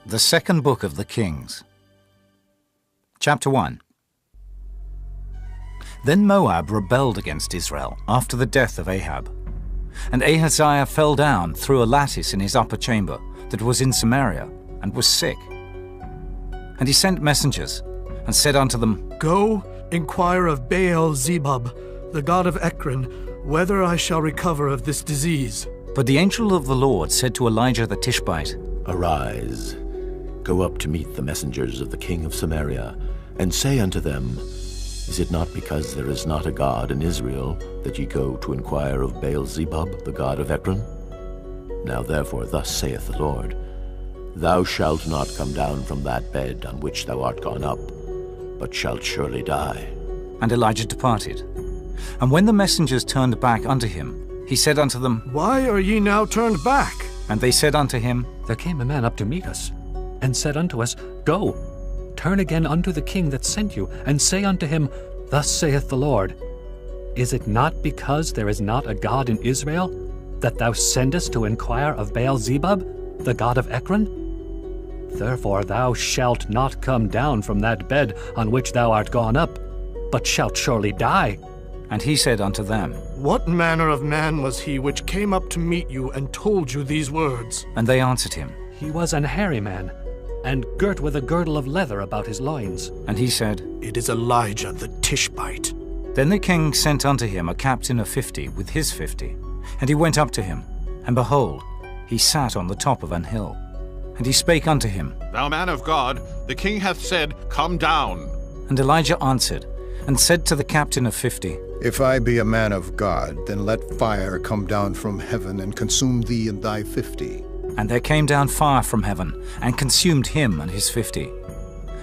The second book of the Kings. Chapter 1. Then Moab rebelled against Israel after the death of Ahab. And Ahaziah fell down through a lattice in his upper chamber that was in Samaria, and was sick. And he sent messengers, and said unto them, Go, inquire of Baal-zebub, the god of Ekron, whether I shall recover of this disease. But the angel of the Lord said to Elijah the Tishbite, Arise, go up to meet the messengers of the king of Samaria, and say unto them, Is it not because there is not a God in Israel that ye go to inquire of Baal-zebub, the god of Ekron? Now therefore thus saith the Lord, Thou shalt not come down from that bed on which thou art gone up, but shalt surely die. And Elijah departed. And when the messengers turned back unto him, he said unto them, Why are ye now turned back? And they said unto him, There came a man up to meet us, and said unto us, Go, turn again unto the king that sent you, and say unto him, Thus saith the Lord, Is it not because there is not a God in Israel, that thou sendest to inquire of Baal-zebub, the god of Ekron? Therefore thou shalt not come down from that bed on which thou art gone up, but shalt surely die. And he said unto them, What manner of man was he which came up to meet you and told you these words? And they answered him. He was an hairy man, and girt with a girdle of leather about his loins. And he said, It is Elijah the Tishbite. Then the king sent unto him a captain of 50 with his 50. And he went up to him, and behold, he sat on the top of an hill. And he spake unto him, Thou man of God, the king hath said, Come down. And Elijah answered, and said to the captain of 50, If I be a man of God, then let fire come down from heaven and consume thee and thy 50. And there came down fire from heaven, and consumed him and his 50.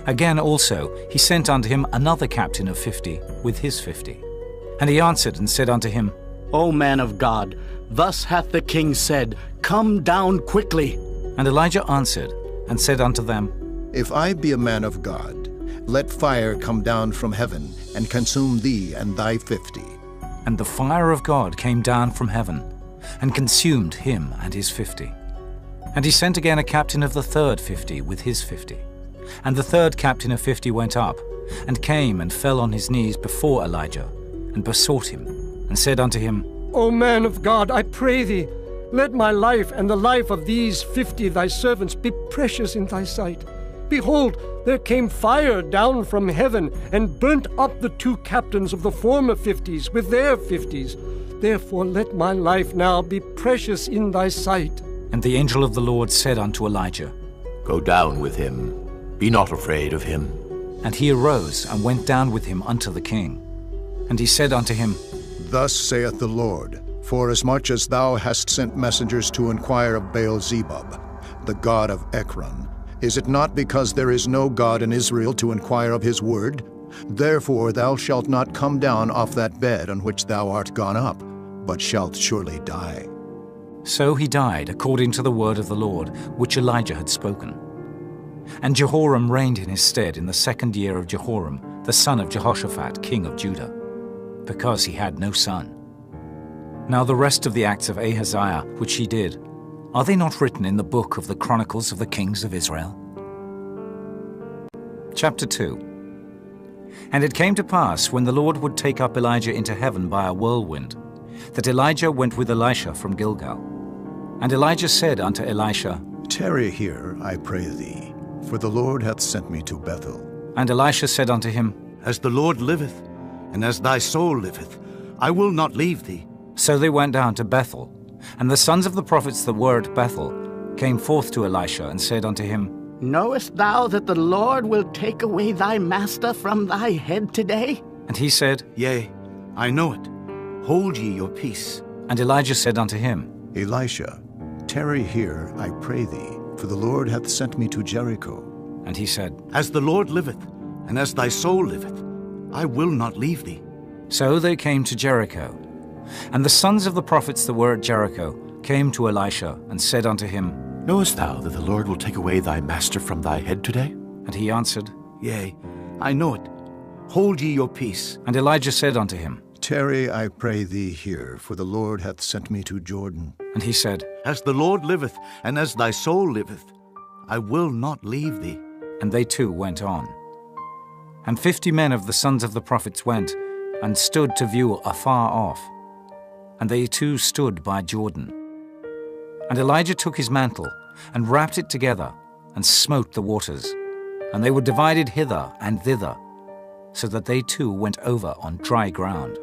Again also he sent unto him another captain of 50 with his 50. And he answered and said unto him, O man of God, thus hath the king said, Come down quickly. And Elijah answered and said unto them, If I be a man of God, let fire come down from heaven and consume thee and thy 50. And the fire of God came down from heaven, and consumed him and his 50. And he sent again a captain of the third 50 with his 50. And the third captain of 50 went up, and came and fell on his knees before Elijah, and besought him, and said unto him, O man of God, I pray thee, let my life and the life of these 50 thy servants be precious in thy sight. Behold, there came fire down from heaven, and burnt up the 2 captains of the former 50s with their 50s. Therefore let my life now be precious in thy sight. And the angel of the Lord said unto Elijah, Go down with him, be not afraid of him. And he arose and went down with him unto the king. And he said unto him, Thus saith the Lord, Forasmuch as thou hast sent messengers to inquire of Baal-zebub, the god of Ekron, is it not because there is no God in Israel to inquire of his word? Therefore thou shalt not come down off that bed on which thou art gone up, but shalt surely die. So he died according to the word of the Lord, which Elijah had spoken. And Jehoram reigned in his stead in the 2nd year of Jehoram, the son of Jehoshaphat, king of Judah, because he had no son. Now the rest of the acts of Ahaziah, which he did, are they not written in the book of the Chronicles of the Kings of Israel? Chapter 2. And it came to pass, when the Lord would take up Elijah into heaven by a whirlwind, that Elijah went with Elisha from Gilgal. And Elijah said unto Elisha, Tarry here, I pray thee, for the Lord hath sent me to Bethel. And Elisha said unto him, As the Lord liveth, and as thy soul liveth, I will not leave thee. So they went down to Bethel. And the sons of the prophets that were at Bethel came forth to Elisha, and said unto him, Knowest thou that the Lord will take away thy master from thy head today? And he said, Yea, I know it. Hold ye your peace. And Elijah said unto him, Elisha, tarry here, I pray thee, for the Lord hath sent me to Jericho. And he said, As the Lord liveth, and as thy soul liveth, I will not leave thee. So they came to Jericho. And the sons of the prophets that were at Jericho came to Elisha, and said unto him, Knowest thou that the Lord will take away thy master from thy head today? And he answered, Yea, I know it. Hold ye your peace. And Elijah said unto him, Tarry, I pray thee here, for the Lord hath sent me to Jordan. And he said, As the Lord liveth, and as thy soul liveth, I will not leave thee. And they too went on. And 50 men of the sons of the prophets went, and stood to view afar off. And they too stood by Jordan. And Elijah took his mantle, and wrapped it together, and smote the waters. And they were divided hither and thither, so that they too went over on dry ground.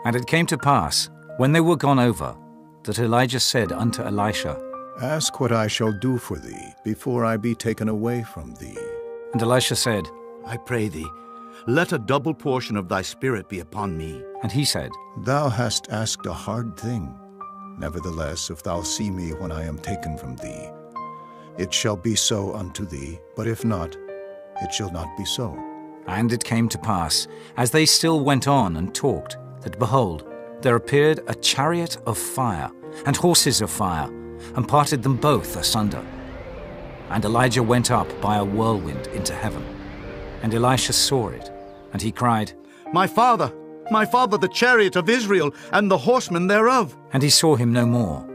And it came to pass, when they were gone over, that Elijah said unto Elisha, Ask what I shall do for thee, before I be taken away from thee. And Elisha said, I pray thee, let a double portion of thy spirit be upon me. and he said, Thou hast asked a hard thing. Nevertheless, if thou see me when I am taken from thee, it shall be so unto thee, but if not, it shall not be so. And it came to pass, as they still went on and talked, that behold, there appeared a chariot of fire, and horses of fire, and parted them both asunder. And Elijah went up by a whirlwind into heaven. And Elisha saw it, and he cried, My father, the chariot of Israel, and the horsemen thereof. And he saw him no more.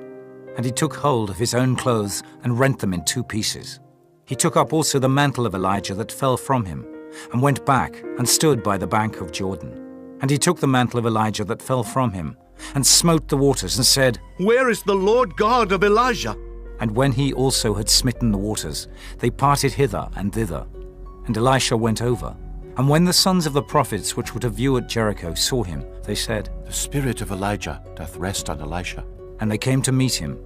And he took hold of his own clothes, and rent them in 2 pieces. He took up also the mantle of Elijah that fell from him, and went back, and stood by the bank of Jordan. And he took the mantle of Elijah that fell from him, and smote the waters, and said, Where is the Lord God of Elijah? And when he also had smitten the waters, they parted hither and thither. And Elisha went over. And when the sons of the prophets which were to view at Jericho saw him, they said, The spirit of Elijah doth rest on Elisha. And they came to meet him,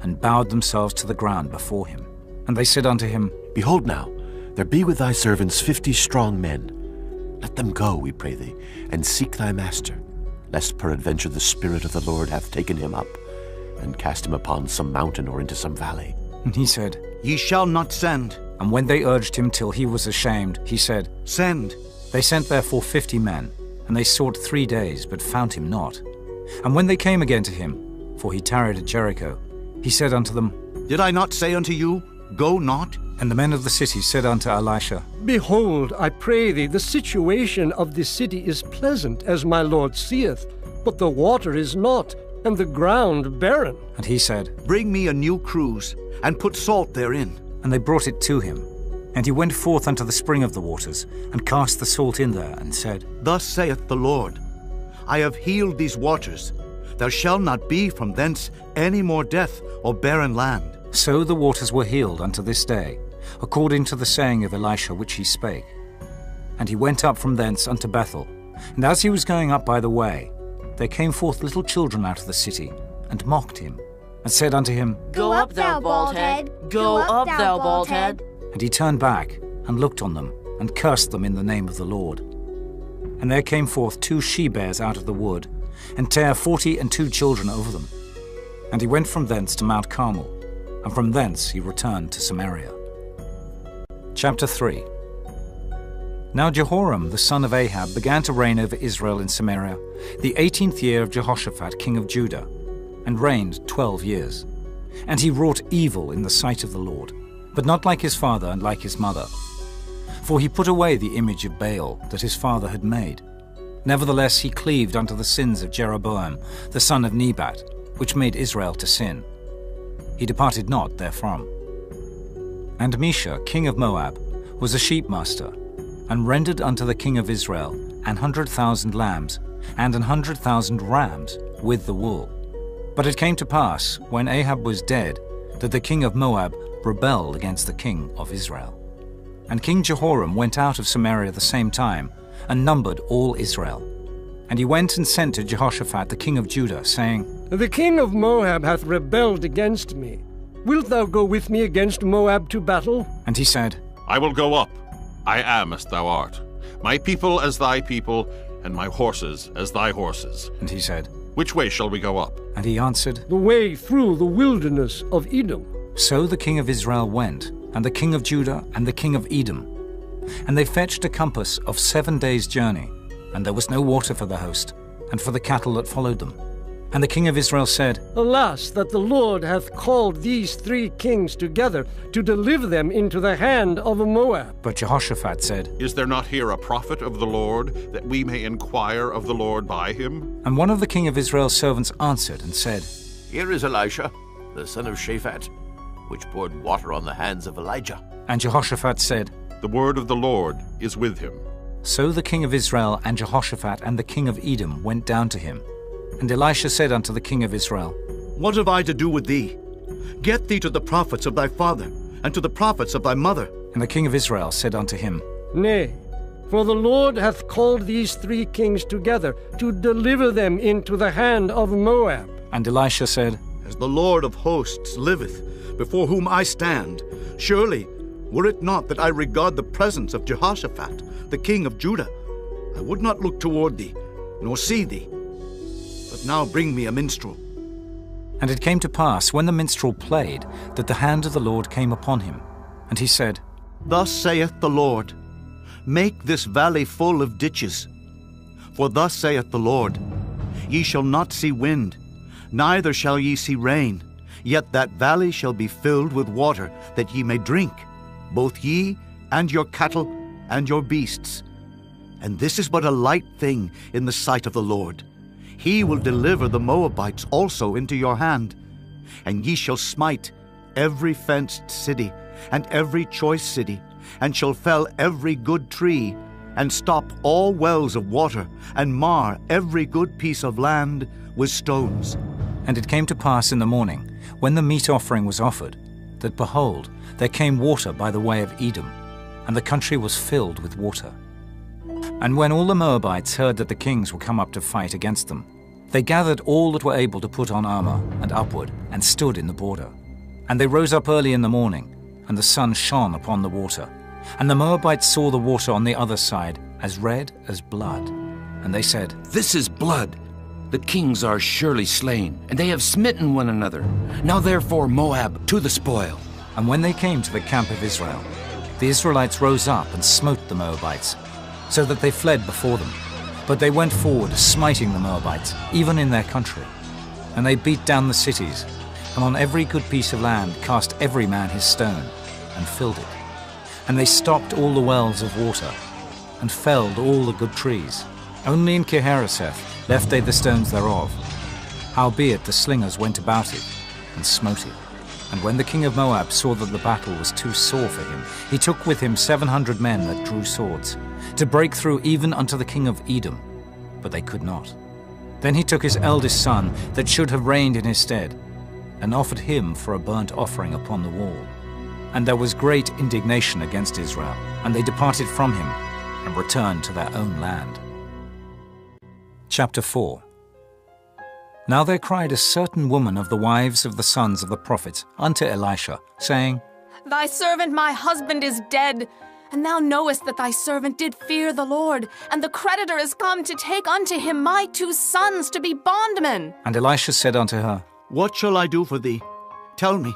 and bowed themselves to the ground before him. And they said unto him, Behold now, there be with thy servants 50 strong men. Let them go, we pray thee, and seek thy master, lest peradventure the Spirit of the Lord hath taken him up, and cast him upon some mountain or into some valley. And he said, Ye shall not send. And when they urged him till he was ashamed, he said, Send. They sent therefore 50 men, and they sought 3 days, but found him not. And when they came again to him, for he tarried at Jericho, he said unto them, Did I not say unto you, Go not? And the men of the city said unto Elisha, Behold, I pray thee, the situation of this city is pleasant, as my Lord seeth, but the water is not, and the ground barren. And he said, Bring me a new cruse, and put salt therein. And they brought it to him. And he went forth unto the spring of the waters, and cast the salt in there, and said, Thus saith the Lord, I have healed these waters. There shall not be from thence any more death or barren land. So the waters were healed unto this day, according to the saying of Elisha which he spake. And he went up from thence unto Bethel. And as he was going up by the way, there came forth little children out of the city, and mocked him, and said unto him, Go up, thou bald head! Go up, thou bald head! And he turned back, and looked on them, and cursed them in the name of the Lord. And there came forth 2 she-bears out of the wood, and bare 42 children over them. And he went from thence to Mount Carmel, and from thence he returned to Samaria. Chapter 3. Now Jehoram the son of Ahab began to reign over Israel in Samaria, the 18th year of Jehoshaphat king of Judah, and reigned 12 years. And he wrought evil in the sight of the Lord, but not like his father and like his mother. For he put away the image of Baal that his father had made. Nevertheless he cleaved unto the sins of Jeroboam the son of Nebat, which made Israel to sin. He departed not therefrom. And Mesha, king of Moab, was a sheepmaster, and rendered unto the king of Israel 100,000 lambs, and 100,000 rams with the wool. But it came to pass, when Ahab was dead, that the king of Moab rebelled against the king of Israel. And King Jehoram went out of Samaria the same time, and numbered all Israel. And he went and sent to Jehoshaphat the king of Judah, saying, The king of Moab hath rebelled against me. Wilt thou go with me against Moab to battle? And he said, I will go up. I am as thou art. My people as thy people, and my horses as thy horses. And he said, Which way shall we go up? And he answered, The way through the wilderness of Edom. So the king of Israel went, and the king of Judah, and the king of Edom. And they fetched a compass of 7 days' journey, and there was no water for the host, and for the cattle that followed them. And the king of Israel said, Alas, that the Lord hath called these 3 kings together to deliver them into the hand of Moab. But Jehoshaphat said, Is there not here a prophet of the Lord, that we may inquire of the Lord by him? And one of the king of Israel's servants answered and said, Here is Elisha, the son of Shaphat. which poured water on the hands of Elijah? And Jehoshaphat said, The word of the Lord is with him. So the king of Israel and Jehoshaphat and the king of Edom went down to him. And Elisha said unto the king of Israel, What have I to do with thee? Get thee to the prophets of thy father, and to the prophets of thy mother. And the king of Israel said unto him, Nay, for the Lord hath called these 3 kings together to deliver them into the hand of Moab. And Elisha said, As the Lord of hosts liveth, before whom I stand, surely, were it not that I regard the presence of Jehoshaphat, the king of Judah, I would not look toward thee, nor see thee. But now bring me a minstrel. And it came to pass, when the minstrel played, that the hand of the Lord came upon him. And he said, Thus saith the Lord, Make this valley full of ditches. For thus saith the Lord, Ye shall not see wind, neither shall ye see rain, yet that valley shall be filled with water, that ye may drink, both ye and your cattle and your beasts. And this is but a light thing in the sight of the Lord. He will deliver the Moabites also into your hand, and ye shall smite every fenced city, and every choice city, and shall fell every good tree, and stop all wells of water, and mar every good piece of land with stones. And it came to pass in the morning, when the meat offering was offered, that behold, there came water by the way of Edom, and the country was filled with water. And when all the Moabites heard that the kings were come up to fight against them, they gathered all that were able to put on armor and upward, and stood in the border. And they rose up early in the morning, and the sun shone upon the water. And the Moabites saw the water on the other side as red as blood. And they said, This is blood. The kings are surely slain, and they have smitten one another. Now therefore, Moab, to the spoil. And when they came to the camp of Israel, the Israelites rose up and smote the Moabites, so that they fled before them. But they went forward, smiting the Moabites, even in their country. And they beat down the cities, and on every good piece of land cast every man his stone, and filled it. And they stopped all the wells of water, and felled all the good trees. Only in Kirharaseth left they the stones thereof. Howbeit the slingers went about it, and smote it. And when the king of Moab saw that the battle was too sore for him, he took with him 700 men that drew swords, to break through even unto the king of Edom, but they could not. Then he took his eldest son, that should have reigned in his stead, and offered him for a burnt offering upon the wall. And there was great indignation against Israel, and they departed from him, and returned to their own land. Chapter 4. Now there cried a certain woman of the wives of the sons of the prophets unto Elisha, saying, Thy servant my husband is dead, and thou knowest that thy servant did fear the Lord, and the creditor is come to take unto him my 2 sons to be bondmen. And Elisha said unto her, What shall I do for thee? Tell me,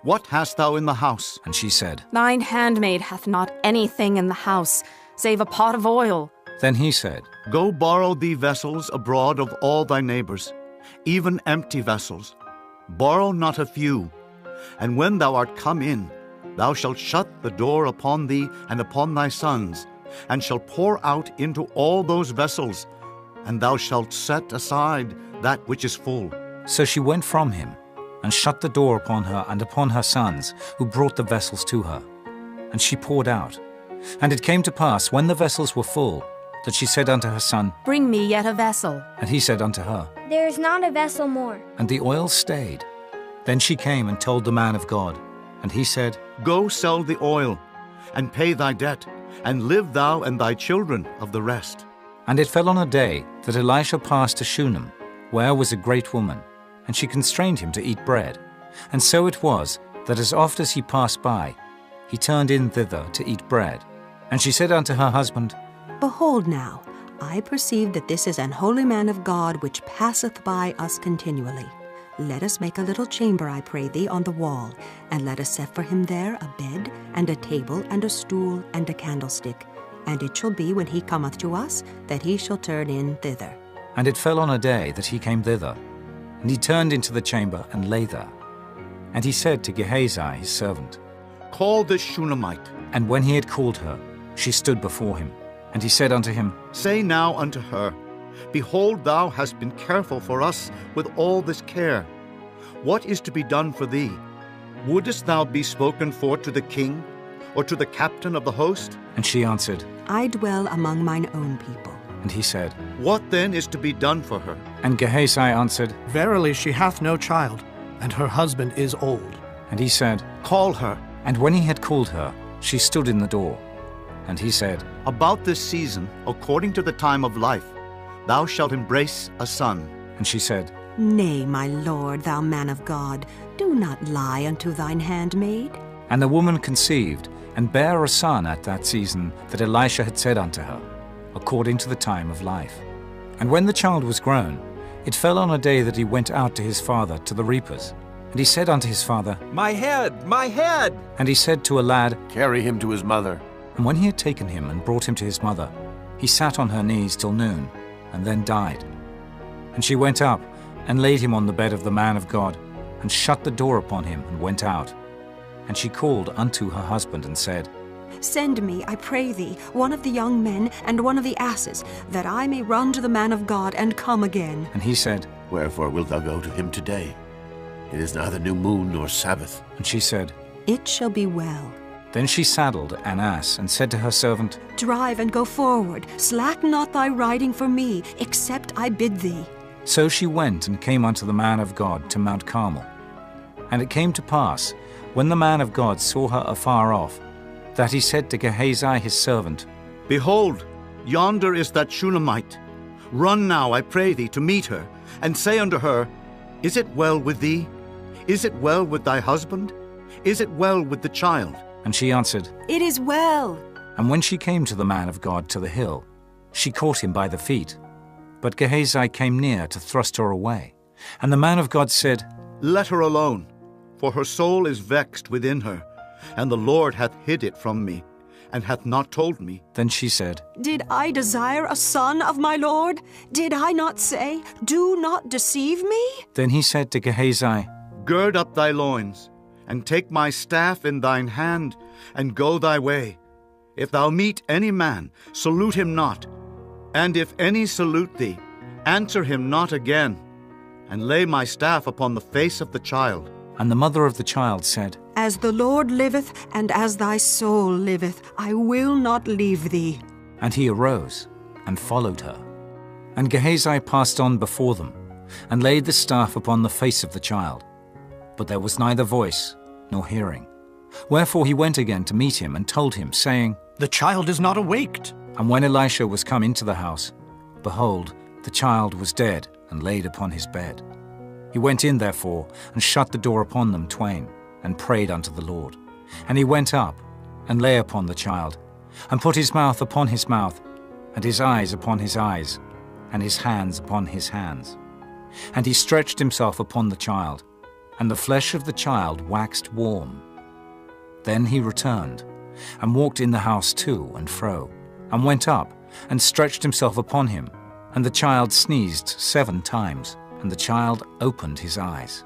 what hast thou in the house? And she said, Thine handmaid hath not anything in the house, save a pot of oil. Then he said, Go borrow thee vessels abroad of all thy neighbors, even empty vessels. Borrow not a few. And when thou art come in, thou shalt shut the door upon thee and upon thy sons, and shalt pour out into all those vessels, and thou shalt set aside that which is full. So she went from him, and shut the door upon her and upon her sons, who brought the vessels to her. And she poured out. And it came to pass, when the vessels were full, that she said unto her son, Bring me yet a vessel. And he said unto her, There is not a vessel more. And the oil stayed. Then she came and told the man of God. And he said, Go sell the oil, and pay thy debt, and live thou and thy children of the rest. And it fell on a day that Elisha passed to Shunem, where was a great woman, and she constrained him to eat bread. And so it was, that as oft as he passed by, he turned in thither to eat bread. And she said unto her husband, Behold now, I perceive that this is an holy man of God which passeth by us continually. Let us make a little chamber, I pray thee, on the wall, and let us set for him there a bed, and a table, and a stool, and a candlestick. And it shall be, when he cometh to us, that he shall turn in thither. And it fell on a day that he came thither, and he turned into the chamber and lay there. And he said to Gehazi his servant, Call this Shunammite. And when he had called her, she stood before him. And he said unto him, Say now unto her, Behold, thou hast been careful for us with all this care. What is to be done for thee? Wouldest thou be spoken for to the king, or to the captain of the host? And she answered, I dwell among mine own people. And he said, What then is to be done for her? And Gehazi answered, Verily she hath no child, and her husband is old. And he said, Call her. And when he had called her, she stood in the door. And he said, About this season, according to the time of life, thou shalt embrace a son. And she said, Nay, my lord, thou man of God, do not lie unto thine handmaid. And the woman conceived, and bare a son at that season that Elisha had said unto her, according to the time of life. And when the child was grown, it fell on a day that he went out to his father to the reapers. And he said unto his father, My head, my head! And he said to a lad, Carry him to his mother. And when he had taken him and brought him to his mother, he sat on her knees till noon, and then died. And she went up, and laid him on the bed of the man of God, and shut the door upon him, and went out. And she called unto her husband, and said, Send me, I pray thee, one of the young men and one of the asses, that I may run to the man of God and come again. And he said, Wherefore wilt thou go to him today? It is neither new moon nor Sabbath. And she said, It shall be well. Then she saddled an ass, and said to her servant, Drive and go forward, slack not thy riding for me, except I bid thee. So she went and came unto the man of God to Mount Carmel. And it came to pass, when the man of God saw her afar off, that he said to Gehazi his servant, Behold, yonder is that Shunammite. Run now, I pray thee, to meet her, and say unto her, Is it well with thee? Is it well with thy husband? Is it well with the child? And she answered, It is well. And when she came to the man of God to the hill, she caught him by the feet. But Gehazi came near to thrust her away. And the man of God said, Let her alone, for her soul is vexed within her, and the Lord hath hid it from me, and hath not told me. Then she said, Did I desire a son of my Lord? Did I not say, Do not deceive me? Then he said to Gehazi, Gird up thy loins, and take my staff in thine hand, and go thy way. If thou meet any man, salute him not. And if any salute thee, answer him not again, and lay my staff upon the face of the child. And the mother of the child said, As the Lord liveth, and as thy soul liveth, I will not leave thee. And he arose, and followed her. And Gehazi passed on before them, and laid the staff upon the face of the child. But there was neither voice, nor hearing. Wherefore he went again to meet him, and told him, saying, The child is not awaked. And when Elisha was come into the house, behold, the child was dead, and laid upon his bed. He went in therefore, and shut the door upon them twain, and prayed unto the Lord. And he went up, and lay upon the child, and put his mouth upon his mouth, and his eyes upon his eyes, and his hands upon his hands. And he stretched himself upon the child, and the flesh of the child waxed warm. Then he returned, and walked in the house to and fro, and went up, and stretched himself upon him. And the child sneezed 7 times, and the child opened his eyes.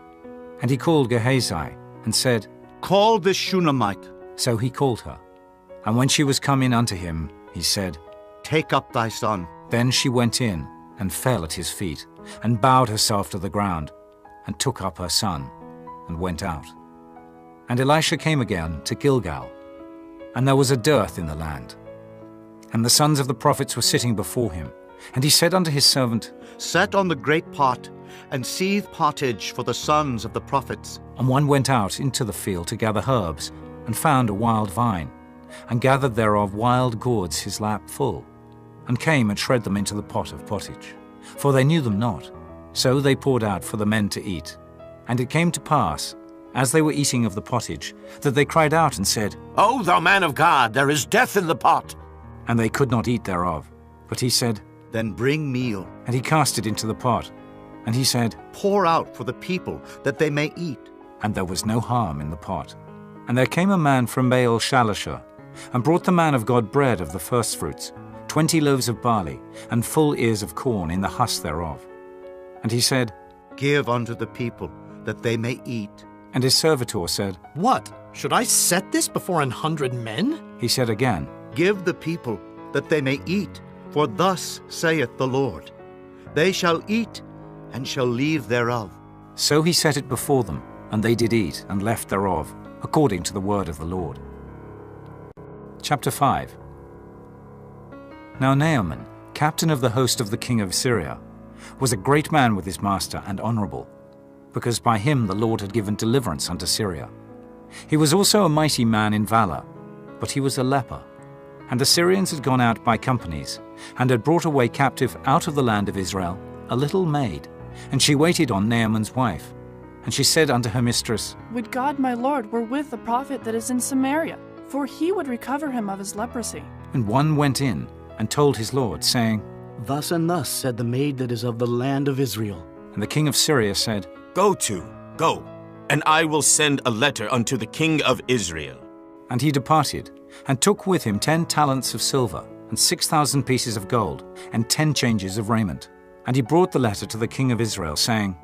And he called Gehazi, and said, Call this Shunammite. So he called her. And when she was come in unto him, he said, Take up thy son. Then she went in, and fell at his feet, and bowed herself to the ground, and took up her son, and went out. And Elisha came again to Gilgal, and there was a dearth in the land. And the sons of the prophets were sitting before him. And he said unto his servant, Set on the great pot, and seethe pottage for the sons of the prophets. And one went out into the field to gather herbs, and found a wild vine, and gathered thereof wild gourds his lap full, and came and shred them into the pot of pottage. For they knew them not. So they poured out for the men to eat. And it came to pass, as they were eating of the pottage, that they cried out and said, O thou man of God, there is death in the pot. And they could not eat thereof. But he said, Then bring meal. And he cast it into the pot. And he said, Pour out for the people, that they may eat. And there was no harm in the pot. And there came a man from Baal Shalishah, and brought the man of God bread of the firstfruits, 20 loaves of barley, and full ears of corn in the husk thereof. And he said, Give unto the people, that they may eat. And his servitor said, What? Should I set this before 100 men? He said again, Give the people, that they may eat, for thus saith the Lord, They shall eat, and shall leave thereof. So he set it before them, And they did eat and left thereof, according to the word of the Lord. Chapter 5. Now Naaman, captain of the host of the king of Syria, was a great man with his master and honorable, because by him the Lord had given deliverance unto Syria. He was also a mighty man in valor, but he was a leper. And the Syrians had gone out by companies, and had brought away captive out of the land of Israel a little maid, and she waited on Naaman's wife. And she said unto her mistress, Would God my Lord were with the prophet that is in Samaria, for he would recover him of his leprosy. And one went in and told his lord, saying, Thus and thus said the maid that is of the land of Israel. And the king of Syria said, Go, and I will send a letter unto the king of Israel. And he departed, and took with him 10 talents of silver, and 6,000 pieces of gold, and 10 changes of raiment. And he brought the letter to the king of Israel, saying,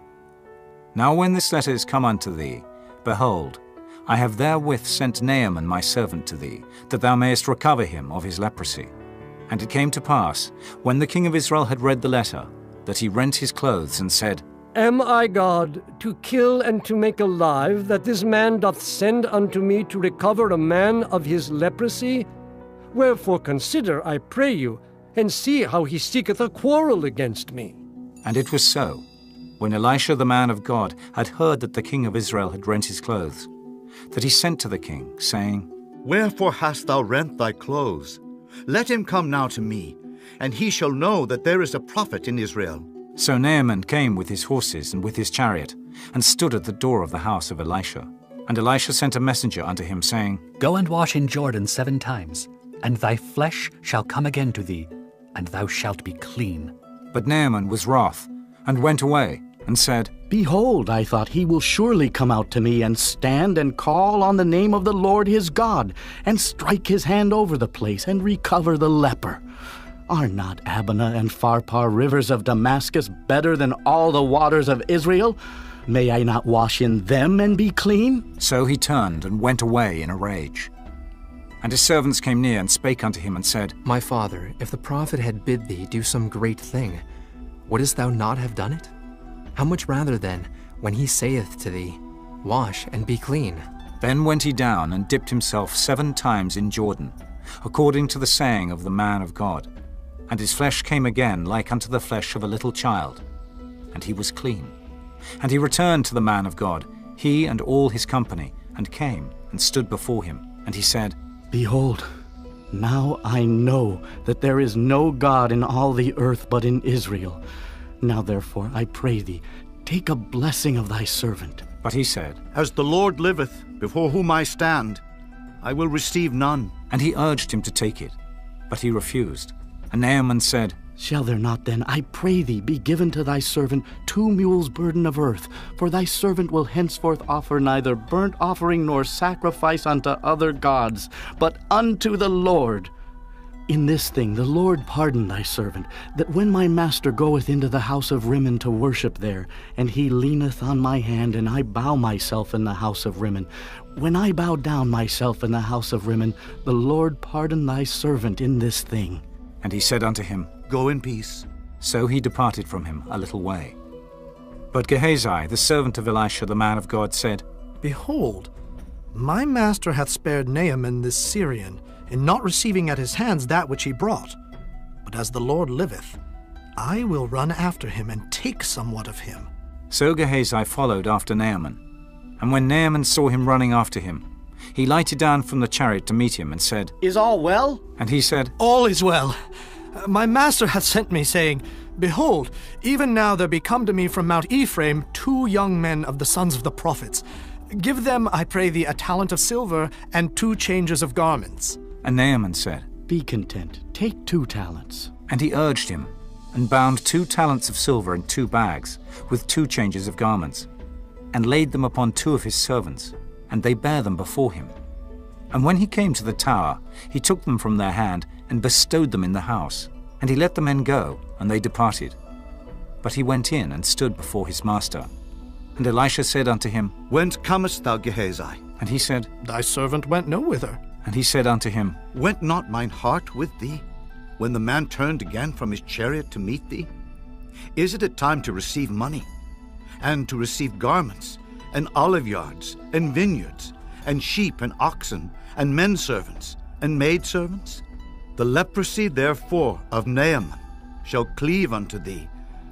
Now when this letter is come unto thee, behold, I have therewith sent Naaman my servant to thee, that thou mayest recover him of his leprosy. And it came to pass, when the king of Israel had read the letter, that he rent his clothes, and said, Am I God, to kill and to make alive, that this man doth send unto me to recover a man of his leprosy? Wherefore consider, I pray you, and see how he seeketh a quarrel against me. And it was so, when Elisha the man of God had heard that the king of Israel had rent his clothes, that he sent to the king, saying, Wherefore hast thou rent thy clothes? Let him come now to me, and he shall know that there is a prophet in Israel. So Naaman came with his horses and with his chariot, and stood at the door of the house of Elisha. And Elisha sent a messenger unto him, saying, Go and wash in Jordan 7 times, and thy flesh shall come again to thee, and thou shalt be clean. But Naaman was wroth, and went away, and said, Behold, I thought he will surely come out to me, and stand and call on the name of the Lord his God, and strike his hand over the place, and recover the leper. Are not Abana and Pharpar rivers of Damascus better than all the waters of Israel? May I not wash in them and be clean? So he turned and went away in a rage. And his servants came near and spake unto him, and said, My father, if the prophet had bid thee do some great thing, wouldest thou not have done it? How much rather then, when he saith to thee, Wash and be clean? Then went he down and dipped himself 7 times in Jordan, according to the saying of the man of God. And his flesh came again like unto the flesh of a little child, and he was clean. And he returned to the man of God, he and all his company, and came and stood before him. And he said, Behold, now I know that there is no God in all the earth but in Israel. Now therefore, I pray thee, take a blessing of thy servant. But he said, As the Lord liveth, before whom I stand, I will receive none. And he urged him to take it, but he refused. And Naaman said, Shall there not then, I pray thee, be given to thy servant 2 mules' burden of earth? For thy servant will henceforth offer neither burnt offering nor sacrifice unto other gods, but unto the Lord. In this thing the Lord pardon thy servant, that when my master goeth into the house of Rimmon to worship there, and he leaneth on my hand, and I bow myself in the house of Rimmon, when I bow down myself in the house of Rimmon, the Lord pardon thy servant in this thing. And he said unto him, Go in peace. So he departed from him a little way. But Gehazi, the servant of Elisha the man of God, said, Behold, my master hath spared Naaman this Syrian, in not receiving at his hands that which he brought. But as the Lord liveth, I will run after him and take somewhat of him. So Gehazi followed after Naaman. And when Naaman saw him running after him, he lighted down from the chariot to meet him, and said, Is all well? And he said, All is well. My master hath sent me, saying, Behold, even now there be come to me from Mount Ephraim 2 young men of the sons of the prophets. Give them, I pray thee, a talent of silver and 2 changes of garments. And Naaman said, Be content, take 2 talents. And he urged him, and bound 2 talents of silver in 2 bags, with 2 changes of garments, and laid them upon 2 of his servants, and they bare them before him. And when he came to the tower, he took them from their hand, and bestowed them in the house. And he let the men go, and they departed. But he went in and stood before his master. And Elisha said unto him, Whence comest thou, Gehazi? And he said, Thy servant went no whither. And he said unto him, Went not mine heart with thee, when the man turned again from his chariot to meet thee? Is it a time to receive money, and to receive garments, and oliveyards, and vineyards, and sheep and oxen, and men servants, and maidservants? The leprosy therefore of Naaman shall cleave unto thee,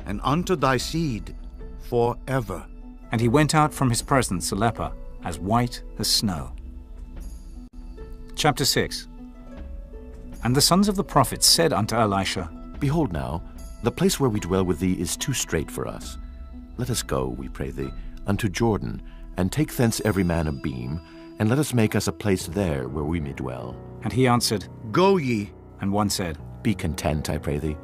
and unto thy seed forever. And he went out from his presence a leper, as white as snow. Chapter 6. And the sons of the prophets said unto Elisha, Behold now, the place where we dwell with thee is too strait for us. Let us go, we pray thee, unto Jordan, and take thence every man a beam, and let us make us a place there where we may dwell. And he answered, Go ye. And one said, Be content, I pray thee,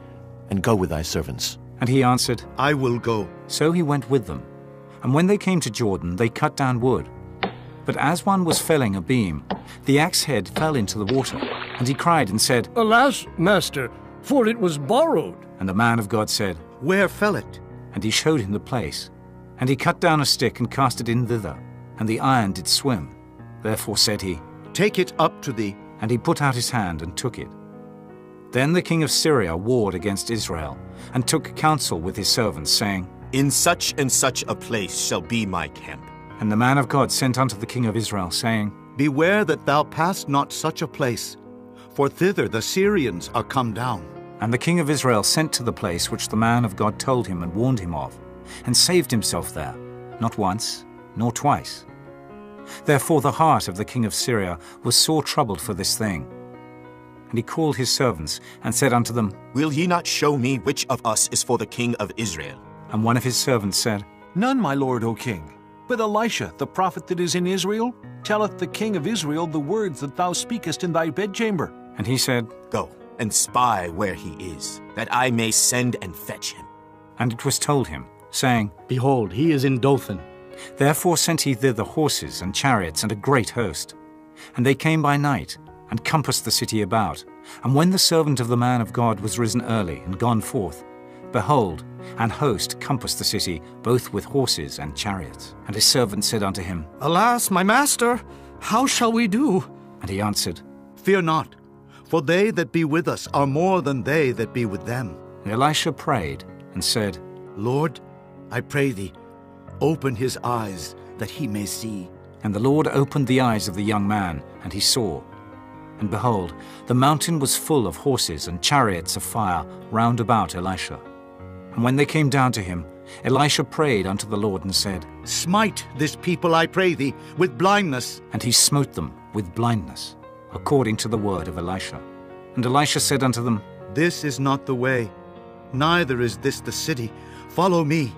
and go with thy servants. And he answered, I will go. So he went with them. And when they came to Jordan, they cut down wood. But as one was felling a beam, the axe head fell into the water. And he cried and said, Alas, master, for it was borrowed. And the man of God said, Where fell it? And he showed him the place. And he cut down a stick and cast it in thither, and the iron did swim. Therefore said he, Take it up to thee. And he put out his hand and took it. Then the king of Syria warred against Israel, and took counsel with his servants, saying, In such and such a place shall be my camp. And the man of God sent unto the king of Israel, saying, Beware that thou pass not such a place, for thither the Syrians are come down. And the king of Israel sent to the place which the man of God told him and warned him of, and saved himself there, not once, nor twice. Therefore the heart of the king of Syria was sore troubled for this thing. And he called his servants, and said unto them, Will ye not show me which of us is for the king of Israel? And one of his servants said, None, my lord, O king. But Elisha, the prophet that is in Israel, telleth the king of Israel the words that thou speakest in thy bedchamber. And he said, Go, and spy where he is, that I may send and fetch him. And it was told him, saying, Behold, he is in Dothan. Therefore sent he thither horses and chariots and a great host. And they came by night, and compassed the city about. And when the servant of the man of God was risen early and gone forth, behold, an host compassed the city, both with horses and chariots. And his servant said unto him, Alas, my master, how shall we do? And he answered, Fear not, for they that be with us are more than they that be with them. And Elisha prayed and said, Lord, I pray thee, open his eyes, that he may see. And the Lord opened the eyes of the young man, and he saw. And behold, the mountain was full of horses and chariots of fire round about Elisha. And when they came down to him, Elisha prayed unto the Lord and said, Smite this people, I pray thee, with blindness. And he smote them with blindness, according to the word of Elisha. And Elisha said unto them, This is not the way, neither is this the city. Follow me,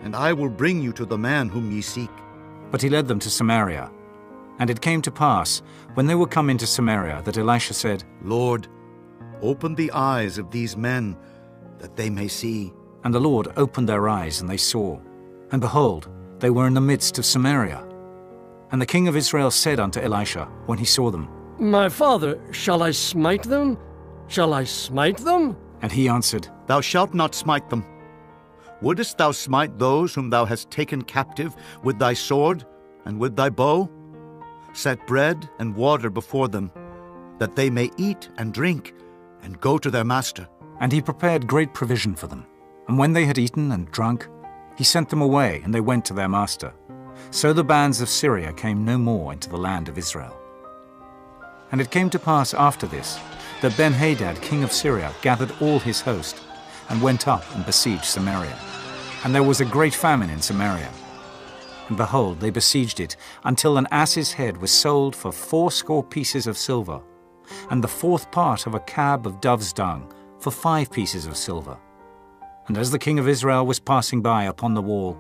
and I will bring you to the man whom ye seek. But he led them to Samaria. And it came to pass, when they were come into Samaria, that Elisha said, Lord, open the eyes of these men, that they may see. And the Lord opened their eyes, and they saw. And behold, they were in the midst of Samaria. And the king of Israel said unto Elisha, when he saw them, My father, shall I smite them? Shall I smite them? And he answered, Thou shalt not smite them. Wouldest thou smite those whom thou hast taken captive with thy sword and with thy bow? Set bread and water before them, that they may eat and drink, and go to their master. And he prepared great provision for them. And when they had eaten and drunk, he sent them away, and they went to their master. So the bands of Syria came no more into the land of Israel. And it came to pass after this, that Ben-Hadad king of Syria gathered all his host, and went up and besieged Samaria. And there was a great famine in Samaria. And behold, they besieged it, until an ass's head was sold for 80 pieces of silver, and the 4th part of a cab of dove's dung for 5 pieces of silver. And as the king of Israel was passing by upon the wall,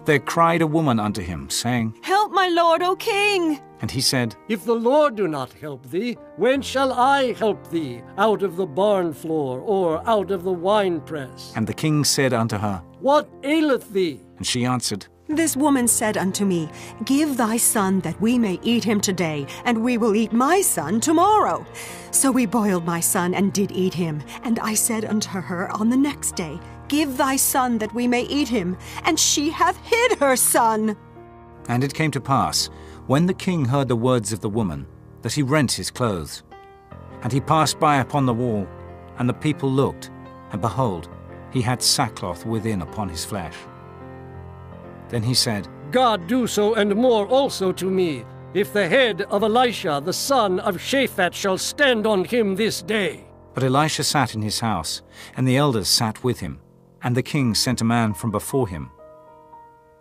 there cried a woman unto him, saying, Help, my lord, O king! And he said, If the Lord do not help thee, when shall I help thee out of the barn floor, or out of the winepress? And the king said unto her, What aileth thee? And she answered, This woman said unto me, Give thy son that we may eat him today, and we will eat my son tomorrow. So we boiled my son and did eat him. And I said unto her on the next day, Give thy son that we may eat him. And she hath hid her son. And it came to pass, when the king heard the words of the woman, that he rent his clothes. And he passed by upon the wall, and the people looked, and behold, he had sackcloth within upon his flesh. Then he said, God do so and more also to me, if the head of Elisha the son of Shaphat shall stand on him this day. But Elisha sat in his house, and the elders sat with him, and the king sent a man from before him.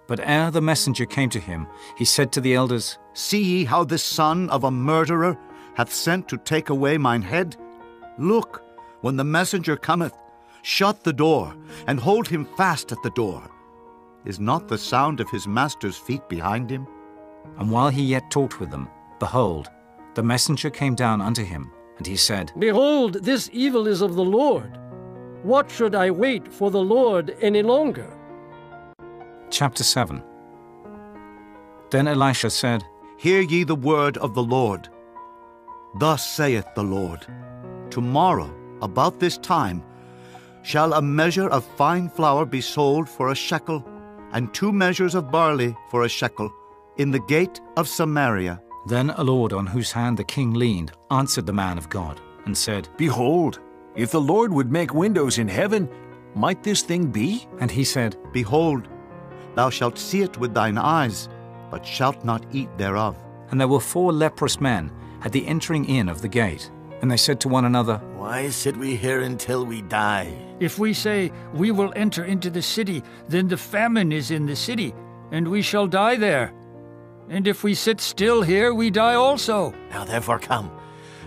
But ere the messenger came to him, he said to the elders, See ye how this son of a murderer hath sent to take away mine head? Look, when the messenger cometh, shut the door, and hold him fast at the door. Is not the sound of his master's feet behind him? And while he yet talked with them, behold, the messenger came down unto him, and he said, Behold, this evil is of the Lord. What should I wait for the Lord any longer? Chapter 7. Then Elisha said, Hear ye the word of the Lord. Thus saith the Lord, Tomorrow, about this time, shall a measure of fine flour be sold for a shekel, and 2 measures of barley for a shekel, in the gate of Samaria. Then a lord on whose hand the king leaned answered the man of God, and said, Behold, if the Lord would make windows in heaven, might this thing be? And he said, Behold, thou shalt see it with thine eyes, but shalt not eat thereof. And there were 4 leprous men at the entering in of the gate. And they said to one another, Why sit we here until we die? If we say, We will enter into the city, then the famine is in the city, and we shall die there. And if we sit still here, we die also. Now therefore come,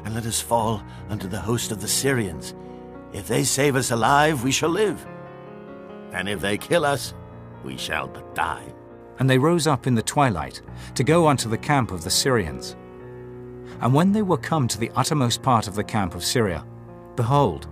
and let us fall unto the host of the Syrians. If they save us alive, we shall live. And if they kill us, we shall but die. And they rose up in the twilight to go unto the camp of the Syrians. And when they were come to the uttermost part of the camp of Syria, behold,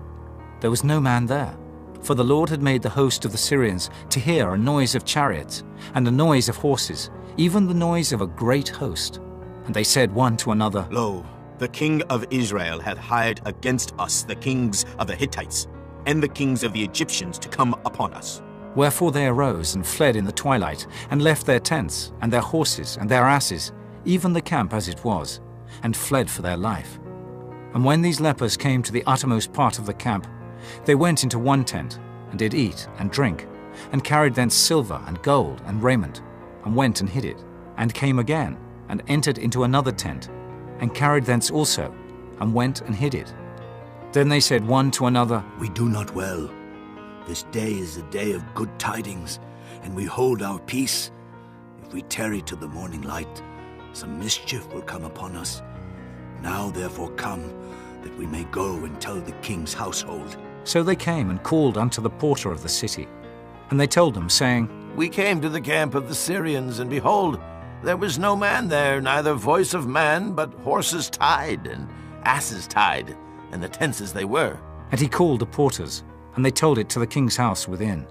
there was no man there. For the Lord had made the host of the Syrians to hear a noise of chariots, and a noise of horses, even the noise of a great host. And they said one to another, Lo, the king of Israel hath hired against us the kings of the Hittites, and the kings of the Egyptians to come upon us. Wherefore they arose and fled in the twilight, and left their tents, and their horses, and their asses, even the camp as it was, and fled for their life. And when these lepers came to the uttermost part of the camp, they went into one tent, and did eat and drink, and carried thence silver and gold and raiment, and went and hid it, and came again, and entered into another tent, and carried thence also, and went and hid it. Then they said one to another, We do not well. This day is a day of good tidings, and we hold our peace. If we tarry till the morning light, some mischief will come upon us. Now therefore come, that we may go and tell the king's household. So they came and called unto the porter of the city. And they told them, saying, We came to the camp of the Syrians, and behold, there was no man there, neither voice of man, but horses tied, and asses tied, and the tents as they were. And he called the porters, and they told it to the king's house within.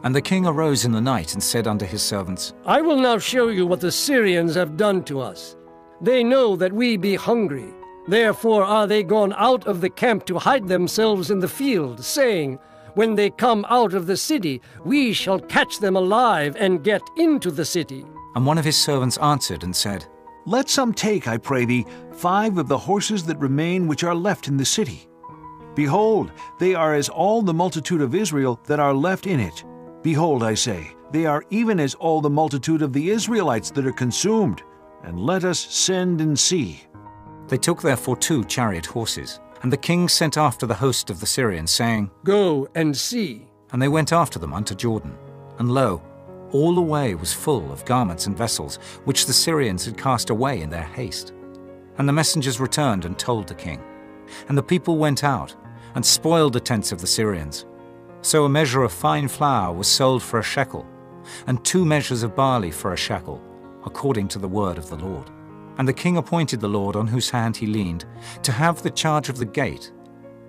And the king arose in the night and said unto his servants, I will now show you what the Syrians have done to us. They know that we be hungry. Therefore are they gone out of the camp to hide themselves in the field, saying, When they come out of the city, we shall catch them alive and get into the city. And one of his servants answered and said, Let some take, I pray thee, 5 of the horses that remain which are left in the city. Behold, they are as all the multitude of Israel that are left in it. Behold, I say, they are even as all the multitude of the Israelites that are consumed. And let us send and see. They took therefore 2 chariot horses, and the king sent after the host of the Syrians, saying, Go and see. And they went after them unto Jordan. And lo, all the way was full of garments and vessels, which the Syrians had cast away in their haste. And the messengers returned and told the king. And the people went out, and spoiled the tents of the Syrians. So a measure of fine flour was sold for a shekel, and 2 measures of barley for a shekel, according to the word of the Lord. And the king appointed the Lord on whose hand he leaned to have the charge of the gate.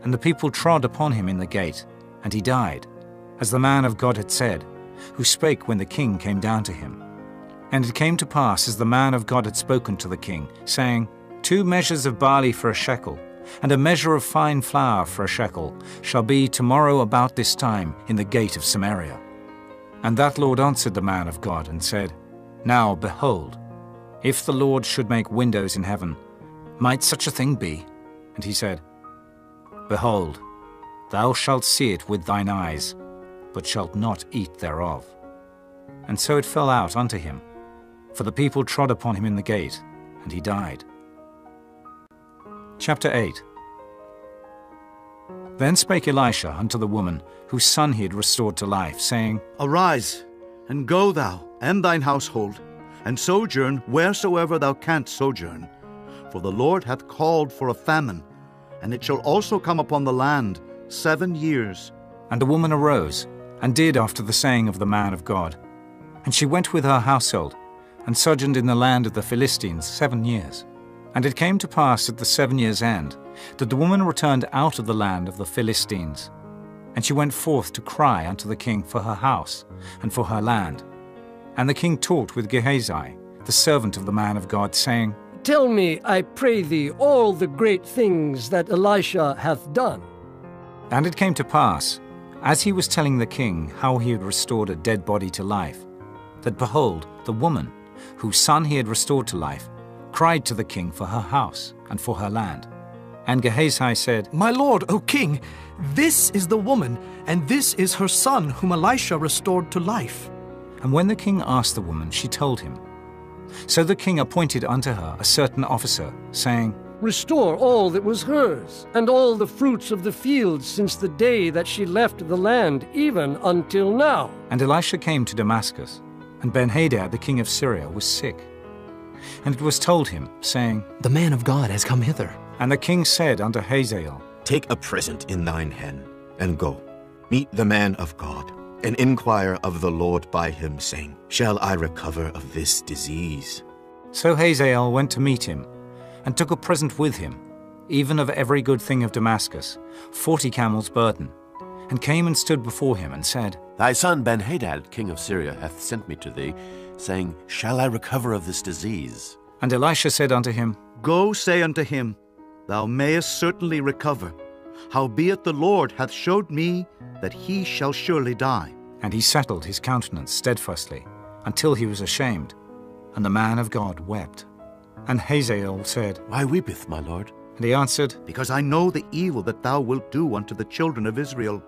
And the people trod upon him in the gate, and he died, as the man of God had said, who spake when the king came down to him. And it came to pass, as the man of God had spoken to the king, saying, 2 measures of barley for a shekel, and a measure of fine flour for a shekel, shall be tomorrow about this time in the gate of Samaria. And that Lord answered the man of God, and said, Now, behold, if the Lord should make windows in heaven, might such a thing be? And he said, Behold, thou shalt see it with thine eyes, but shalt not eat thereof. and so it fell out unto him. For the people trod upon him in the gate, and he died. Chapter 8. Then spake Elisha unto the woman, whose son he had restored to life, saying, Arise, and go thou, and thine household, and sojourn wheresoever thou canst sojourn. For the Lord hath called for a famine, and it shall also come upon the land 7 years. And the woman arose, and did after the saying of the man of God. And she went with her household, and sojourned in the land of the Philistines 7 years. And it came to pass at the 7 years' end, that the woman returned out of the land of the Philistines. And she went forth to cry unto the king for her house, and for her land. And the king talked with Gehazi, the servant of the man of God, saying, Tell me, I pray thee, all the great things that Elisha hath done. And it came to pass, as he was telling the king how he had restored a dead body to life, that behold, the woman, whose son he had restored to life, cried to the king for her house and for her land. And Gehazi said, My lord, O king, this is the woman, and this is her son whom Elisha restored to life. And when the king asked the woman, she told him. So the king appointed unto her a certain officer, saying, Restore all that was hers, and all the fruits of the field since the day that she left the land, even until now. And Elisha came to Damascus, and Benhadad the king of Syria was sick. And it was told him, saying, The man of God has come hither. And the king said unto Hazael, Take a present in thine hand, and go. Meet the man of God, and inquire of the Lord by him, saying, Shall I recover of this disease? So Hazael went to meet him, and took a present with him, even of every good thing of Damascus, 40 camels' burden, and came and stood before him, and said, Thy son Benhadad, king of Syria, hath sent me to thee, saying, Shall I recover of this disease? And Elisha said unto him, Go say unto him, Thou mayest certainly recover. Howbeit the Lord hath showed me that he shall surely die. And he settled his countenance steadfastly, until he was ashamed. And the man of God wept. And Hazael said, Why weepeth my lord? And he answered, Because I know the evil that thou wilt do unto the children of Israel.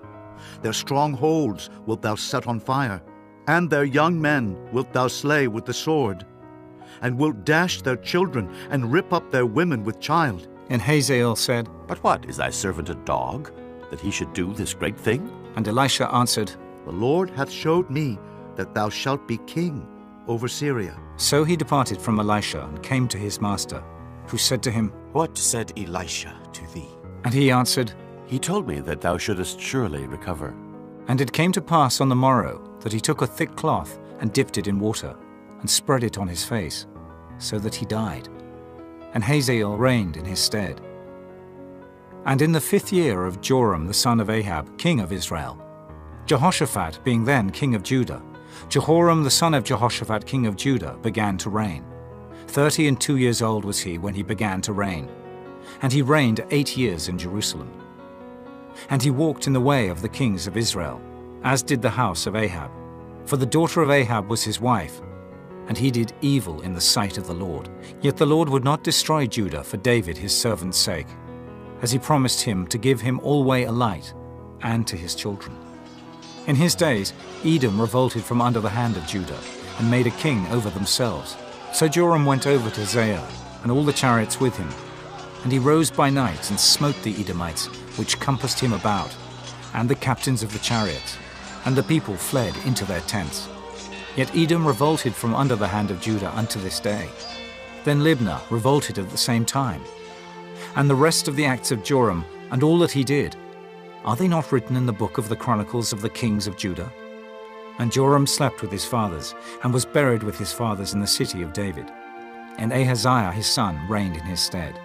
Their strongholds wilt thou set on fire, and their young men wilt thou slay with the sword, and wilt dash their children, and rip up their women with child. And Hazael said, But what, is thy servant a dog, that he should do this great thing? And Elisha answered, The Lord hath showed me that thou shalt be king over Syria. So he departed from Elisha, and came to his master, who said to him, What said Elisha to thee? And he answered, He told me that thou shouldest surely recover. And it came to pass on the morrow, that he took a thick cloth, and dipped it in water, and spread it on his face, so that he died. And Hazael reigned in his stead. And in the 5th year of Joram the son of Ahab, king of Israel, Jehoshaphat being then king of Judah, Jehoram the son of Jehoshaphat king of Judah began to reign. 32 years old was he when he began to reign. And he reigned 8 years in Jerusalem. And he walked in the way of the kings of Israel, as did the house of Ahab. For the daughter of Ahab was his wife, and he did evil in the sight of the Lord. Yet the Lord would not destroy Judah for David his servant's sake, as he promised him to give him alway a light, and to his children. In his days Edom revolted from under the hand of Judah, and made a king over themselves. So Joram went over to Zair, and all the chariots with him. And he rose by night, and smote the Edomites, which compassed him about, and the captains of the chariots. And the people fled into their tents. Yet Edom revolted from under the hand of Judah unto this day. Then Libnah revolted at the same time. And the rest of the acts of Joram, and all that he did, are they not written in the book of the Chronicles of the kings of Judah? And Joram slept with his fathers, and was buried with his fathers in the city of David. And Ahaziah his son reigned in his stead.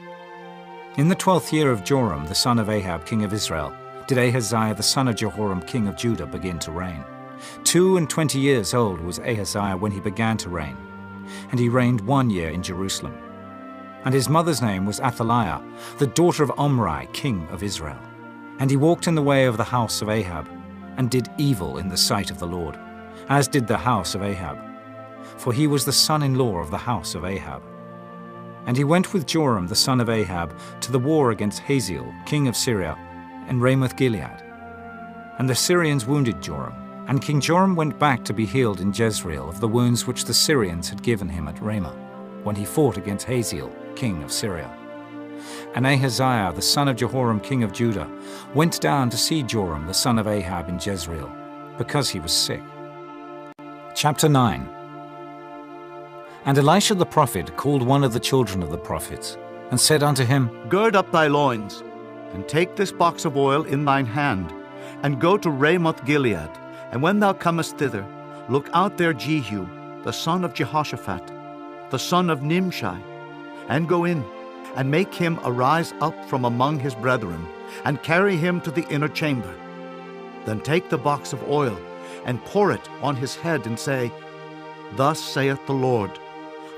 In the 12th year of Joram the son of Ahab king of Israel, did Ahaziah the son of Jehoram king of Judah begin to reign. 22 years old was Ahaziah when he began to reign, and he reigned 1 year in Jerusalem. And his mother's name was Athaliah, the daughter of Omri, king of Israel. And he walked in the way of the house of Ahab, and did evil in the sight of the Lord, as did the house of Ahab, for he was the son-in-law of the house of Ahab. And he went with Joram the son of Ahab to the war against Hazael, king of Syria, and Ramoth-Gilead. And the Syrians wounded Joram, And King Joram went back to be healed in Jezreel of the wounds which the Syrians had given him at Ramah, when he fought against Hazael, king of Syria. And Ahaziah, the son of Jehoram, king of Judah, went down to see Joram, the son of Ahab, in Jezreel, because he was sick. Chapter 9. And Elisha the prophet called one of the children of the prophets, and said unto him, Gird up thy loins, and take this box of oil in thine hand, and go to Ramoth Gilead. And when thou comest thither, look out there Jehu, the son of Jehoshaphat, the son of Nimshi, and go in, and make him arise up from among his brethren, and carry him to the inner chamber. Then take the box of oil, and pour it on his head, and say, Thus saith the Lord,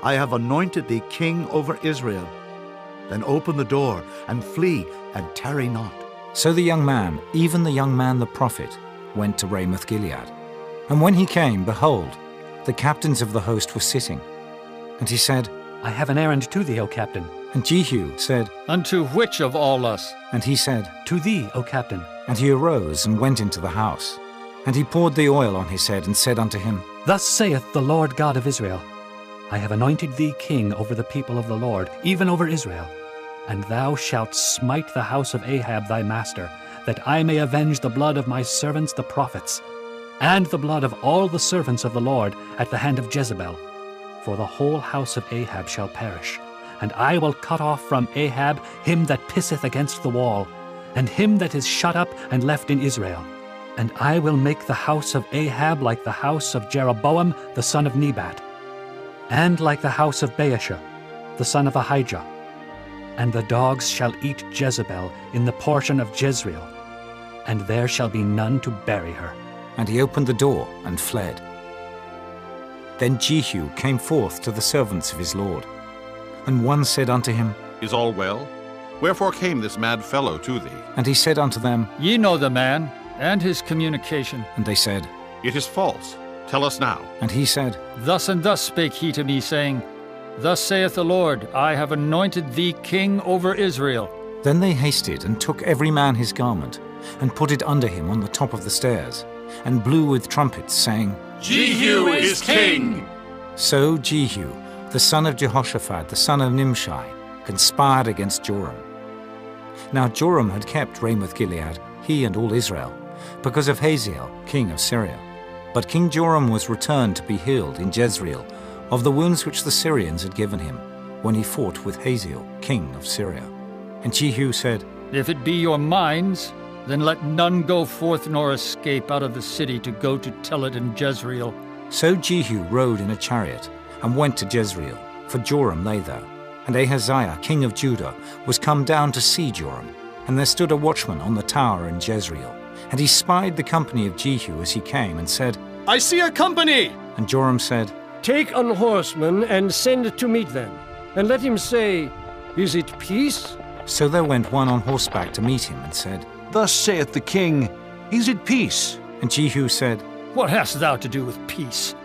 I have anointed thee king over Israel. Then open the door, and flee, and tarry not. So the young man, even the young man the prophet, went to Ramoth Gilead. And when he came, behold, the captains of the host were sitting. And he said, I have an errand to thee, O captain. And Jehu said, Unto which of all us? And he said, To thee, O captain. And he arose and went into the house. And he poured the oil on his head, and said unto him, Thus saith the Lord God of Israel, I have anointed thee king over the people of the Lord, even over Israel. And thou shalt smite the house of Ahab thy master, that I may avenge the blood of my servants the prophets, and the blood of all the servants of the Lord at the hand of Jezebel. For the whole house of Ahab shall perish, and I will cut off from Ahab him that pisseth against the wall, and him that is shut up and left in Israel. And I will make the house of Ahab like the house of Jeroboam the son of Nebat, and like the house of Baasha the son of Ahijah. And the dogs shall eat Jezebel in the portion of Jezreel, and there shall be none to bury her. And he opened the door and fled. Then Jehu came forth to the servants of his lord. And one said unto him, Is all well? Wherefore came this mad fellow to thee? And he said unto them, Ye know the man, and his communication. And they said, It is false. Tell us now. And he said, Thus and thus spake he to me, saying, Thus saith the Lord, I have anointed thee king over Israel. Then they hasted and took every man his garment, and put it under him on the top of the stairs, and blew with trumpets, saying, Jehu is king! So Jehu, the son of Jehoshaphat, the son of Nimshi, conspired against Joram. Now Joram had kept Ramoth Gilead, he and all Israel, because of Hazael, king of Syria. But King Joram was returned to be healed in Jezreel of the wounds which the Syrians had given him, when he fought with Hazael, king of Syria. And Jehu said, If it be your minds, then let none go forth nor escape out of the city to go to tell it in Jezreel. So Jehu rode in a chariot, and went to Jezreel, for Joram lay there. And Ahaziah, king of Judah, was come down to see Joram. And there stood a watchman on the tower in Jezreel. And he spied the company of Jehu as he came, and said, I see a company! And Joram said, Take an horseman and send to meet them, and let him say, Is it peace? So there went one on horseback to meet him, and said, Thus saith the king, Is it peace? And Jehu said, What hast thou to do with peace?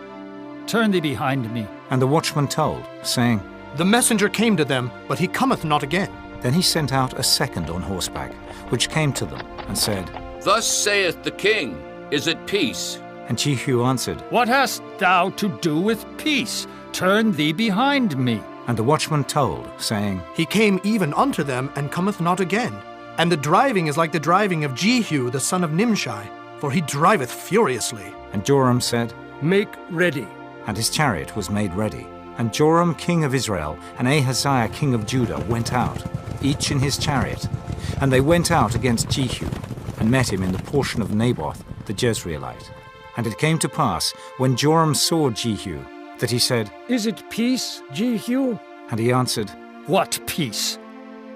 Turn thee behind me. And the watchman told, saying, The messenger came to them, but he cometh not again. Then he sent out a second on horseback, which came to them, and said, Thus saith the king, Is it peace? And Jehu answered, What hast thou to do with peace? Turn thee behind me. And the watchman told, saying, He came even unto them, and cometh not again. And the driving is like the driving of Jehu the son of Nimshi, for he driveth furiously. And Joram said, Make ready. And his chariot was made ready. And Joram king of Israel and Ahaziah king of Judah went out, each in his chariot. And they went out against Jehu, and met him in the portion of Naboth the Jezreelite. And it came to pass, when Joram saw Jehu, that he said, Is it peace, Jehu? And he answered, What peace?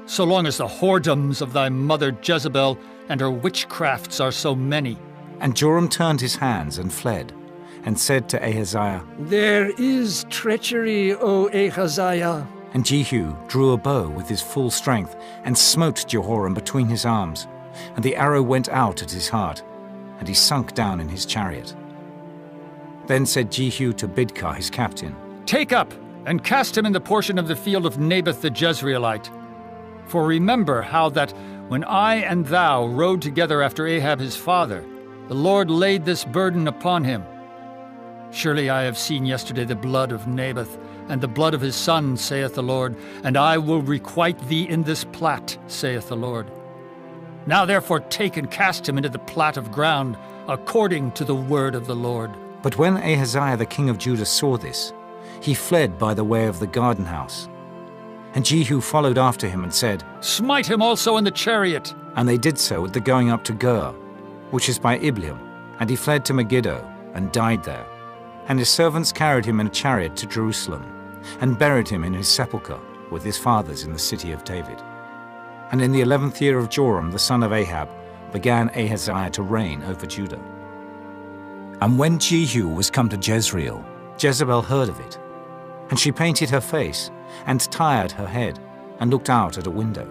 So long as the whoredoms of thy mother Jezebel and her witchcrafts are so many. And Joram turned his hands and fled, and said to Ahaziah, There is treachery, O Ahaziah. And Jehu drew a bow with his full strength, and smote Jehoram between his arms. And the arrow went out at his heart, and he sunk down in his chariot. Then said Jehu to Bidkar his captain, Take up, and cast him in the portion of the field of Naboth the Jezreelite. For remember how that, when I and thou rode together after Ahab his father, The Lord laid this burden upon him. Surely I have seen yesterday the blood of Naboth, and the blood of his son, saith the Lord, and I will requite thee in this plat, saith the Lord. Now therefore take and cast him into the plat of ground, according to the word of the Lord. But when Ahaziah the king of Judah saw this, he fled by the way of the garden house. And Jehu followed after him and said, Smite him also in the chariot. And they did so at the going up to Gur, which is by Ibleam, and he fled to Megiddo, and died there. And his servants carried him in a chariot to Jerusalem, and buried him in his sepulchre with his fathers in the city of David. And in the 11th year of Joram the son of Ahab began Ahaziah to reign over Judah. And when Jehu was come to Jezreel, Jezebel heard of it, and she painted her face, and tired her head, and looked out at a window.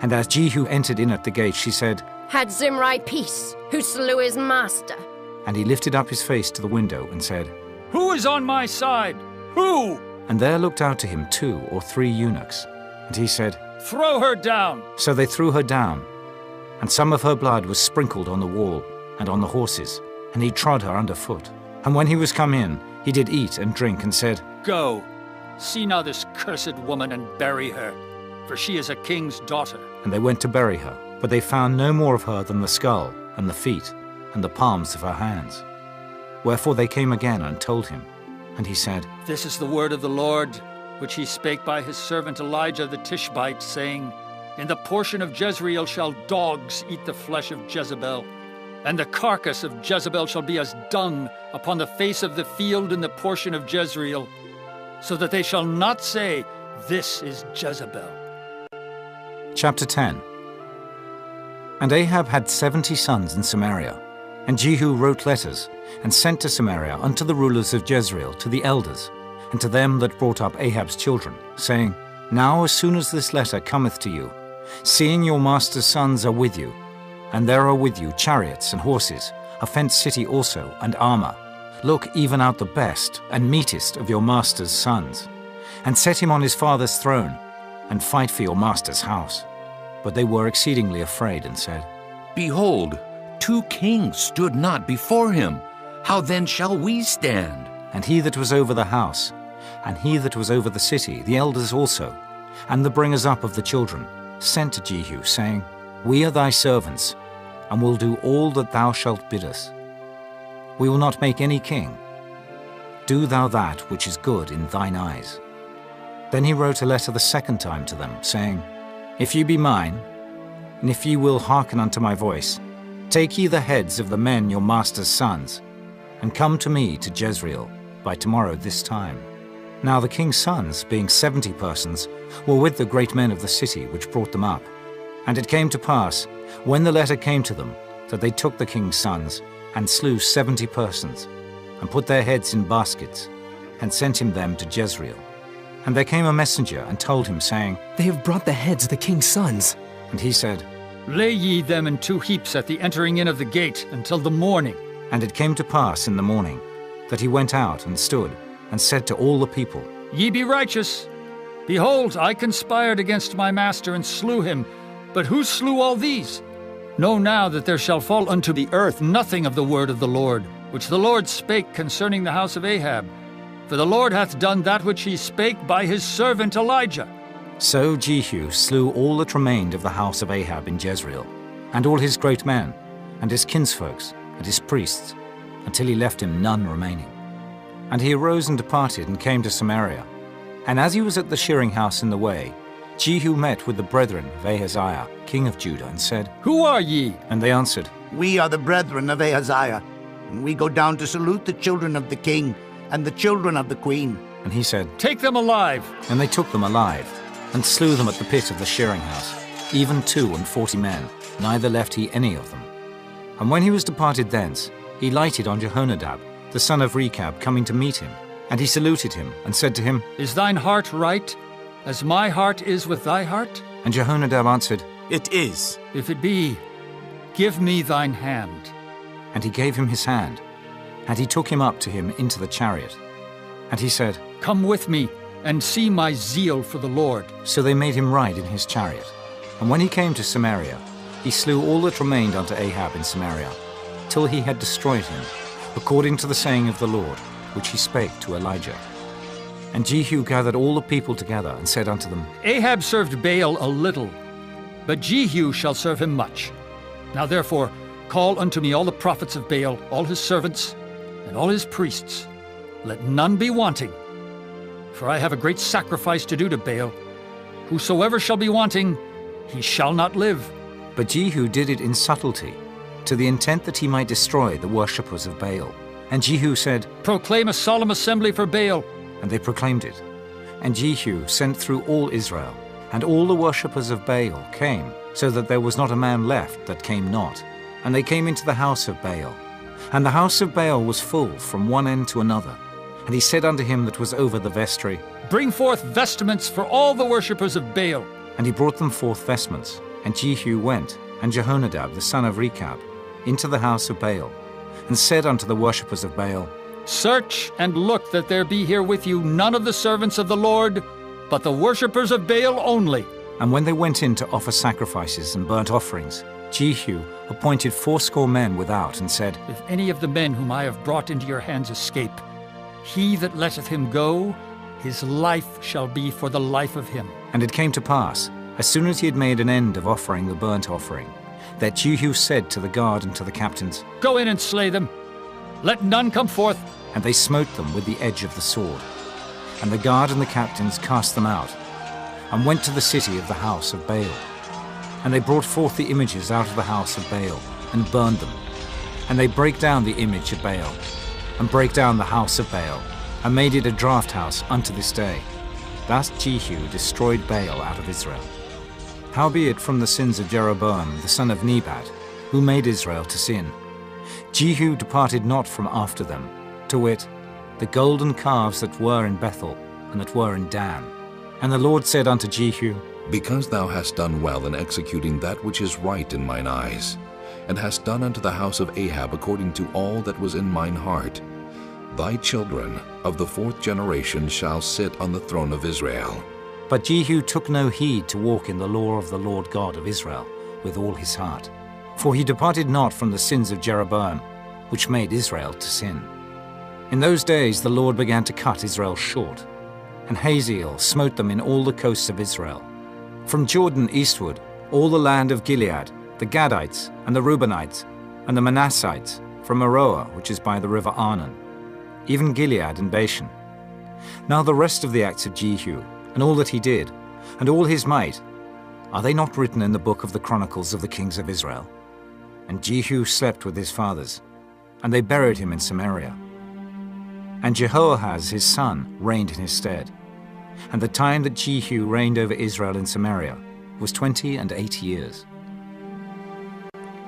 And as Jehu entered in at the gate, she said, Had Zimri peace, who slew his master? And he lifted up his face to the window and said, Who is on my side? Who? And there looked out to him 2 or 3 eunuchs. And he said, Throw her down. So they threw her down, and some of her blood was sprinkled on the wall and on the horses, and he trod her under foot. And when he was come in, he did eat and drink, and said, Go, see now this cursed woman, and bury her, for she is a king's daughter. And they went to bury her, but they found no more of her than the skull, and the feet, and the palms of her hands. Wherefore they came again and told him. And he said, This is the word of the Lord, which he spake by his servant Elijah the Tishbite, saying, In the portion of Jezreel shall dogs eat the flesh of Jezebel, and the carcass of Jezebel shall be as dung upon the face of the field in the portion of Jezreel, so that they shall not say, This is Jezebel. Chapter 10. And Ahab had 70 sons in Samaria, and Jehu wrote letters, and sent to Samaria unto the rulers of Jezreel, to the elders, and to them that brought up Ahab's children, saying, Now as soon as this letter cometh to you, seeing your master's sons are with you, and there are with you chariots and horses, a fenced city also, and armor, look even out the best and meetest of your master's sons, and set him on his father's throne, and fight for your master's house. But they were exceedingly afraid, and said, Behold, 2 kings stood not before him. How then shall we stand? And he that was over the house, and he that was over the city, the elders also, and the bringers up of the children, sent to Jehu, saying, We are thy servants, and will do all that thou shalt bid us. We will not make any king. Do thou that which is good in thine eyes. Then he wrote a letter the second time to them, saying, If ye be mine, and if ye will hearken unto my voice, take ye the heads of the men your master's sons, and come to me to Jezreel by tomorrow this time. Now the king's sons, being 70 persons, were with the great men of the city which brought them up. And it came to pass, when the letter came to them, that they took the king's sons, and slew 70 persons, and put their heads in baskets, and sent him them to Jezreel. And there came a messenger, and told him, saying, They have brought the heads of the king's sons. And he said, Lay ye them in 2 heaps at the entering in of the gate until the morning. And it came to pass in the morning, that he went out and stood, and said to all the people, Ye be righteous. Behold, I conspired against my master, and slew him. But who slew all these? Know now that there shall fall unto the earth nothing of the word of the Lord, which the Lord spake concerning the house of Ahab. For the Lord hath done that which he spake by his servant Elijah. So Jehu slew all that remained of the house of Ahab in Jezreel, and all his great men, and his kinsfolks, and his priests, until he left him none remaining. And he arose and departed, and came to Samaria. And as he was at the shearing house in the way, Jehu met with the brethren of Ahaziah, king of Judah, and said, Who are ye? And they answered, We are the brethren of Ahaziah, and we go down to salute the children of the king and the children of the queen. And he said, Take them alive. And they took them alive, and slew them at the pit of the shearing house, even 42 men, neither left he any of them. And when he was departed thence, he lighted on Jehonadab, the son of Rechab, coming to meet him. And he saluted him, and said to him, Is thine heart right, as my heart is with thy heart? And Jehonadab answered, It is. If it be, give me thine hand. And he gave him his hand, and he took him up to him into the chariot. And he said, Come with me, and see my zeal for the Lord. So they made him ride in his chariot. And when he came to Samaria, he slew all that remained unto Ahab in Samaria, till he had destroyed him, according to the saying of the Lord, which he spake to Elijah. And Jehu gathered all the people together, and said unto them, Ahab served Baal a little, but Jehu shall serve him much. Now therefore call unto me all the prophets of Baal, all his servants, and all his priests. Let none be wanting. For I have a great sacrifice to do to Baal. Whosoever shall be wanting, he shall not live. But Jehu did it in subtlety, to the intent that he might destroy the worshippers of Baal. And Jehu said, Proclaim a solemn assembly for Baal. And they proclaimed it. And Jehu sent through all Israel, and all the worshippers of Baal came, so that there was not a man left that came not. And they came into the house of Baal. And the house of Baal was full from one end to another. And he said unto him that was over the vestry, Bring forth vestments for all the worshippers of Baal. And he brought them forth vestments. And Jehu went, and Jehonadab the son of Rechab, into the house of Baal, and said unto the worshippers of Baal, Search and look that there be here with you none of the servants of the Lord, but the worshippers of Baal only. And when they went in to offer sacrifices and burnt offerings, Jehu appointed 80 men without, and said, If any of the men whom I have brought into your hands escape, he that letteth him go, his life shall be for the life of him. And it came to pass, as soon as he had made an end of offering the burnt offering, that Jehu said to the guard and to the captains, Go in and slay them. Let none come forth. And they smote them with the edge of the sword. And the guard and the captains cast them out, and went to the city of the house of Baal. And they brought forth the images out of the house of Baal, and burned them. And they brake down the image of Baal, and brake down the house of Baal, and made it a draught house unto this day. Thus Jehu destroyed Baal out of Israel. Howbeit from the sins of Jeroboam the son of Nebat, who made Israel to sin, Jehu departed not from after them, to wit, the golden calves that were in Bethel, and that were in Dan. And the Lord said unto Jehu, Because thou hast done well in executing that which is right in mine eyes, and hast done unto the house of Ahab according to all that was in mine heart, thy children of the 4th generation shall sit on the throne of Israel. But Jehu took no heed to walk in the law of the Lord God of Israel with all his heart. For he departed not from the sins of Jeroboam, which made Israel to sin. In those days the Lord began to cut Israel short, and Hazael smote them in all the coasts of Israel. From Jordan eastward, all the land of Gilead, the Gadites, and the Reubenites, and the Manassites, from Aroer, which is by the river Arnon, even Gilead and Bashan. Now the rest of the acts of Jehu, and all that he did, and all his might, are they not written in the book of the chronicles of the kings of Israel? And Jehu slept with his fathers, and they buried him in Samaria. And Jehoahaz his son reigned in his stead. And the time that Jehu reigned over Israel in Samaria was 28 years.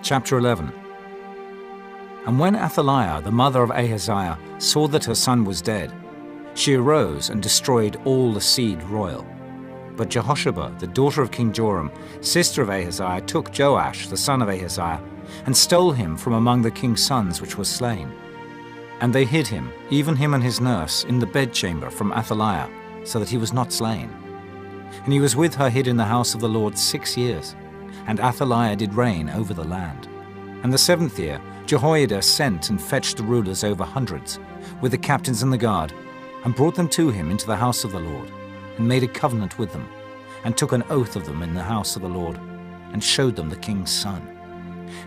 Chapter 11. And when Athaliah, the mother of Ahaziah, saw that her son was dead, she arose and destroyed all the seed royal. But Jehosheba, the daughter of King Joram, sister of Ahaziah, took Joash, the son of Ahaziah, and stole him from among the king's sons which was slain. And they hid him, even him and his nurse, in the bedchamber from Athaliah, so that he was not slain. And he was with her hid in the house of the Lord 6 years. And Athaliah did reign over the land. And the 7th year Jehoiada sent and fetched the rulers over hundreds, with the captains and the guard, and brought them to him into the house of the Lord, and made a covenant with them, and took an oath of them in the house of the Lord, and showed them the king's son.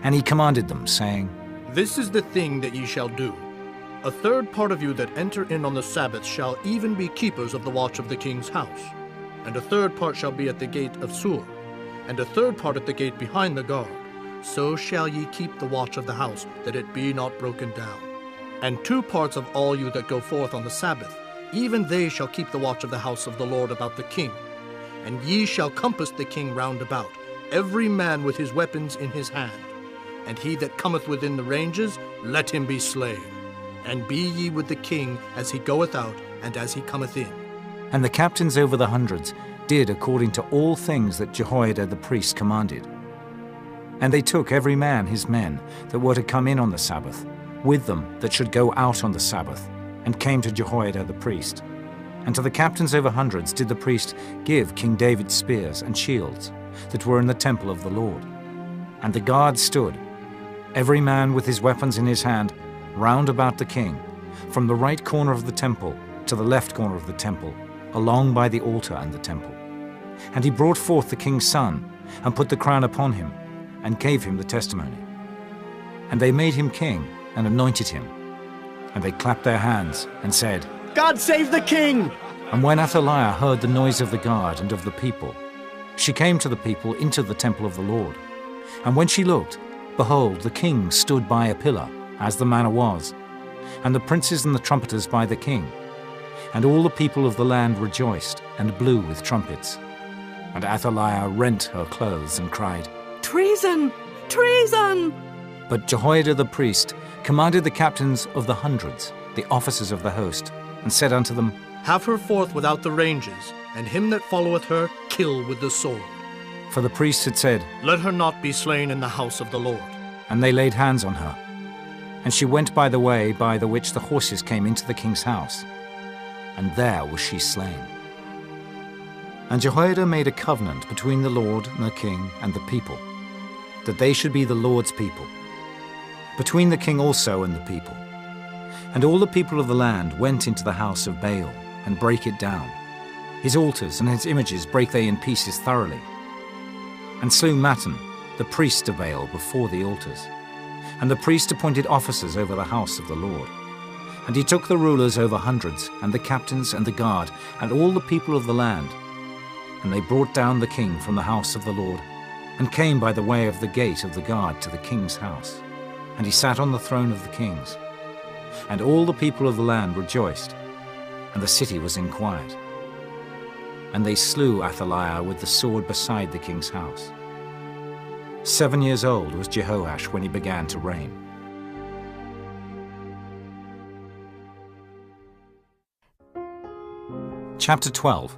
And he commanded them, saying, This is the thing that ye shall do. A third part of you that enter in on the Sabbath shall even be keepers of the watch of the king's house. And a third part shall be at the gate of Sur, and a third part at the gate behind the guard. So shall ye keep the watch of the house, that it be not broken down. And 2 parts of all you that go forth on the Sabbath, even they shall keep the watch of the house of the Lord about the king. And ye shall compass the king round about, every man with his weapons in his hand. And he that cometh within the ranges, let him be slain. And be ye with the king as he goeth out, and as he cometh in. And the captains over the hundreds did according to all things that Jehoiada the priest commanded. And they took every man his men that were to come in on the Sabbath, with them that should go out on the Sabbath, and came to Jehoiada the priest. And to the captains over hundreds did the priest give King David's spears and shields that were in the temple of the Lord. And the guard stood, every man with his weapons in his hand, round about the king, from the right corner of the temple to the left corner of the temple, along by the altar and the temple. And he brought forth the king's son, and put the crown upon him, and gave him the testimony. And they made him king, and anointed him. And they clapped their hands, and said, God save the king! And when Athaliah heard the noise of the guard and of the people, she came to the people into the temple of the Lord. And when she looked, behold, the king stood by a pillar, as the manner was, and the princes and the trumpeters by the king. And all the people of the land rejoiced, and blew with trumpets. And Athaliah rent her clothes, and cried, Treason! Treason! But Jehoiada the priest commanded the captains of the hundreds, the officers of the host, and said unto them, Have her forth without the ranges, and him that followeth her kill with the sword. For the priests had said, Let her not be slain in the house of the Lord. And they laid hands on her. And she went by the way by the which the horses came into the king's house. And there was she slain. And Jehoiada made a covenant between the Lord and the king and the people, that they should be the Lord's people, between the king also and the people. And all the people of the land went into the house of Baal, and brake it down. His altars and his images brake they in pieces thoroughly, and slew Mattan, the priest of Baal, before the altars. And the priest appointed officers over the house of the Lord. And he took the rulers over hundreds, and the captains and the guard, and all the people of the land. And they brought down the king from the house of the Lord, and came by the way of the gate of the guard to the king's house. And he sat on the throne of the kings. And all the people of the land rejoiced, and the city was in quiet. And they slew Athaliah with the sword beside the king's house. 7 years old was Jehoash when he began to reign. Chapter 12.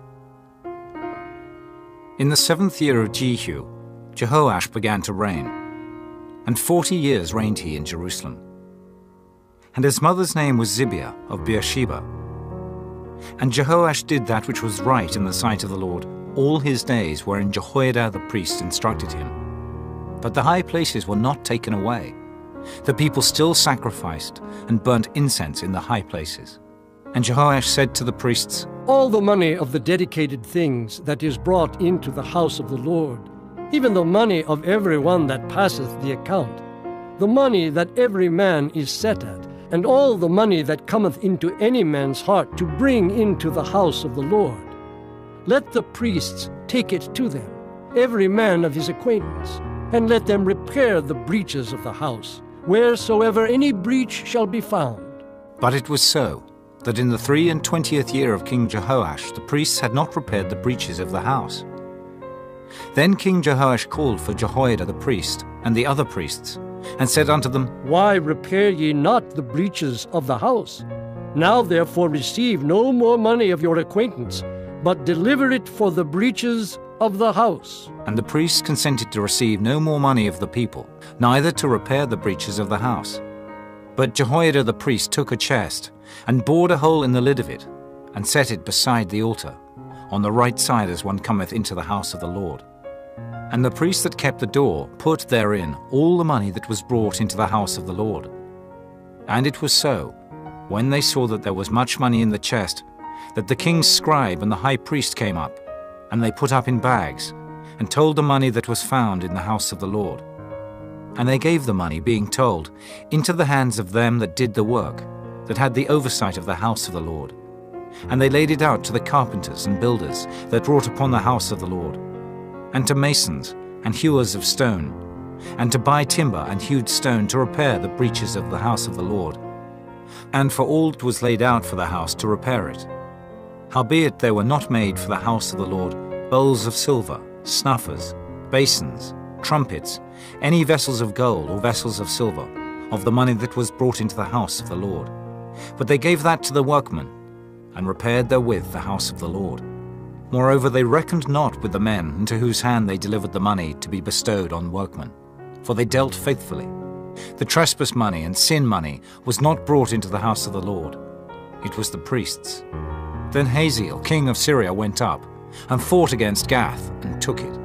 In the 7th year of Jehu, Jehoash began to reign, and 40 years reigned he in Jerusalem. And his mother's name was Zibiah of Beersheba. And Jehoash did that which was right in the sight of the Lord all his days wherein Jehoiada the priest instructed him. But the high places were not taken away. The people still sacrificed and burnt incense in the high places. And Jehoash said to the priests, All the money of the dedicated things that is brought into the house of the Lord, even the money of every one that passeth the account, the money that every man is set at, and all the money that cometh into any man's heart to bring into the house of the Lord, let the priests take it to them, every man of his acquaintance, and let them repair the breaches of the house, wheresoever any breach shall be found. But it was so, that in the 23 year of King Jehoash the priests had not repaired the breaches of the house. Then King Jehoash called for Jehoiada the priest and the other priests, and said unto them, Why repair ye not the breaches of the house? Now therefore receive no more money of your acquaintance, but deliver it for the breaches of the house. And the priests consented to receive no more money of the people, neither to repair the breaches of the house. But Jehoiada the priest took a chest, and bored a hole in the lid of it, and set it beside the altar, on the right side as one cometh into the house of the Lord. And the priest that kept the door put therein all the money that was brought into the house of the Lord. And it was so, when they saw that there was much money in the chest, that the king's scribe and the high priest came up, and they put up in bags, and told the money that was found in the house of the Lord. And they gave the money, being told, into the hands of them that did the work, that had the oversight of the house of the Lord. And they laid it out to the carpenters and builders that wrought upon the house of the Lord, and to masons and hewers of stone, and to buy timber and hewed stone to repair the breaches of the house of the Lord, and for all that was laid out for the house to repair it. Howbeit there were not made for the house of the Lord bowls of silver, snuffers, basins, trumpets, any vessels of gold or vessels of silver, of the money that was brought into the house of the Lord. But they gave that to the workmen, and repaired therewith the house of the Lord. Moreover, they reckoned not with the men into whose hand they delivered the money to be bestowed on workmen, for they dealt faithfully. The trespass money and sin money was not brought into the house of the Lord. It was the priests. Then Hazael, king of Syria, went up, and fought against Gath, and took it.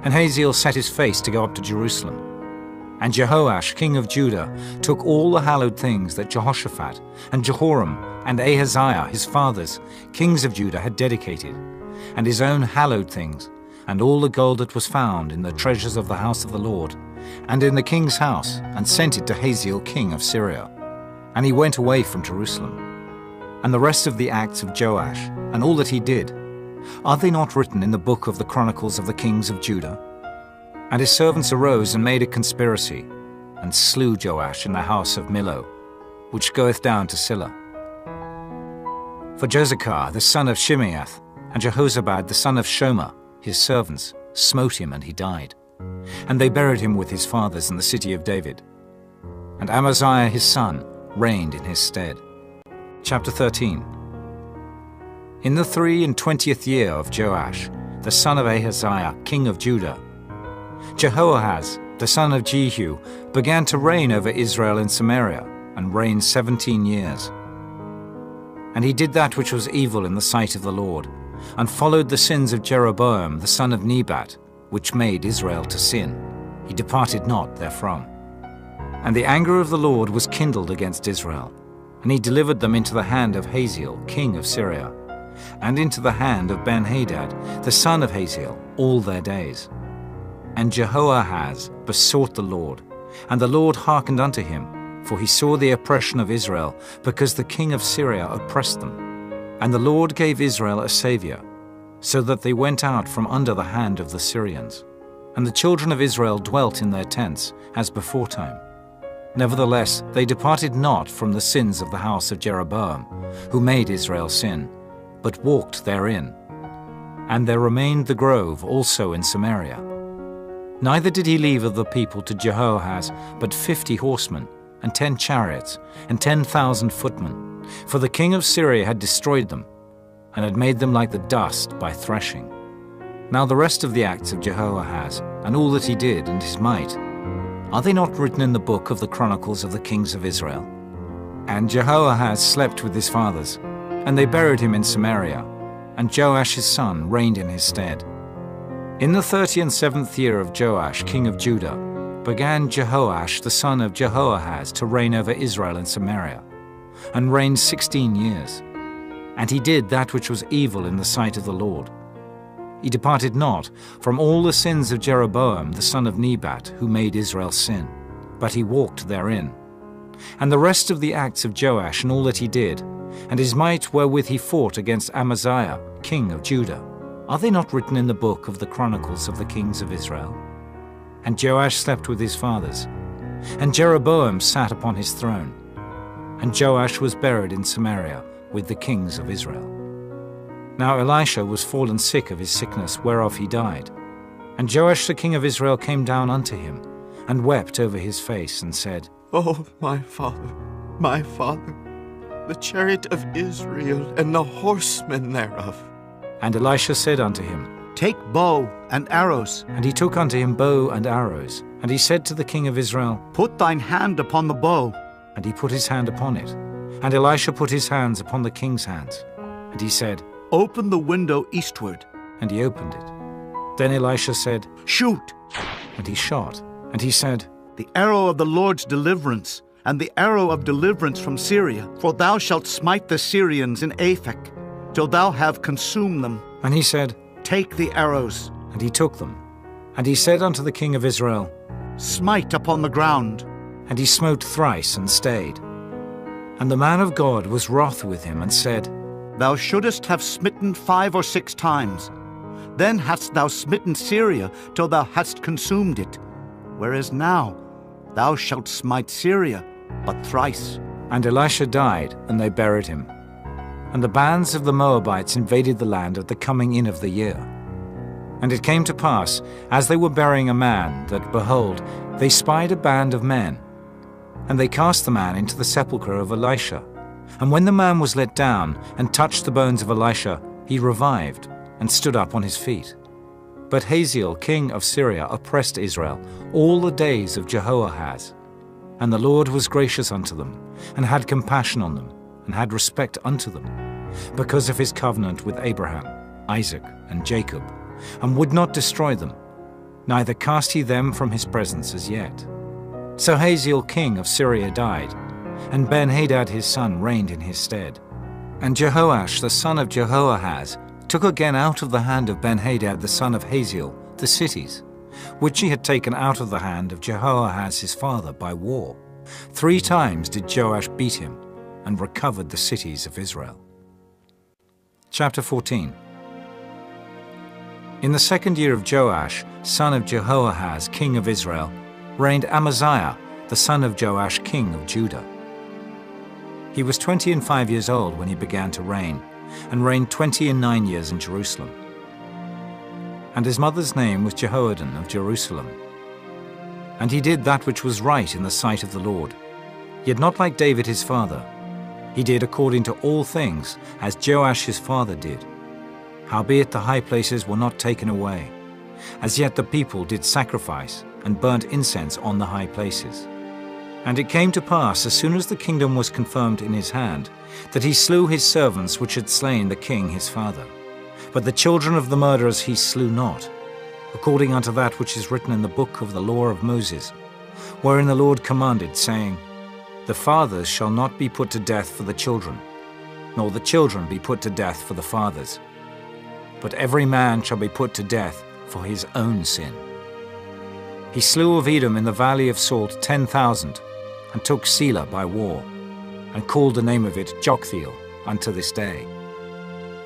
And Hazael set his face to go up to Jerusalem. And Jehoash, king of Judah, took all the hallowed things that Jehoshaphat and Jehoram and Ahaziah, his fathers, kings of Judah, had dedicated, and his own hallowed things, and all the gold that was found in the treasures of the house of the Lord, and in the king's house, and sent it to Hazael, king of Syria. And he went away from Jerusalem. And the rest of the acts of Joash, and all that he did, are they not written in the book of the Chronicles of the kings of Judah? And his servants arose and made a conspiracy, and slew Joash in the house of Millo, which goeth down to Silla. For Jozachar the son of Shimeath, and Jehozabad the son of Shomer, his servants, smote him, and he died. And they buried him with his fathers in the city of David. And Amaziah his son reigned in his stead. Chapter 13. In the 23 year of Joash, the son of Ahaziah, king of Judah, Jehoahaz, the son of Jehu, began to reign over Israel in Samaria, and reigned 17 years. And he did that which was evil in the sight of the Lord, and followed the sins of Jeroboam the son of Nebat, which made Israel to sin. He departed not therefrom. And the anger of the Lord was kindled against Israel, and he delivered them into the hand of Hazael, king of Syria, and into the hand of Ben-Hadad, the son of Hazael, all their days. And Jehoahaz besought the Lord, and the Lord hearkened unto him, for he saw the oppression of Israel, because the king of Syria oppressed them. And the Lord gave Israel a saviour, so that they went out from under the hand of the Syrians. And the children of Israel dwelt in their tents, as beforetime. Nevertheless, they departed not from the sins of the house of Jeroboam, who made Israel sin, but walked therein. And there remained the grove also in Samaria. Neither did he leave of the people to Jehoahaz but 50 horsemen, and 10 chariots, and 10,000 footmen, for the king of Syria had destroyed them, and had made them like the dust by threshing. Now the rest of the acts of Jehoahaz, and all that he did, and his might, are they not written in the book of the Chronicles of the kings of Israel? And Jehoahaz slept with his fathers, and they buried him in Samaria, and Joash his son reigned in his stead. In the 37th year of Joash, king of Judah, began Jehoash the son of Jehoahaz to reign over Israel in Samaria, and reigned 16 years. And he did that which was evil in the sight of the Lord. He departed not from all the sins of Jeroboam the son of Nebat, who made Israel sin, but he walked therein. And the rest of the acts of Joash, and all that he did, and his might wherewith he fought against Amaziah, king of Judah, are they not written in the book of the Chronicles of the kings of Israel? And Joash slept with his fathers, and Jeroboam sat upon his throne, and Joash was buried in Samaria with the kings of Israel. Now Elisha was fallen sick of his sickness, whereof he died. And Joash the king of Israel came down unto him, and wept over his face, and said, Oh, my father, the chariot of Israel, and the horsemen thereof. And Elisha said unto him, Take bow and arrows. And he took unto him bow and arrows. And he said to the king of Israel, Put thine hand upon the bow. And he put his hand upon it. And Elisha put his hands upon the king's hands. And he said, Open the window eastward. And he opened it. Then Elisha said, Shoot. And he shot. And he said, The arrow of the Lord's deliverance, and the arrow of deliverance from Syria. For thou shalt smite the Syrians in Aphek, till thou have consumed them. And he said, Take the arrows. And he took them. And he said unto the king of Israel, Smite upon the ground. And he smote thrice, and stayed. And the man of God was wroth with him, and said, Thou shouldest have smitten 5 or 6 times. Then hadst thou smitten Syria, till thou hadst consumed it. Whereas now thou shalt smite Syria but thrice. And Elisha died, and they buried him. And the bands of the Moabites invaded the land at the coming in of the year. And it came to pass, as they were burying a man, that, behold, they spied a band of men. And they cast the man into the sepulchre of Elisha. And when the man was let down, and touched the bones of Elisha, he revived, and stood up on his feet. But Hazael, king of Syria, oppressed Israel all the days of Jehoahaz. And the Lord was gracious unto them, and had compassion on them, and had respect unto them, because of his covenant with Abraham, Isaac, and Jacob, and would not destroy them, neither cast he them from his presence as yet. So Hazael king of Syria died, and Ben-Hadad his son reigned in his stead. And Jehoash the son of Jehoahaz took again out of the hand of Ben-Hadad the son of Hazael the cities, which he had taken out of the hand of Jehoahaz his father by war. 3 times did Joash beat him, and recovered the cities of Israel. Chapter 14. In the 2nd year of Joash, son of Jehoahaz, king of Israel, reigned Amaziah, the son of Joash, king of Judah. He was 25 years old when he began to reign, and reigned 29 years in Jerusalem. And his mother's name was Jehoaddan of Jerusalem. And he did that which was right in the sight of the Lord, yet not like David his father. He did according to all things as Joash his father did. Howbeit the high places were not taken away. As yet the people did sacrifice and burnt incense on the high places. And it came to pass, as soon as the kingdom was confirmed in his hand, that he slew his servants which had slain the king his father. But the children of the murderers he slew not, according unto that which is written in the book of the law of Moses, wherein the Lord commanded, saying, The fathers shall not be put to death for the children, nor the children be put to death for the fathers. But every man shall be put to death for his own sin. He slew of Edom in the valley of Salt 10,000, and took Selah by war, and called the name of it Joktheel unto this day.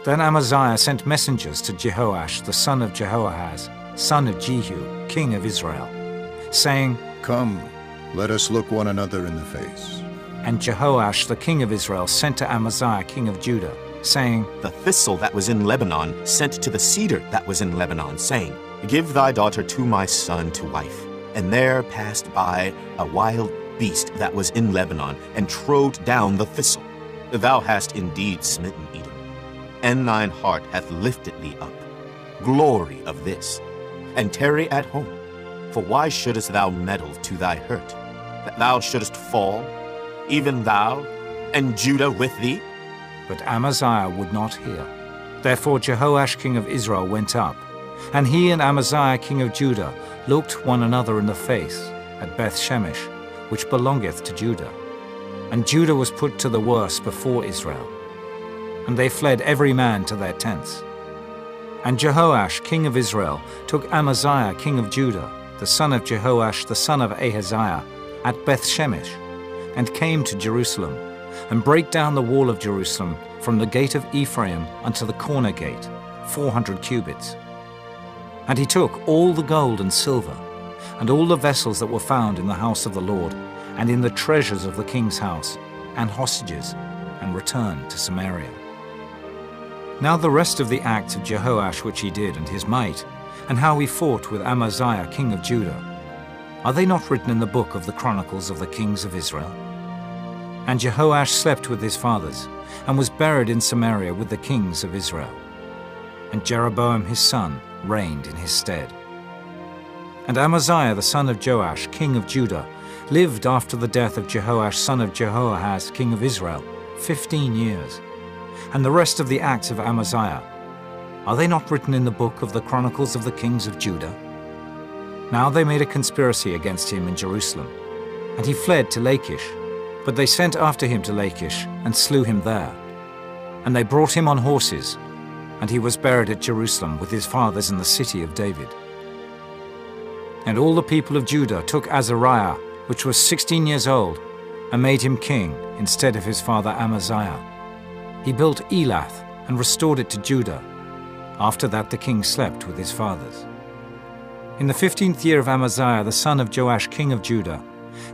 Then Amaziah sent messengers to Jehoash the son of Jehoahaz, son of Jehu, king of Israel, saying, Come, let us look one another in the face. And Jehoash the king of Israel sent to Amaziah king of Judah, saying, The thistle that was in Lebanon sent to the cedar that was in Lebanon, saying, Give thy daughter to my son to wife. And there passed by a wild beast that was in Lebanon, and trode down the thistle. Thou hast indeed smitten Edom, and thine heart hath lifted thee up. Glory of this, and tarry at home. For why shouldest thou meddle to thy hurt, that thou shouldest fall, even thou, and Judah with thee? But Amaziah would not hear. Therefore Jehoash king of Israel went up, and he and Amaziah king of Judah looked one another in the face at Beth-Shemesh, which belongeth to Judah. And Judah was put to the worse before Israel. And they fled every man to their tents. And Jehoash king of Israel took Amaziah king of Judah, the son of Jehoash the son of Ahaziah, at Beth-Shemesh, and came to Jerusalem, and brake down the wall of Jerusalem from the gate of Ephraim unto the corner gate, 400 cubits. And he took all the gold and silver, and all the vessels that were found in the house of the Lord, and in the treasures of the king's house, and hostages, and returned to Samaria. Now the rest of the acts of Jehoash which he did, and his might, and how he fought with Amaziah king of Judah, are they not written in the book of the Chronicles of the kings of Israel? And Jehoash slept with his fathers, and was buried in Samaria with the kings of Israel. And Jeroboam his son reigned in his stead. And Amaziah the son of Joash, king of Judah, lived after the death of Jehoash son of Jehoahaz, king of Israel, 15 years. And the rest of the acts of Amaziah, are they not written in the book of the Chronicles of the kings of Judah? Now they made a conspiracy against him in Jerusalem, and he fled to Lachish. But they sent after him to Lachish, and slew him there. And they brought him on horses, and he was buried at Jerusalem with his fathers in the city of David. And all the people of Judah took Azariah, which was 16 years old, and made him king instead of his father Amaziah. He built Elath, and restored it to Judah. After that the king slept with his fathers. In the 15th year of Amaziah the son of Joash king of Judah,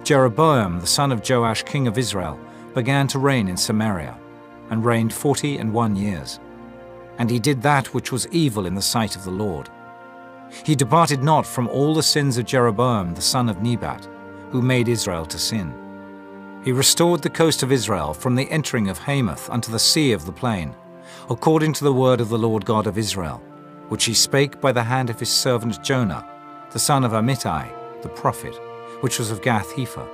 Jeroboam the son of Joash king of Israel began to reign in Samaria, and reigned 41 years. And he did that which was evil in the sight of the Lord. He departed not from all the sins of Jeroboam the son of Nebat, who made Israel to sin. He restored the coast of Israel from the entering of Hamath unto the sea of the plain, according to the word of the Lord God of Israel, which he spake by the hand of his servant Jonah, the son of Amittai, the prophet, which was of Gath-hepher.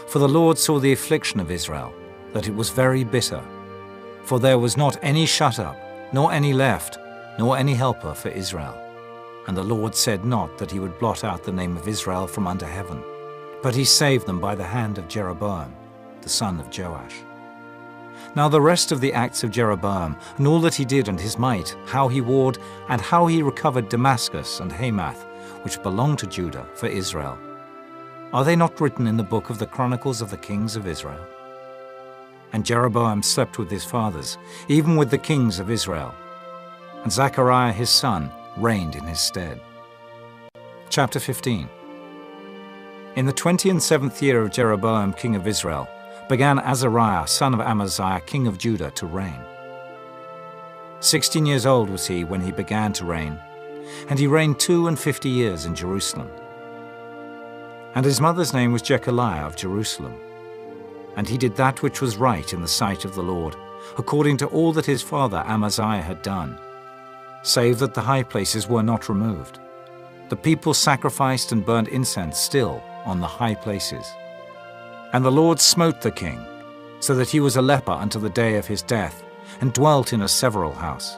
For the Lord saw the affliction of Israel, that it was very bitter. For there was not any shut up, nor any left, nor any helper for Israel. And the Lord said not that he would blot out the name of Israel from under heaven. but he saved them by the hand of Jeroboam, the son of Joash. Now the rest of the acts of Jeroboam, and all that he did and his might, how he warred, and how he recovered Damascus and Hamath, which belonged to Judah, for Israel, are they not written in the book of the Chronicles of the Kings of Israel? And Jeroboam slept with his fathers, even with the kings of Israel. And Zechariah his son reigned in his stead. Chapter 15. In the 27th year of Jeroboam king of Israel, began Azariah son of Amaziah king of Judah to reign. 16 years old was he when he began to reign, and he reigned 52 years in Jerusalem. And his mother's name was Jechaliah of Jerusalem. And he did that which was right in the sight of the Lord, according to all that his father Amaziah had done, save that the high places were not removed. The people sacrificed and burned incense still on the high places. And the Lord smote the king, so that he was a leper unto the day of his death, and dwelt in a several house.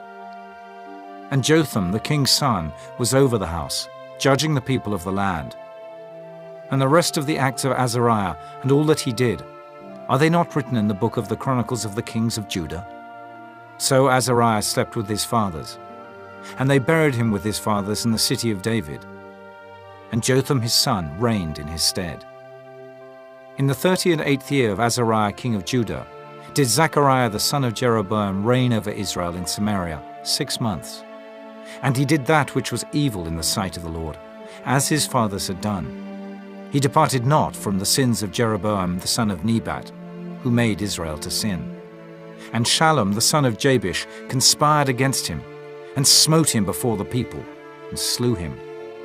And Jotham the king's son was over the house, judging the people of the land. And the rest of the acts of Azariah, and all that he did, are they not written in the book of the Chronicles of the Kings of Judah? So Azariah slept with his fathers, and they buried him with his fathers in the city of David. And Jotham his son reigned in his stead. In the 38th year of Azariah king of Judah, did Zechariah the son of Jeroboam reign over Israel in Samaria 6 months. And he did that which was evil in the sight of the Lord, as his fathers had done. He departed not from the sins of Jeroboam the son of Nebat, who made Israel to sin. And Shallum the son of Jabesh conspired against him, and smote him before the people, and slew him,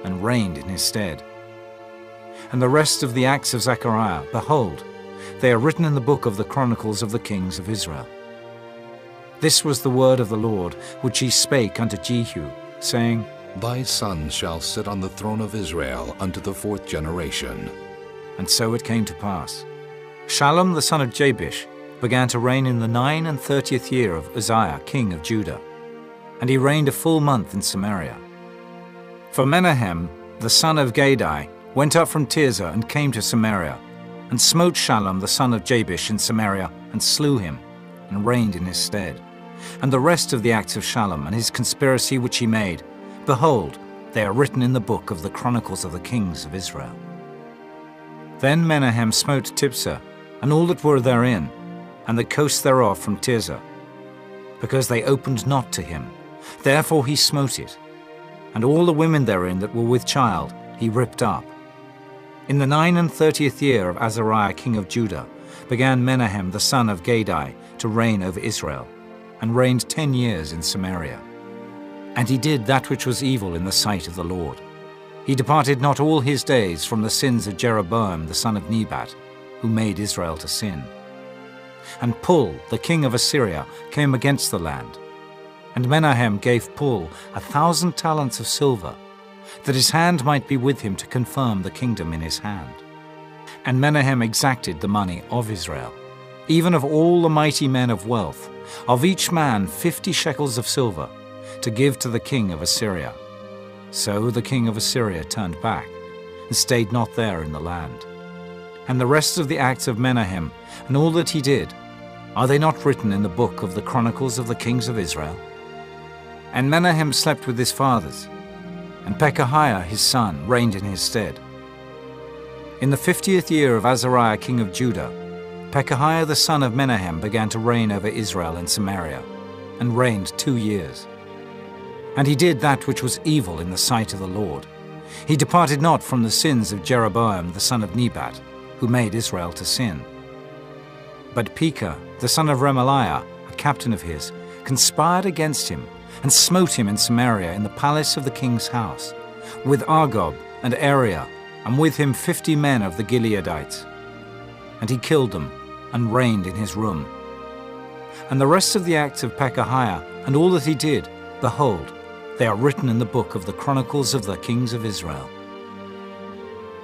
and reigned in his stead. And the rest of the acts of Zechariah, behold, they are written in the book of the Chronicles of the Kings of Israel. This was the word of the Lord, which he spake unto Jehu, saying, Thy son shall sit on the throne of Israel unto the 4th generation. And so it came to pass. Shallum the son of Jabesh began to reign in the 39th year of Uzziah king of Judah, and he reigned a full month in Samaria. For Menahem the son of Gadai went up from Tirzah and came to Samaria, and smote Shallum the son of Jabesh in Samaria, and slew him, and reigned in his stead. And the rest of the acts of Shallum and his conspiracy which he made, behold, they are written in the book of the Chronicles of the Kings of Israel. Then Menahem smote Tiphsah, and all that were therein, and the coast thereof from Tirzah, because they opened not to him. Therefore he smote it, and all the women therein that were with child he ripped up. In the 39th year of Azariah king of Judah began Menahem the son of Gadai to reign over Israel, and reigned 10 years in Samaria. And he did that which was evil in the sight of the Lord. He departed not all his days from the sins of Jeroboam the son of Nebat, who made Israel to sin. And Pul, the king of Assyria, came against the land. And Menahem gave Pul 1,000 talents of silver, that his hand might be with him to confirm the kingdom in his hand. And Menahem exacted the money of Israel, even of all the mighty men of wealth, of each man 50 shekels of silver, to give to the king of Assyria. So the king of Assyria turned back, and stayed not there in the land. And the rest of the acts of Menahem, and all that he did, are they not written in the book of the Chronicles of the Kings of Israel? And Menahem slept with his fathers, and Pekahiah his son reigned in his stead. In the 50th year of Azariah king of Judah, Pekahiah the son of Menahem began to reign over Israel in Samaria, and reigned 2 years. And he did that which was evil in the sight of the Lord. He departed not from the sins of Jeroboam the son of Nebat, who made Israel to sin. But Pekah the son of Remaliah, a captain of his, conspired against him, and smote him in Samaria in the palace of the king's house, with Argob and Ariah, and with him 50 men of the Gileadites. And he killed them, and reigned in his room. And the rest of the acts of Pekahiah, and all that he did, behold, they are written in the book of the Chronicles of the Kings of Israel.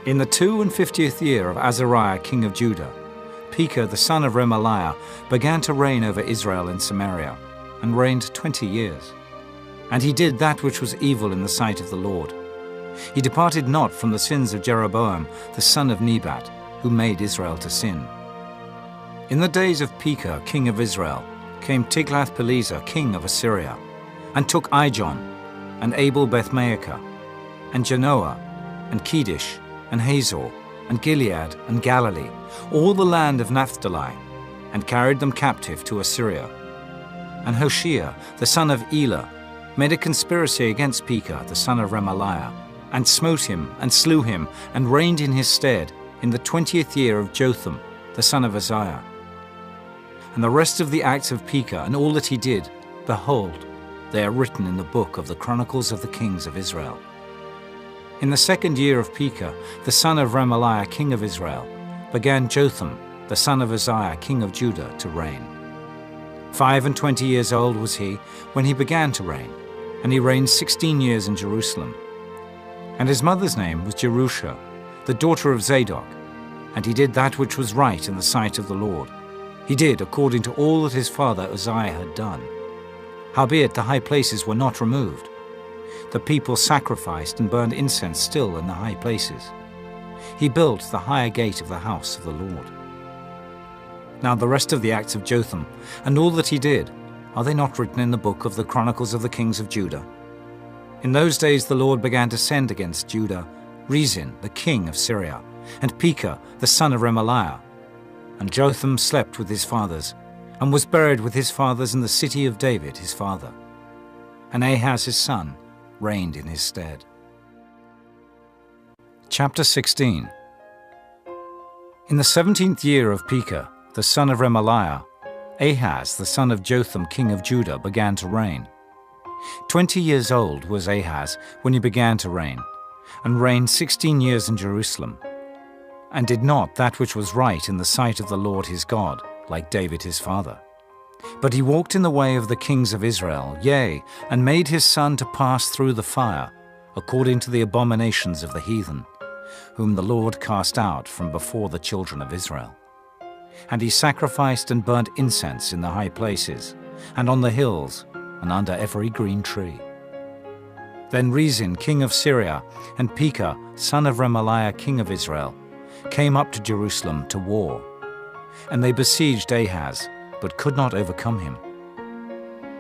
In the 52nd year of Azariah king of Judah, Pekah the son of Remaliah began to reign over Israel in Samaria, and reigned 20 years. And he did that which was evil in the sight of the Lord. He departed not from the sins of Jeroboam, the son of Nebat, who made Israel to sin. In the days of Pekah, king of Israel, came Tiglath-Pileser, king of Assyria, and took Ijon, and Abel-Beth-Maachah, and Janoah, and Kedesh, and Hazor, and Gilead, and Galilee, all the land of Naphtali, and carried them captive to Assyria. And Hoshea, the son of Elah, made a conspiracy against Pekah, the son of Remaliah, and smote him, and slew him, and reigned in his stead in the 20th year of Jotham, the son of Uzziah. And the rest of the acts of Pekah, and all that he did, behold, they are written in the book of the Chronicles of the Kings of Israel. In the 2nd year of Pekah, the son of Remaliah, king of Israel, began Jotham, the son of Uzziah, king of Judah, to reign. 25 years old was he when he began to reign, and he reigned 16 years in Jerusalem. And his mother's name was Jerusha, the daughter of Zadok, and he did that which was right in the sight of the Lord. He did according to all that his father Uzziah had done. Howbeit the high places were not removed. The people sacrificed and burned incense still in the high places. He built the higher gate of the house of the Lord. Now the rest of the acts of Jotham, and all that he did, are they not written in the book of the Chronicles of the Kings of Judah? In those days the Lord began to send against Judah Rezin, the king of Syria, and Pekah, the son of Remaliah. And Jotham slept with his fathers, and was buried with his fathers in the city of David his father. And Ahaz his son reigned in his stead. Chapter 16. In the 17th year of Pekah, the son of Remaliah, Ahaz the son of Jotham king of Judah began to reign. 20 years old was Ahaz when he began to reign, and reigned 16 years in Jerusalem, and did not that which was right in the sight of the Lord his God, like David his father. But he walked in the way of the kings of Israel, yea, and made his son to pass through the fire, according to the abominations of the heathen, whom the Lord cast out from before the children of Israel. And he sacrificed and burnt incense in the high places, and on the hills, and under every green tree. Then Rezin, king of Syria, and Pekah, son of Remaliah, king of Israel, came up to Jerusalem to war. And they besieged Ahaz, but could not overcome him.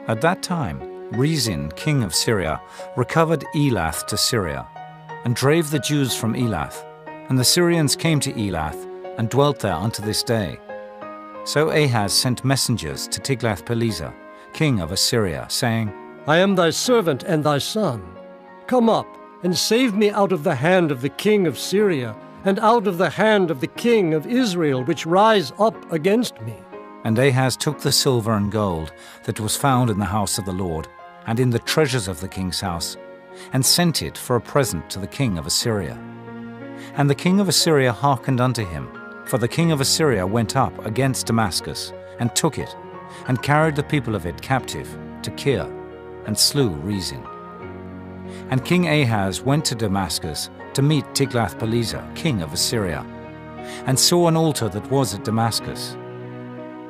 At that time, Rezin, king of Syria, recovered Elath to Syria, and drave the Jews from Elath, and the Syrians came to Elath, and dwelt there unto this day. So Ahaz sent messengers to Tiglath-Pileser, king of Assyria, saying, I am thy servant and thy son. Come up, and save me out of the hand of the king of Syria, and out of the hand of the king of Israel, which rise up against me. And Ahaz took the silver and gold that was found in the house of the Lord, and in the treasures of the king's house, and sent it for a present to the king of Assyria. And the king of Assyria hearkened unto him, for the king of Assyria went up against Damascus, and took it, and carried the people of it captive to Kir, and slew Rezin. And King Ahaz went to Damascus to meet Tiglath-Pileser, king of Assyria, and saw an altar that was at Damascus.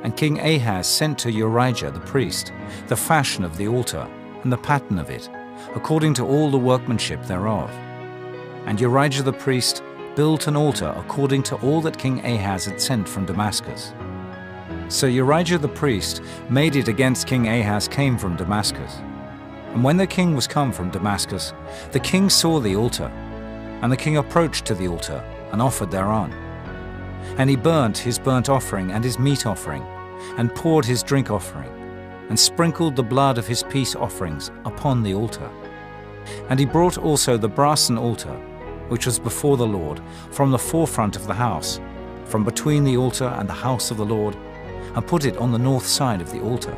And King Ahaz sent to Urijah the priest the fashion of the altar, and the pattern of it, according to all the workmanship thereof. And Urijah the priest built an altar according to all that King Ahaz had sent from Damascus. So Urijah the priest made it against King Ahaz came from Damascus. And when the king was come from Damascus, the king saw the altar, and the king approached to the altar, and offered thereon. And he burnt his burnt offering and his meat offering, and poured his drink offering, and sprinkled the blood of his peace offerings upon the altar. And he brought also the brassen altar, which was before the Lord, from the forefront of the house, from between the altar and the house of the Lord, and put it on the north side of the altar.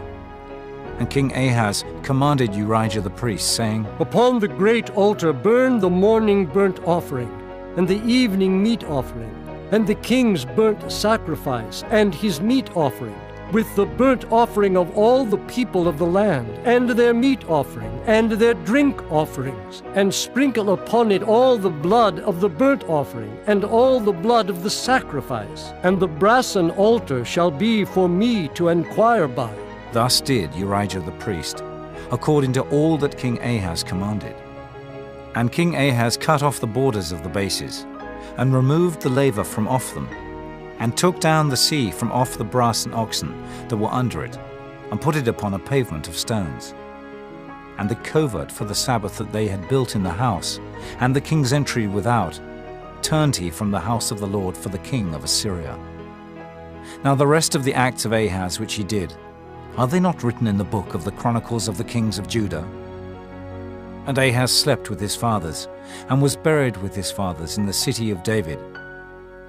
And King Ahaz commanded Urijah the priest, saying, Upon the great altar burn the morning burnt offering, and the evening meat offering, and the king's burnt sacrifice, and his meat offering, with the burnt offering of all the people of the land, and their meat offering, and their drink offerings, and sprinkle upon it all the blood of the burnt offering, and all the blood of the sacrifice. And the brassen altar shall be for me to enquire by. Thus did Urijah the priest, according to all that King Ahaz commanded. And King Ahaz cut off the borders of the bases, and removed the laver from off them, and took down the sea from off the brass and oxen that were under it, and put it upon a pavement of stones. And the covert for the Sabbath that they had built in the house, and the king's entry without, turned he from the house of the Lord for the king of Assyria. Now the rest of the acts of Ahaz which he did, are they not written in the book of the Chronicles of the kings of Judah? And Ahaz slept with his fathers, and was buried with his fathers in the city of David,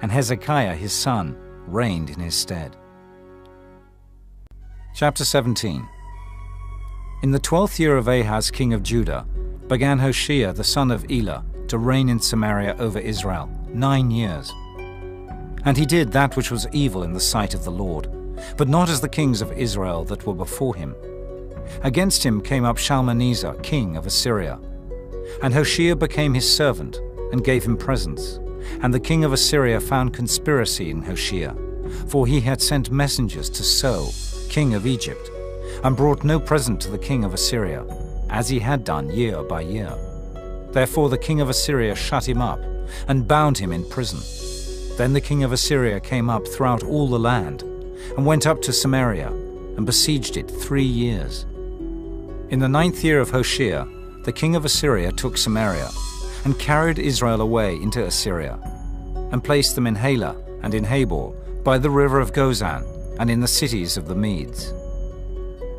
and Hezekiah his son reigned in his stead. Chapter 17. In the 12th year of Ahaz king of Judah began Hoshea the son of Elah to reign in Samaria over Israel 9 years. And he did that which was evil in the sight of the Lord, but not as the kings of Israel that were before him. Against him came up Shalmaneser, king of Assyria. And Hoshea became his servant, and gave him presents. And the king of Assyria found conspiracy in Hoshea, for he had sent messengers to So, king of Egypt, and brought no present to the king of Assyria, as he had done year by year. Therefore the king of Assyria shut him up, and bound him in prison. Then the king of Assyria came up throughout all the land, and went up to Samaria, and besieged it 3 years. In the 9th year of Hoshea, the king of Assyria took Samaria, and carried Israel away into Assyria, and placed them in Halah and in Habor, by the river of Gozan, and in the cities of the Medes.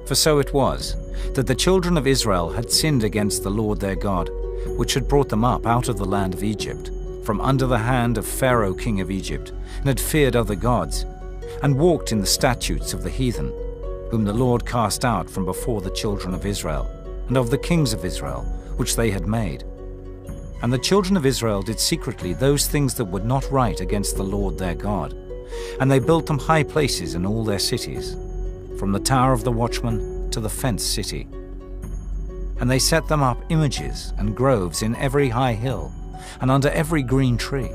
For so it was, that the children of Israel had sinned against the Lord their God, which had brought them up out of the land of Egypt, from under the hand of Pharaoh king of Egypt, and had feared other gods, and walked in the statutes of the heathen, whom the Lord cast out from before the children of Israel, and of the kings of Israel, which they had made. And the children of Israel did secretly those things that were not right against the Lord their God, and they built them high places in all their cities, from the tower of the watchman to the fenced city. And they set them up images and groves in every high hill, and under every green tree.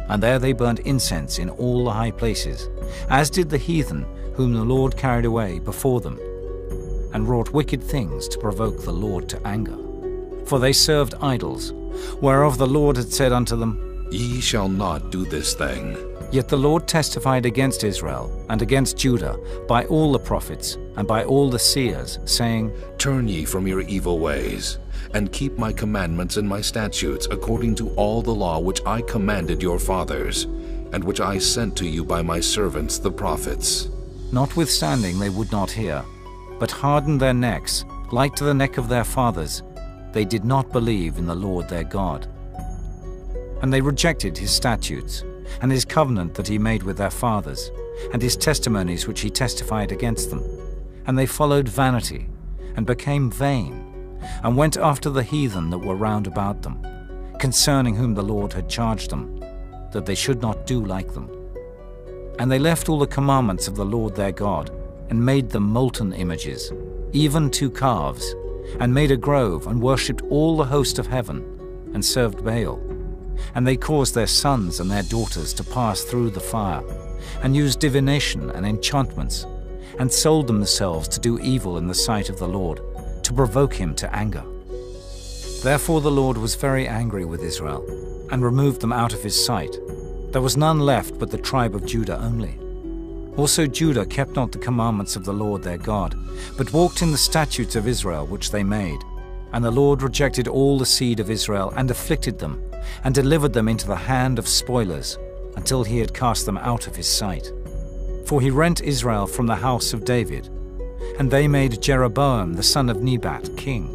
And there they burnt incense in all the high places, as did the heathen whom the Lord carried away before them, and wrought wicked things to provoke the Lord to anger. For they served idols, whereof the Lord had said unto them, Ye shall not do this thing. Yet the Lord testified against Israel and against Judah by all the prophets and by all the seers, saying, Turn ye from your evil ways, and keep my commandments and my statutes according to all the law which I commanded your fathers, and which I sent to you by my servants the prophets. Notwithstanding they would not hear, but hardened their necks, like to the neck of their fathers. They did not believe in the Lord their God. And they rejected his statutes, and his covenant that he made with their fathers, and his testimonies which he testified against them. And they followed vanity, and became vain, and went after the heathen that were round about them, concerning whom the Lord had charged them, that they should not do like them. And they left all the commandments of the Lord their God, and made them molten images, even 2 calves, and made a grove, and worshipped all the host of heaven, and served Baal. And they caused their sons and their daughters to pass through the fire, and used divination and enchantments, and sold themselves to do evil in the sight of the Lord, to provoke him to anger. Therefore the Lord was very angry with Israel, and removed them out of his sight. There was none left but the tribe of Judah only. Also Judah kept not the commandments of the Lord their God, but walked in the statutes of Israel which they made. And the Lord rejected all the seed of Israel, and afflicted them, and delivered them into the hand of spoilers, until he had cast them out of his sight. For he rent Israel from the house of David, and they made Jeroboam the son of Nebat king.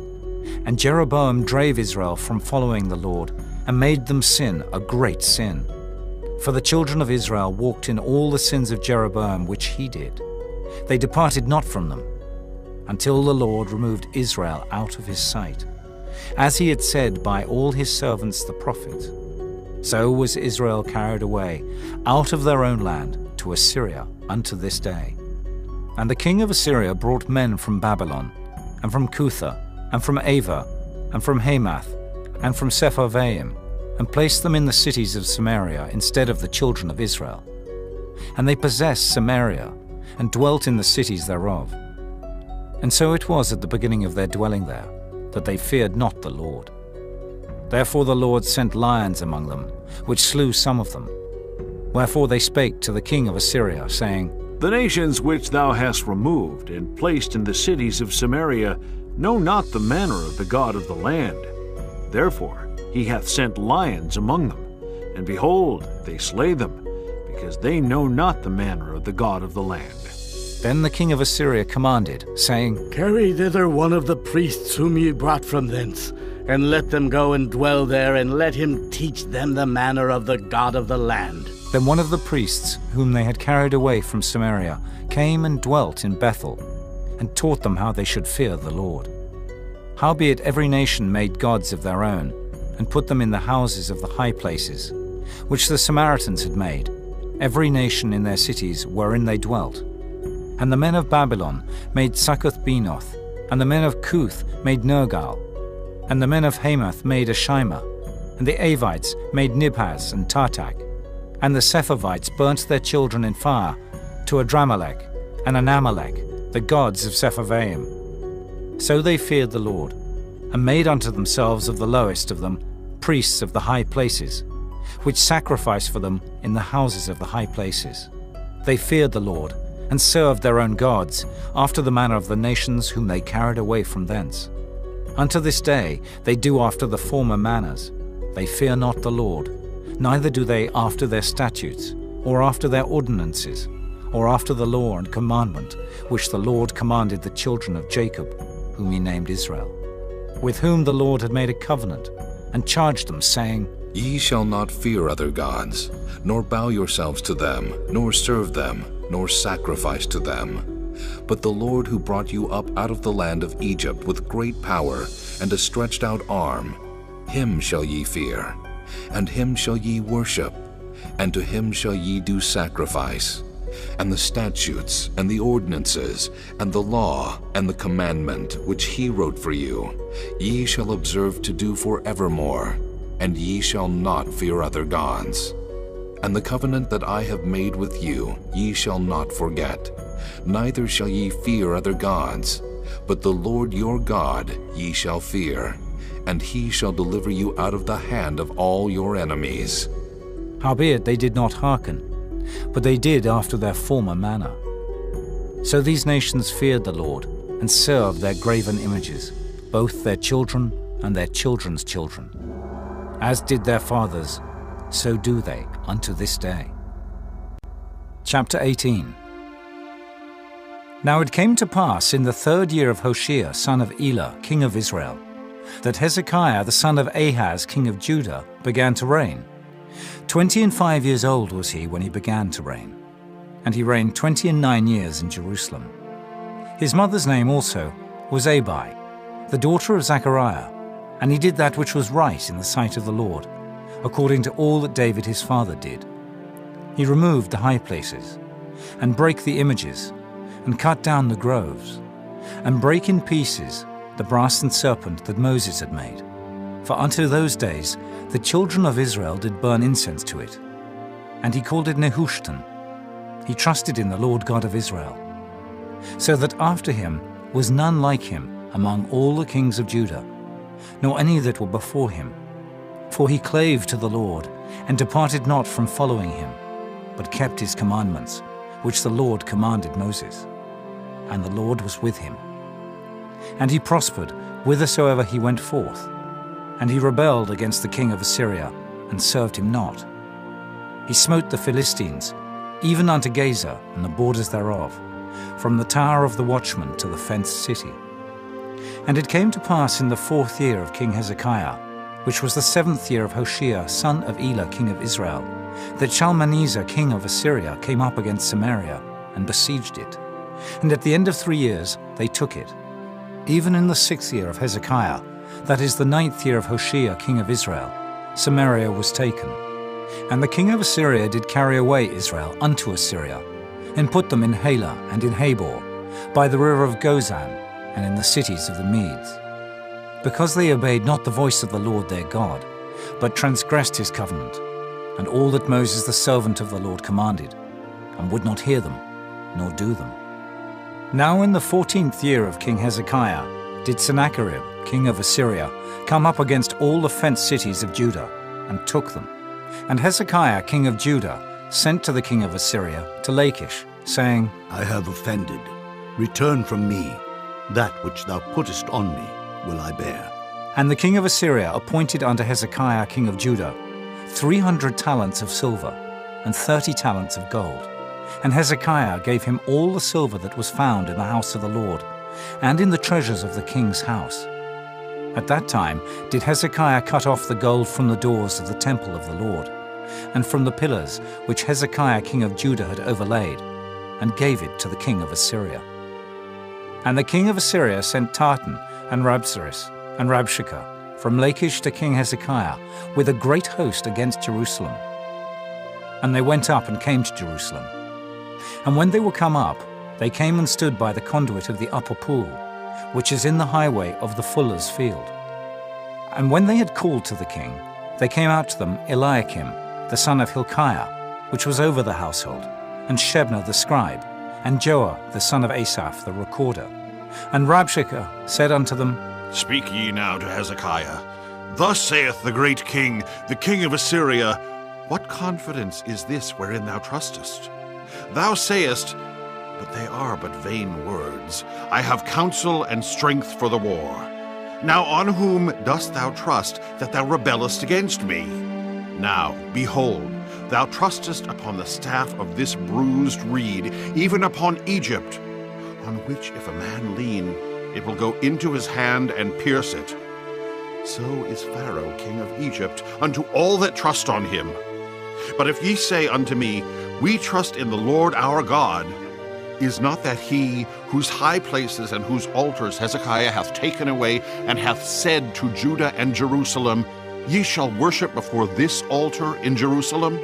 And Jeroboam drave Israel from following the Lord, and made them sin a great sin. For the children of Israel walked in all the sins of Jeroboam which he did. They departed not from them, until the Lord removed Israel out of his sight, as he had said by all his servants the prophets. So was Israel carried away out of their own land to Assyria unto this day. And the king of Assyria brought men from Babylon, and from Cutha, and from Ava, and from Hamath, and from Sepharvaim, and placed them in the cities of Samaria instead of the children of Israel. And they possessed Samaria, and dwelt in the cities thereof. And so it was at the beginning of their dwelling there, that they feared not the Lord. Therefore the Lord sent lions among them, which slew some of them. Wherefore they spake to the king of Assyria, saying, The nations which thou hast removed and placed in the cities of Samaria know not the manner of the God of the land. Therefore he hath sent lions among them, and behold, they slay them, because they know not the manner of the God of the land. Then the king of Assyria commanded, saying, Carry thither one of the priests whom ye brought from thence, and let them go and dwell there, and let him teach them the manner of the God of the land. Then one of the priests, whom they had carried away from Samaria, came and dwelt in Bethel, and taught them how they should fear the Lord. Howbeit every nation made gods of their own, and put them in the houses of the high places, which the Samaritans had made, every nation in their cities wherein they dwelt. And the men of Babylon made Succoth-Benoth, and the men of Cuth made Nergal, and the men of Hamath made Ashima, and the Avites made Nibhaz and Tartak, and the Sepharvites burnt their children in fire to Adramelech and Anamelech, the gods of Sepharvaim. So they feared the Lord, and made unto themselves of the lowest of them priests of the high places, which sacrificed for them in the houses of the high places. They feared the Lord, and served their own gods, after the manner of the nations whom they carried away from thence. Unto this day they do after the former manners. They fear not the Lord, neither do they after their statutes, or after their ordinances, or after the law and commandment, which the Lord commanded the children of Jacob, whom he named Israel, with whom the Lord had made a covenant, and charged them, saying, Ye shall not fear other gods, nor bow yourselves to them, nor serve them, nor sacrifice to them. But the Lord who brought you up out of the land of Egypt with great power and a stretched out arm, him shall ye fear, and him shall ye worship, and to him shall ye do sacrifice. And the statutes, and the ordinances, and the law, and the commandment, which he wrote for you, ye shall observe to do forevermore, and ye shall not fear other gods. And the covenant that I have made with you ye shall not forget, neither shall ye fear other gods, but the Lord your God ye shall fear, and he shall deliver you out of the hand of all your enemies. Howbeit they did not hearken, but they did after their former manner. So these nations feared the Lord, and served their graven images, both their children and their children's children. As did their fathers, so do they unto this day. Chapter 18. Now it came to pass in the 3rd year of Hoshea, son of Elah, king of Israel, that Hezekiah the son of Ahaz, king of Judah, began to reign. 25 years old was he when he began to reign, and he reigned 29 years in Jerusalem. His mother's name also was Abi, the daughter of Zechariah, and he did that which was right in the sight of the Lord, according to all that David his father did. He removed the high places, and brake the images, and cut down the groves, and brake in pieces the brass and serpent that Moses had made. For unto those days the children of Israel did burn incense to it. And he called it Nehushtan. He trusted in the Lord God of Israel. So that after him was none like him among all the kings of Judah, nor any that were before him. For he clave to the Lord, and departed not from following him, but kept his commandments, which the Lord commanded Moses. And the Lord was with him. And he prospered whithersoever he went forth. And he rebelled against the king of Assyria, and served him not. He smote the Philistines, even unto Gaza and the borders thereof, from the tower of the watchman to the fenced city. And it came to pass in the 4th year of King Hezekiah, which was the 7th year of Hoshea, son of Elah, king of Israel, that Shalmaneser, king of Assyria, came up against Samaria, and besieged it. And at the end of 3 years they took it. Even in the 6th year of Hezekiah, that is the 9th year of Hoshea, king of Israel, Samaria was taken. And the king of Assyria did carry away Israel unto Assyria, and put them in Halah and in Habor, by the river of Gozan, and in the cities of the Medes. Because they obeyed not the voice of the Lord their God, but transgressed his covenant, and all that Moses the servant of the Lord commanded, and would not hear them, nor do them. Now in the 14th year of King Hezekiah, did Sennacherib, king of Assyria, come up against all the fenced cities of Judah, and took them. And Hezekiah, king of Judah, sent to the king of Assyria to Lachish, saying, I have offended. Return from me. That which thou puttest on me will I bear. And the king of Assyria appointed unto Hezekiah, king of Judah, 300 talents of silver, and 30 talents of gold. And Hezekiah gave him all the silver that was found in the house of the Lord, and in the treasures of the king's house. At that time did Hezekiah cut off the gold from the doors of the temple of the Lord, and from the pillars which Hezekiah king of Judah had overlaid, and gave it to the king of Assyria. And the king of Assyria sent Tartan and Rabsaris and Rabshakeh from Lachish to King Hezekiah with a great host against Jerusalem. And they went up and came to Jerusalem. And when they were come up, they came and stood by the conduit of the upper pool, which is in the highway of the fuller's field. And when they had called to the king, they came out to them Eliakim, the son of Hilkiah, which was over the household, and Shebna the scribe, and Joah the son of Asaph the recorder. And Rabshakeh said unto them, Speak ye now to Hezekiah. Thus saith the great king, the king of Assyria, What confidence is this wherein thou trustest? Thou sayest, but they are but vain words. I have counsel and strength for the war. Now on whom dost thou trust that thou rebellest against me? Now, behold, thou trustest upon the staff of this bruised reed, even upon Egypt, on which if a man lean, it will go into his hand and pierce it. So is Pharaoh king of Egypt unto all that trust on him. But if ye say unto me, We trust in the Lord our God, is not that he whose high places and whose altars Hezekiah hath taken away, and hath said to Judah and Jerusalem, Ye shall worship before this altar in Jerusalem?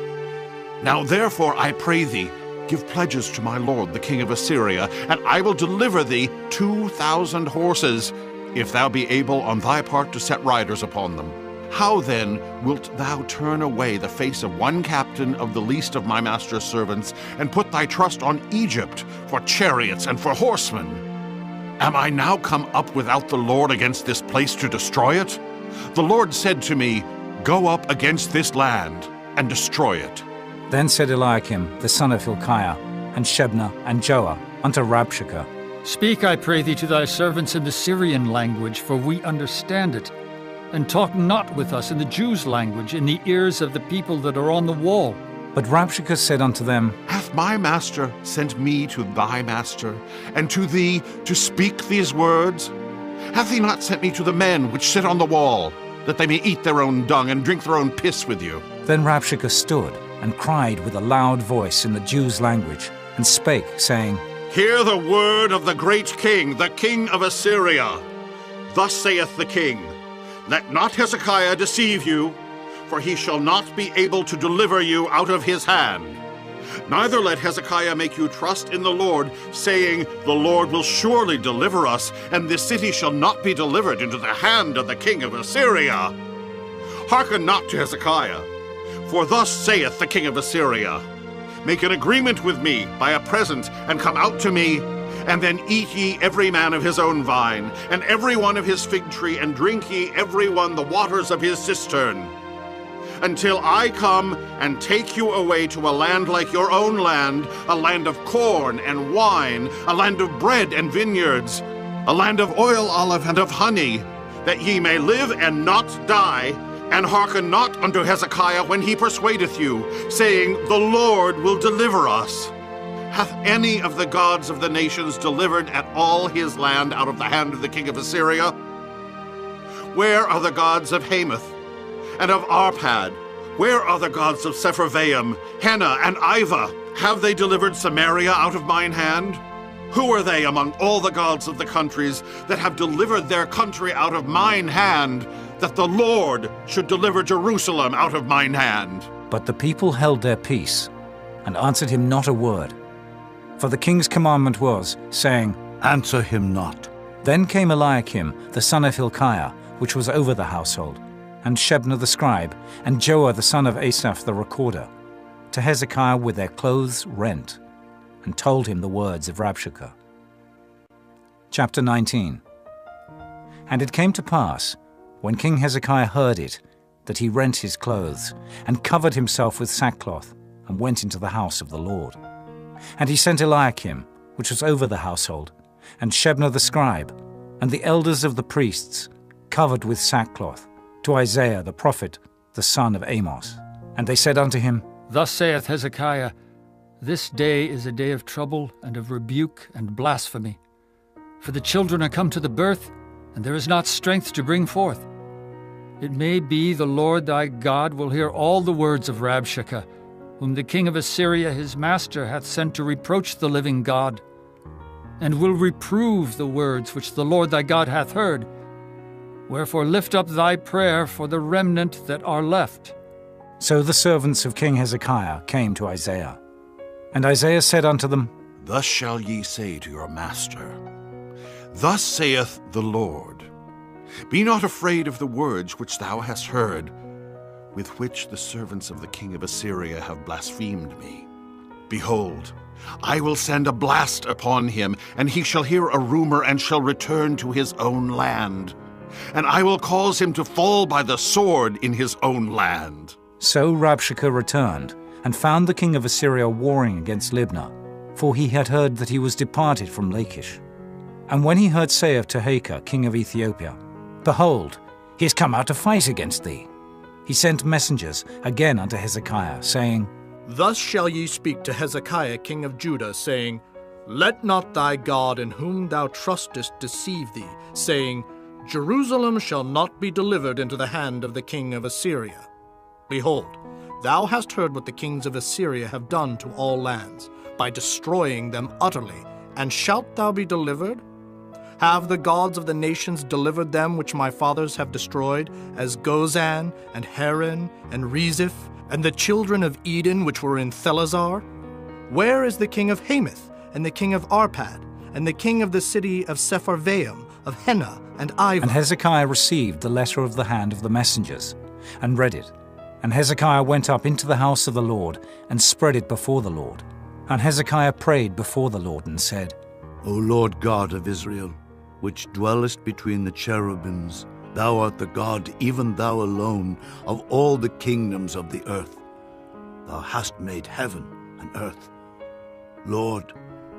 Now therefore I pray thee, give pledges to my lord the king of Assyria, and I will deliver thee 2,000 horses, if thou be able on thy part to set riders upon them. How then wilt thou turn away the face of one captain of the least of my master's servants, and put thy trust on Egypt for chariots and for horsemen? Am I now come up without the Lord against this place to destroy it? The Lord said to me, Go up against this land and destroy it. Then said Eliakim, the son of Hilkiah, and Shebna, and Joah, unto Rabshakeh, Speak, I pray thee, to thy servants in the Syrian language, for we understand it. And talk not with us in the Jews' language, in the ears of the people that are on the wall. But Rabshakeh said unto them, Hath my master sent me to thy master, and to thee to speak these words? Hath he not sent me to the men which sit on the wall, that they may eat their own dung and drink their own piss with you? Then Rabshakeh stood, and cried with a loud voice in the Jews' language, and spake, saying, Hear the word of the great king, the king of Assyria. Thus saith the king, Let not Hezekiah deceive you, for he shall not be able to deliver you out of his hand. Neither let Hezekiah make you trust in the Lord, saying, The Lord will surely deliver us, and this city shall not be delivered into the hand of the king of Assyria. Hearken not to Hezekiah, for thus saith the king of Assyria, Make an agreement with me by a present, and come out to me, and then eat ye every man of his own vine, and every one of his fig tree, and drink ye every one the waters of his cistern, until I come and take you away to a land like your own land, a land of corn and wine, a land of bread and vineyards, a land of oil, olive, and of honey, that ye may live and not die. And hearken not unto Hezekiah when he persuadeth you, saying, The Lord will deliver us. Hath any of the gods of the nations delivered at all his land out of the hand of the king of Assyria? Where are the gods of Hamath and of Arpad? Where are the gods of Sepharvaim, Hena, and Ivah? Have they delivered Samaria out of mine hand? Who are they among all the gods of the countries that have delivered their country out of mine hand, that the Lord should deliver Jerusalem out of mine hand? But the people held their peace, and answered him not a word. For the king's commandment was, saying, Answer him not. Then came Eliakim, the son of Hilkiah, which was over the household, and Shebna the scribe, and Joah the son of Asaph the recorder, to Hezekiah with their clothes rent, and told him the words of Rabshakeh. Chapter 19. And it came to pass, when King Hezekiah heard it, that he rent his clothes, and covered himself with sackcloth, and went into the house of the Lord. And he sent Eliakim, which was over the household, and Shebna the scribe, and the elders of the priests, covered with sackcloth, to Isaiah the prophet, the son of Amos. And they said unto him, Thus saith Hezekiah, This day is a day of trouble, and of rebuke and blasphemy. For the children are come to the birth, and there is not strength to bring forth. It may be the Lord thy God will hear all the words of Rabshakeh, whom the king of Assyria his master hath sent to reproach the living God, and will reprove the words which the Lord thy God hath heard. Wherefore lift up thy prayer for the remnant that are left. So the servants of King Hezekiah came to Isaiah. And Isaiah said unto them, Thus shall ye say to your master, Thus saith the Lord, Be not afraid of the words which thou hast heard, with which the servants of the king of Assyria have blasphemed me. Behold, I will send a blast upon him, and he shall hear a rumor, and shall return to his own land. And I will cause him to fall by the sword in his own land. So Rabshakeh returned, and found the king of Assyria warring against Libnah, for he had heard that he was departed from Lachish. And when he heard say of Tehekah, king of Ethiopia, Behold, he is come out to fight against thee, he sent messengers again unto Hezekiah, saying, Thus shall ye speak to Hezekiah king of Judah, saying, Let not thy God in whom thou trustest deceive thee, saying, Jerusalem shall not be delivered into the hand of the king of Assyria. Behold, thou hast heard what the kings of Assyria have done to all lands, by destroying them utterly, and shalt thou be delivered? Have the gods of the nations delivered them which my fathers have destroyed, as Gozan, and Haran, and Reziph, and the children of Eden which were in Thelazar? Where is the king of Hamath, and the king of Arpad, and the king of the city of Sepharvaim, of Henna, and Iva? And Hezekiah received the letter of the hand of the messengers, and read it. And Hezekiah went up into the house of the Lord, and spread it before the Lord. And Hezekiah prayed before the Lord, and said, O Lord God of Israel, which dwellest between the cherubims, thou art the God, even thou alone, of all the kingdoms of the earth. Thou hast made heaven and earth. Lord,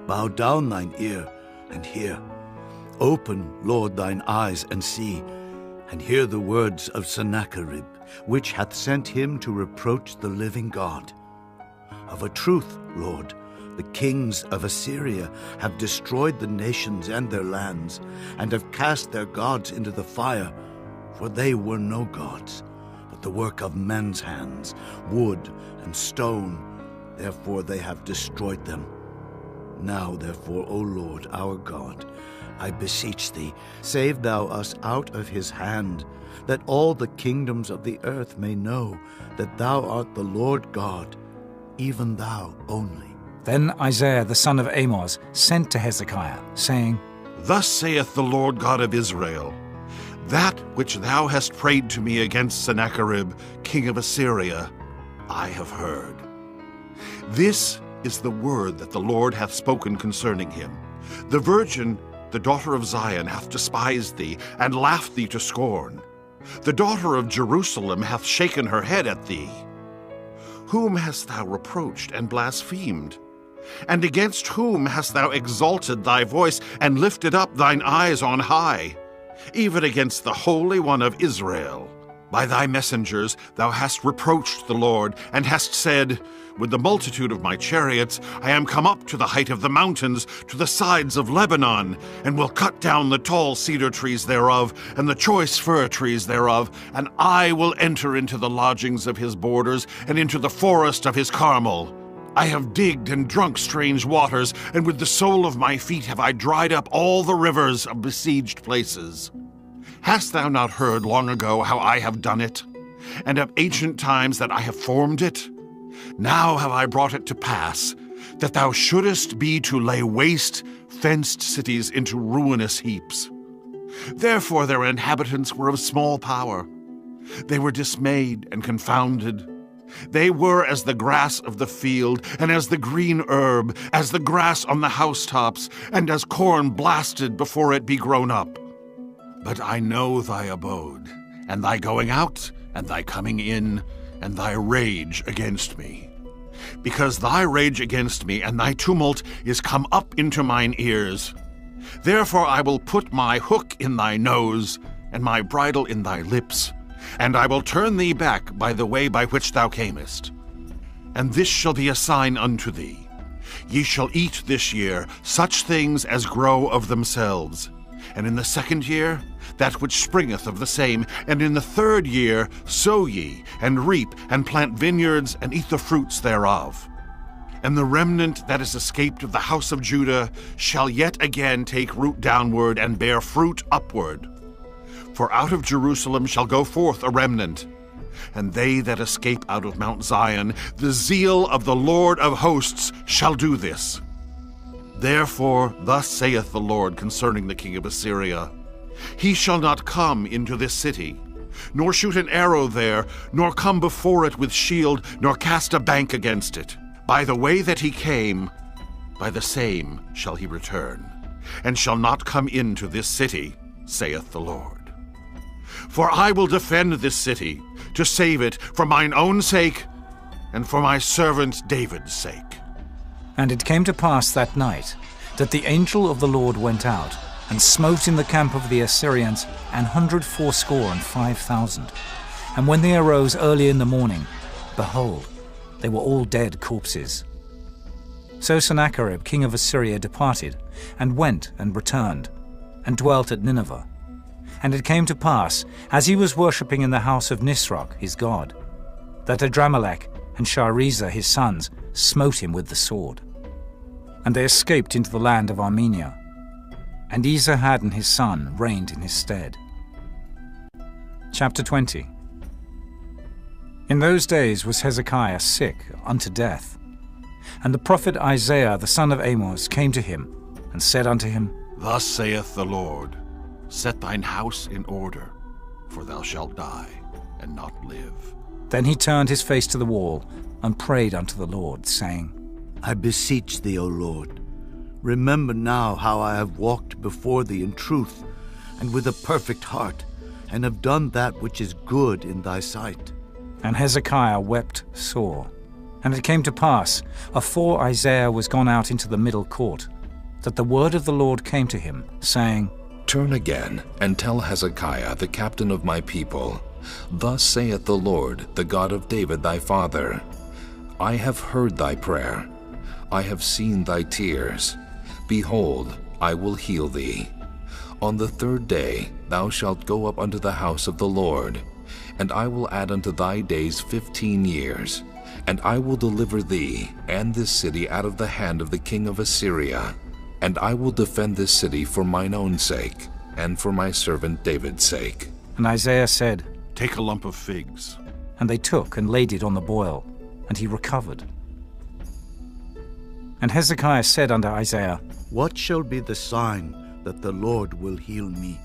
bow down thine ear and hear. Open, Lord, thine eyes and see, and hear the words of Sennacherib, which hath sent him to reproach the living God. Of a truth, Lord, the kings of Assyria have destroyed the nations and their lands, and have cast their gods into the fire, for they were no gods, but the work of men's hands, wood and stone. Therefore they have destroyed them. Now therefore, O Lord our God, I beseech thee, save thou us out of his hand, that all the kingdoms of the earth may know that thou art the Lord God, even thou only. Then Isaiah the son of Amos sent to Hezekiah, saying, Thus saith the Lord God of Israel, That which thou hast prayed to me against Sennacherib, king of Assyria, I have heard. This is the word that the Lord hath spoken concerning him. The virgin, the daughter of Zion, hath despised thee, and laughed thee to scorn. The daughter of Jerusalem hath shaken her head at thee. Whom hast thou reproached and blasphemed? And against whom hast thou exalted thy voice, and lifted up thine eyes on high? Even against the Holy One of Israel. By thy messengers thou hast reproached the Lord, and hast said, With the multitude of my chariots I am come up to the height of the mountains, to the sides of Lebanon, and will cut down the tall cedar trees thereof, and the choice fir trees thereof, and I will enter into the lodgings of his borders, and into the forest of his Carmel. I have digged and drunk strange waters, and with the sole of my feet have I dried up all the rivers of besieged places. Hast thou not heard long ago how I have done it, and of ancient times that I have formed it? Now have I brought it to pass, that thou shouldest be to lay waste fenced cities into ruinous heaps. Therefore their inhabitants were of small power. They were dismayed and confounded. They were as the grass of the field, and as the green herb, as the grass on the housetops, and as corn blasted before it be grown up. But I know thy abode, and thy going out, and thy coming in, and thy rage against me. Because thy rage against me and thy tumult is come up into mine ears. Therefore I will put my hook in thy nose, and my bridle in thy lips, and I will turn thee back by the way by which thou camest. And this shall be a sign unto thee. Ye shall eat this year such things as grow of themselves, and in the second year that which springeth of the same, and in the third year sow ye, and reap, and plant vineyards, and eat the fruits thereof. And the remnant that is escaped of the house of Judah shall yet again take root downward, and bear fruit upward. For out of Jerusalem shall go forth a remnant, and they that escape out of Mount Zion, the zeal of the Lord of hosts shall do this. Therefore thus saith the Lord concerning the king of Assyria, He shall not come into this city, nor shoot an arrow there, nor come before it with shield, nor cast a bank against it. By the way that he came, by the same shall he return, and shall not come into this city, saith the Lord. For I will defend this city, to save it for mine own sake, and for my servant David's sake. And it came to pass that night, that the angel of the Lord went out, and smote in the camp of the Assyrians 185,000. And when they arose early in the morning, behold, they were all dead corpses. So Sennacherib king of Assyria departed, and went and returned, and dwelt at Nineveh. And it came to pass, as he was worshipping in the house of Nisroch his god, that Adramelech and Sharezer his sons smote him with the sword. And they escaped into the land of Armenia. And Esarhaddon his son reigned in his stead. Chapter 20. In those days was Hezekiah sick unto death. And the prophet Isaiah the son of Amoz came to him, and said unto him, Thus saith the Lord, Set thine house in order, for thou shalt die, and not live. Then he turned his face to the wall, and prayed unto the Lord, saying, I beseech thee, O Lord, remember now how I have walked before thee in truth, and with a perfect heart, and have done that which is good in thy sight. And Hezekiah wept sore. And it came to pass, afore Isaiah was gone out into the middle court, that the word of the Lord came to him, saying, Turn again, and tell Hezekiah, the captain of my people, Thus saith the Lord, the God of David thy father, I have heard thy prayer, I have seen thy tears. Behold, I will heal thee. On the third day thou shalt go up unto the house of the Lord, and I will add unto thy days 15 years, and I will deliver thee and this city out of the hand of the king of Assyria. And I will defend this city for mine own sake, and for my servant David's sake. And Isaiah said, Take a lump of figs. And they took and laid it on the boil, and he recovered. And Hezekiah said unto Isaiah, What shall be the sign that the Lord will heal me,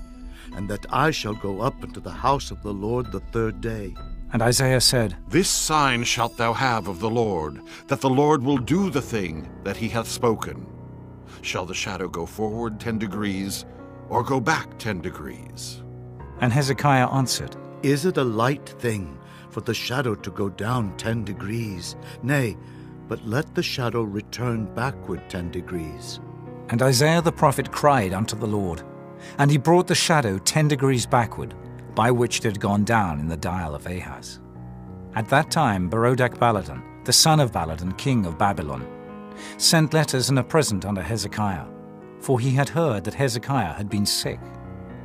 and that I shall go up into the house of the Lord the third day? And Isaiah said, This sign shalt thou have of the Lord, that the Lord will do the thing that he hath spoken. Shall the shadow go forward 10 degrees, or go back 10 degrees? And Hezekiah answered, Is it a light thing for the shadow to go down 10 degrees? Nay, but let the shadow return backward 10 degrees. And Isaiah the prophet cried unto the Lord, and he brought the shadow 10 degrees backward, by which it had gone down in the dial of Ahaz. At that time Berodach-Baladan, the son of Baladan, king of Babylon, sent letters and a present unto Hezekiah, for he had heard that Hezekiah had been sick.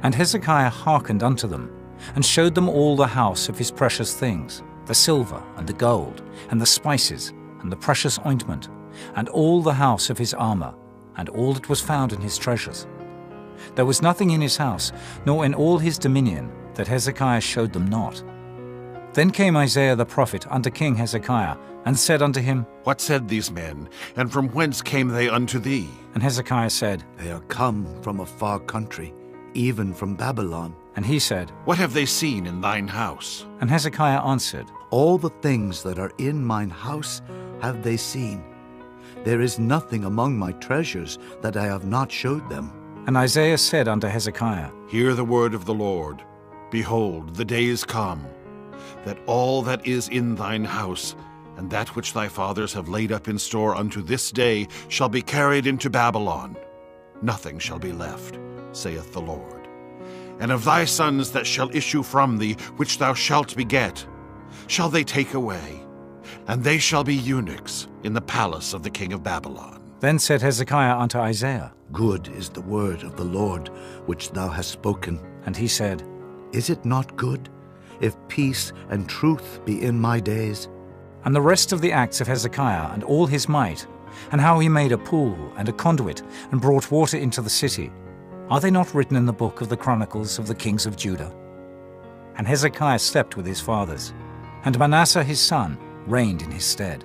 And Hezekiah hearkened unto them, and showed them all the house of his precious things, the silver and the gold, and the spices, and the precious ointment, and all the house of his armor, and all that was found in his treasures. There was nothing in his house, nor in all his dominion, that Hezekiah showed them not. Then came Isaiah the prophet unto King Hezekiah, and said unto him, What said these men, and from whence came they unto thee? And Hezekiah said, They are come from a far country, even from Babylon. And he said, What have they seen in thine house? And Hezekiah answered, All the things that are in mine house have they seen. There is nothing among my treasures that I have not showed them. And Isaiah said unto Hezekiah, Hear the word of the Lord. Behold, the days come, that all that is in thine house, and that which thy fathers have laid up in store unto this day, shall be carried into Babylon. Nothing shall be left, saith the Lord. And of thy sons that shall issue from thee, which thou shalt beget, shall they take away, and they shall be eunuchs in the palace of the king of Babylon. Then said Hezekiah unto Isaiah, Good is the word of the Lord which thou hast spoken. And he said, Is it not good, if peace and truth be in my days? And the rest of the acts of Hezekiah, and all his might, and how he made a pool and a conduit, and brought water into the city, are they not written in the book of the Chronicles of the kings of Judah? And Hezekiah slept with his fathers, and Manasseh his son reigned in his stead.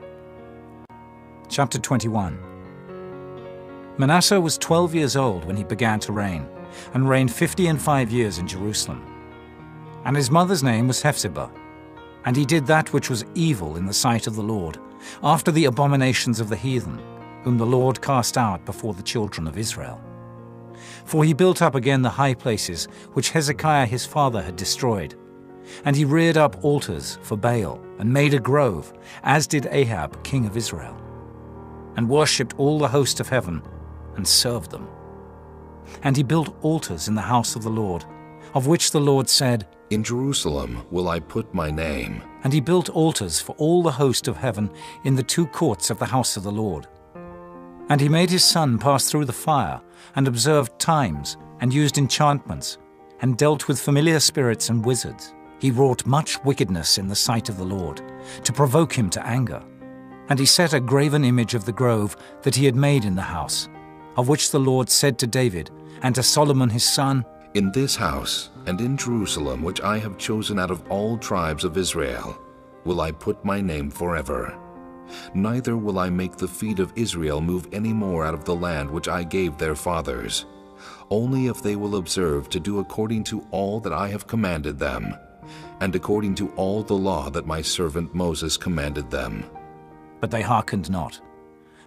Chapter 21. Manasseh was 12 years old when he began to reign, and reigned 55 years in Jerusalem. And his mother's name was Hephzibah. And he did that which was evil in the sight of the Lord, after the abominations of the heathen, whom the Lord cast out before the children of Israel. For he built up again the high places which Hezekiah his father had destroyed. And he reared up altars for Baal, and made a grove, as did Ahab king of Israel, and worshipped all the host of heaven, and served them. And he built altars in the house of the Lord, of which the Lord said, In Jerusalem will I put my name. And he built altars for all the host of heaven in the two courts of the house of the Lord. And he made his son pass through the fire, and observed times, and used enchantments, and dealt with familiar spirits and wizards. He wrought much wickedness in the sight of the Lord, to provoke him to anger. And he set a graven image of the grove that he had made in the house, of which the Lord said to David and to Solomon his son, In this house and in Jerusalem, which I have chosen out of all tribes of Israel, will I put my name forever. Neither will I make the feet of Israel move any more out of the land which I gave their fathers, only if they will observe to do according to all that I have commanded them, and according to all the law that my servant Moses commanded them. But they hearkened not.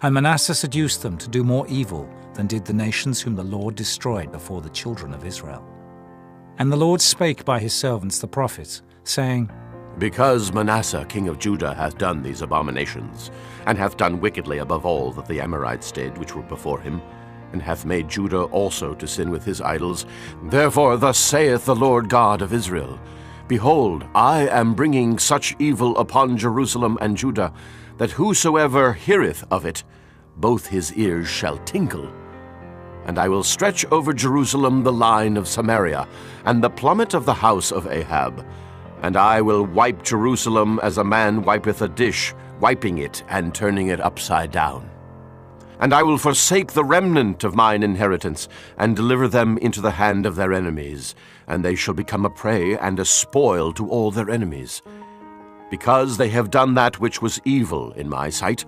And Manasseh seduced them to do more evil than did the nations whom the Lord destroyed before the children of Israel. And the Lord spake by his servants the prophets, saying, Because Manasseh king of Judah hath done these abominations, and hath done wickedly above all that the Amorites did which were before him, and hath made Judah also to sin with his idols, therefore thus saith the Lord God of Israel, Behold, I am bringing such evil upon Jerusalem and Judah, that whosoever heareth of it, both his ears shall tingle. And I will stretch over Jerusalem the line of Samaria, and the plummet of the house of Ahab. And I will wipe Jerusalem as a man wipeth a dish, wiping it and turning it upside down. And I will forsake the remnant of mine inheritance, and deliver them into the hand of their enemies, and they shall become a prey and a spoil to all their enemies. Because they have done that which was evil in my sight,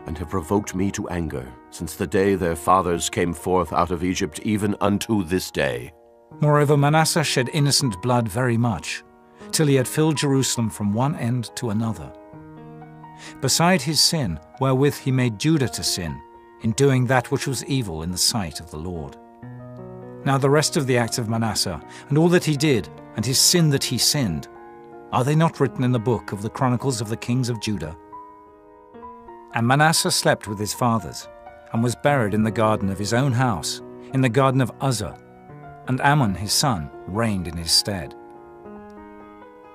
and have provoked me to anger, since the day their fathers came forth out of Egypt, even unto this day. Moreover, Manasseh shed innocent blood very much, till he had filled Jerusalem from one end to another. Beside his sin, wherewith he made Judah to sin, in doing that which was evil in the sight of the Lord. Now the rest of the acts of Manasseh, and all that he did, and his sin that he sinned, are they not written in the book of the Chronicles of the kings of Judah? And Manasseh slept with his fathers, and was buried in the garden of his own house, in the garden of Uzzah, and Amon his son reigned in his stead.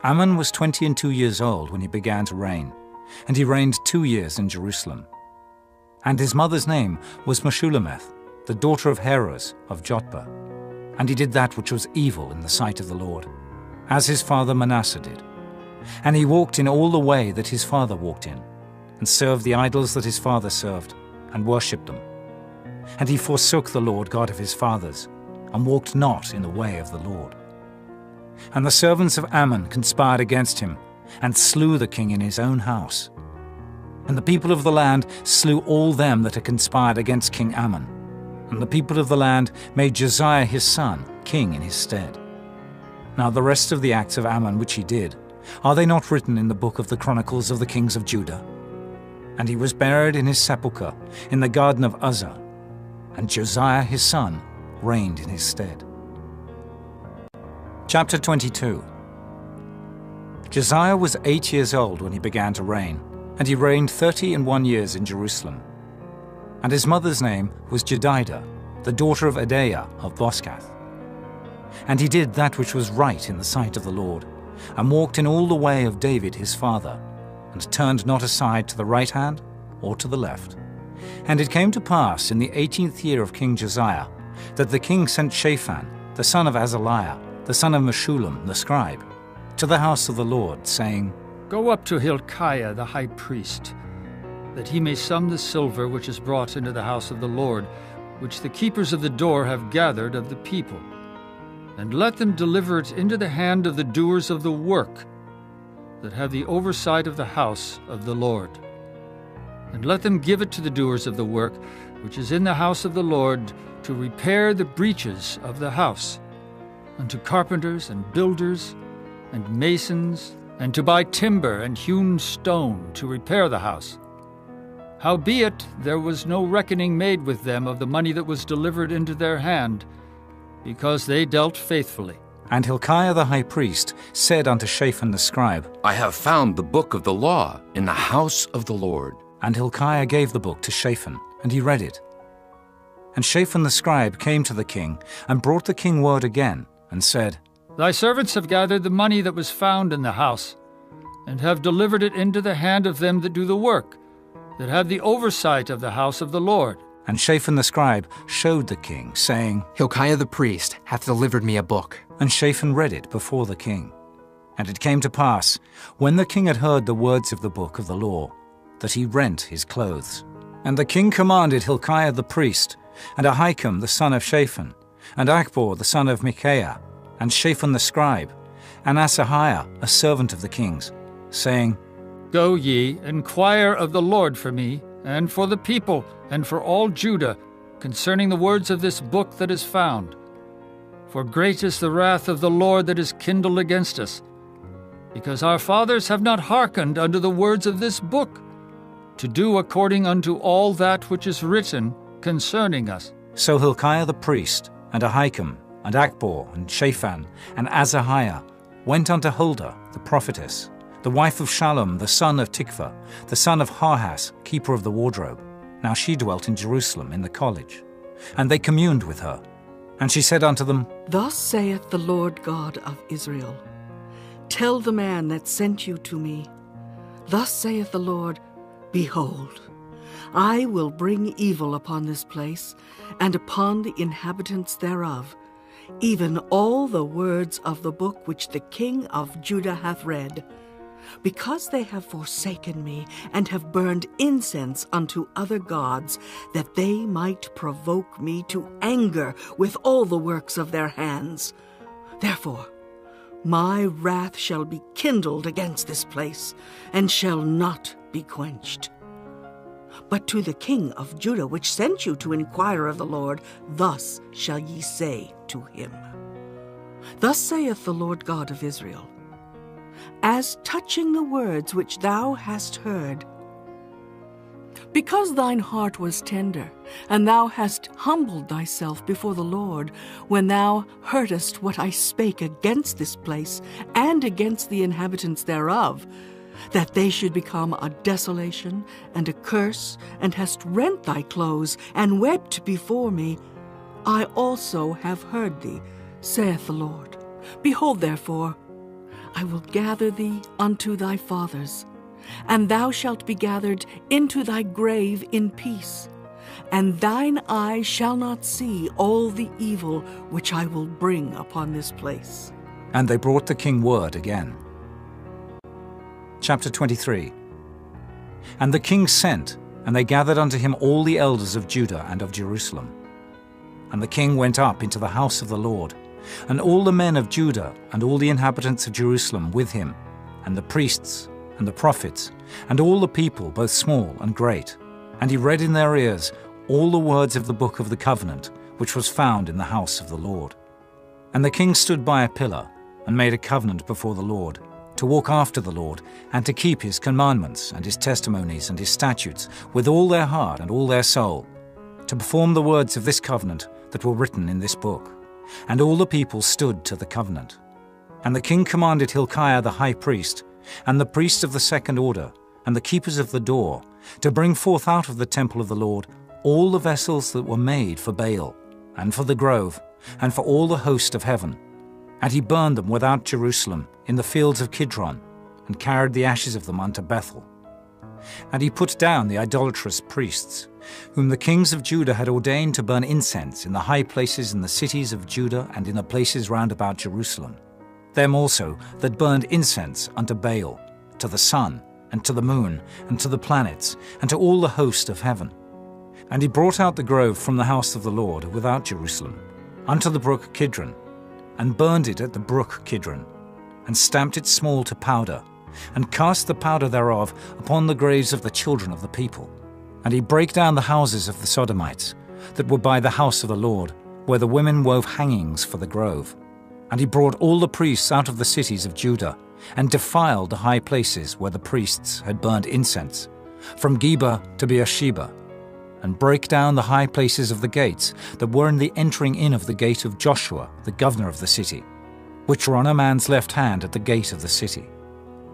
Amon was 22 years old when he began to reign, and he reigned 2 years in Jerusalem. And his mother's name was Meshullemeth, the daughter of Heroes of Jotbah. And he did that which was evil in the sight of the Lord, as his father Manasseh did. And he walked in all the way that his father walked in, and served the idols that his father served, and worshipped them. And he forsook the Lord God of his fathers, and walked not in the way of the Lord. And the servants of Ammon conspired against him, and slew the king in his own house. And the people of the land slew all them that had conspired against King Ammon. And the people of the land made Josiah his son king in his stead. Now the rest of the acts of Ammon which he did, are they not written in the book of the Chronicles of the kings of Judah? And he was buried in his sepulchre in the garden of Uzzah. And Josiah his son reigned in his stead. Chapter 22. Josiah was 8 years old when he began to reign, and he reigned 31 years in Jerusalem. And his mother's name was Jedidah, the daughter of Adaiah of Boscath. And he did that which was right in the sight of the Lord, and walked in all the way of David his father, and turned not aside to the right hand or to the left. And it came to pass in the 18th year of King Josiah, that the king sent Shaphan, the son of Azaliah, the son of Meshullam the scribe, to the house of the Lord, saying, Go up to Hilkiah the high priest, that he may sum the silver which is brought into the house of the Lord, which the keepers of the door have gathered of the people. And let them deliver it into the hand of the doers of the work, that have the oversight of the house of the Lord. And let them give it to the doers of the work, which is in the house of the Lord, to repair the breaches of the house, and to carpenters and builders and masons, and to buy timber and hewn stone to repair the house. Howbeit there was no reckoning made with them of the money that was delivered into their hand, because they dealt faithfully. And Hilkiah the high priest said unto Shaphan the scribe, I have found the book of the law in the house of the Lord. And Hilkiah gave the book to Shaphan, and he read it. And Shaphan the scribe came to the king, and brought the king word again, and said, Thy servants have gathered the money that was found in the house, and have delivered it into the hand of them that do the work, that have the oversight of the house of the Lord. And Shaphan the scribe showed the king, saying, Hilkiah the priest hath delivered me a book. And Shaphan read it before the king. And it came to pass, when the king had heard the words of the book of the law, that he rent his clothes. And the king commanded Hilkiah the priest, and Ahikam the son of Shaphan, and Achbor the son of Micaiah, and Shaphan the scribe, and Asahiah a servant of the king's, saying, Go ye, inquire of the Lord for me, and for the people, and for all Judah, concerning the words of this book that is found. For great is the wrath of the Lord that is kindled against us, because our fathers have not hearkened unto the words of this book, to do according unto all that which is written concerning us. So Hilkiah the priest, and Ahikam, and Achbor, and Shaphan, and Asahiah went unto Huldah the prophetess, the wife of Shallum the son of Tikvah, the son of Harhas, keeper of the wardrobe. Now she dwelt in Jerusalem in the college. And they communed with her. And she said unto them, Thus saith the Lord God of Israel, Tell the man that sent you to me, Thus saith the Lord, Behold, I will bring evil upon this place, and upon the inhabitants thereof, even all the words of the book which the king of Judah hath read, because they have forsaken me, and have burned incense unto other gods, that they might provoke me to anger with all the works of their hands. Therefore my wrath shall be kindled against this place, and shall not be quenched. But to the king of Judah, which sent you to inquire of the Lord, thus shall ye say to him, Thus saith the Lord God of Israel, As touching the words which thou hast heard, because thine heart was tender, and thou hast humbled thyself before the Lord, when thou heardest what I spake against this place, and against the inhabitants thereof, that they should become a desolation and a curse, and hast rent thy clothes, and wept before me, I also have heard thee, saith the Lord. Behold, therefore, I will gather thee unto thy fathers, and thou shalt be gathered into thy grave in peace, and thine eye shall not see all the evil which I will bring upon this place. And they brought the king word again. Chapter 23. And the king sent, and they gathered unto him all the elders of Judah and of Jerusalem. And the king went up into the house of the Lord, and all the men of Judah and all the inhabitants of Jerusalem with him, and the priests and the prophets, and all the people, both small and great. And he read in their ears all the words of the book of the covenant, which was found in the house of the Lord. And the king stood by a pillar, and made a covenant before the Lord, to walk after the Lord, and to keep his commandments, and his testimonies, and his statutes, with all their heart and all their soul, to perform the words of this covenant that were written in this book. And all the people stood to the covenant. And the king commanded Hilkiah the high priest, and the priests of the second order, and the keepers of the door, to bring forth out of the temple of the Lord all the vessels that were made for Baal, and for the grove, and for all the host of heaven. And he burned them without Jerusalem, in the fields of Kidron, and carried the ashes of them unto Bethel. And he put down the idolatrous priests, whom the kings of Judah had ordained to burn incense in the high places in the cities of Judah and in the places round about Jerusalem. Them also that burned incense unto Baal, to the sun, and to the moon, and to the planets, and to all the host of heaven. And he brought out the grove from the house of the Lord without Jerusalem, unto the brook Kidron, and burned it at the brook Kidron, and stamped it small to powder, and cast the powder thereof upon the graves of the children of the people. And he brake down the houses of the Sodomites, that were by the house of the Lord, where the women wove hangings for the grove. And he brought all the priests out of the cities of Judah, and defiled the high places where the priests had burned incense, from Geba to Beersheba, and brake down the high places of the gates that were in the entering in of the gate of Joshua, the governor of the city, which were on a man's left hand at the gate of the city.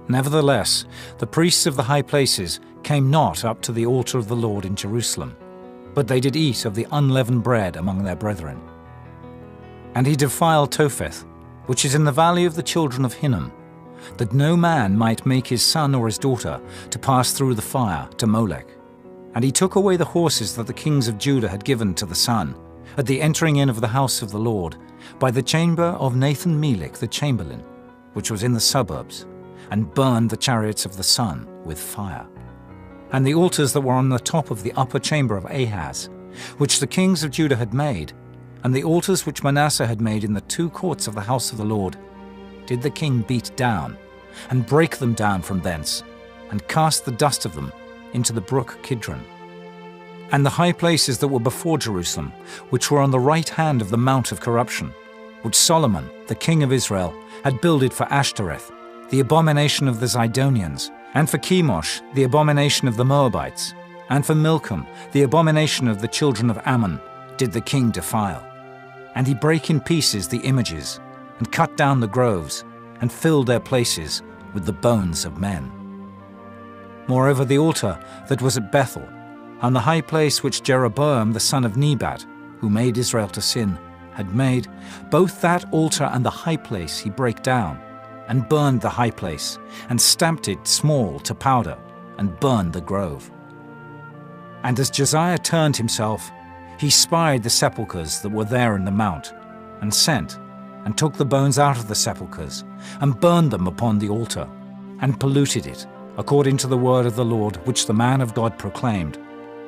Nevertheless, the priests of the high places came not up to the altar of the Lord in Jerusalem, but they did eat of the unleavened bread among their brethren. And he defiled Topheth, which is in the valley of the children of Hinnom, that no man might make his son or his daughter to pass through the fire to Molech. And he took away the horses that the kings of Judah had given to the sun, at the entering in of the house of the Lord, by the chamber of Nathan-Melech the chamberlain, which was in the suburbs, and burned the chariots of the sun with fire. And the altars that were on the top of the upper chamber of Ahaz, which the kings of Judah had made, and the altars which Manasseh had made in the two courts of the house of the Lord, did the king beat down, and break them down from thence, and cast the dust of them into the brook Kidron. And the high places that were before Jerusalem, which were on the right hand of the mount of corruption, which Solomon, the king of Israel, had builded for Ashtoreth, the abomination of the Zidonians, and for Chemosh, the abomination of the Moabites, and for Milcom, the abomination of the children of Ammon, did the king defile. And he brake in pieces the images, and cut down the groves, and filled their places with the bones of men. Moreover, the altar that was at Bethel, and the high place which Jeroboam the son of Nebat, who made Israel to sin, had made, both that altar and the high place he brake down, and burned the high place, and stamped it small to powder, and burned the grove. And as Josiah turned himself, he spied the sepulchres that were there in the mount, and sent, and took the bones out of the sepulchres, and burned them upon the altar, and polluted it, according to the word of the Lord which the man of God proclaimed,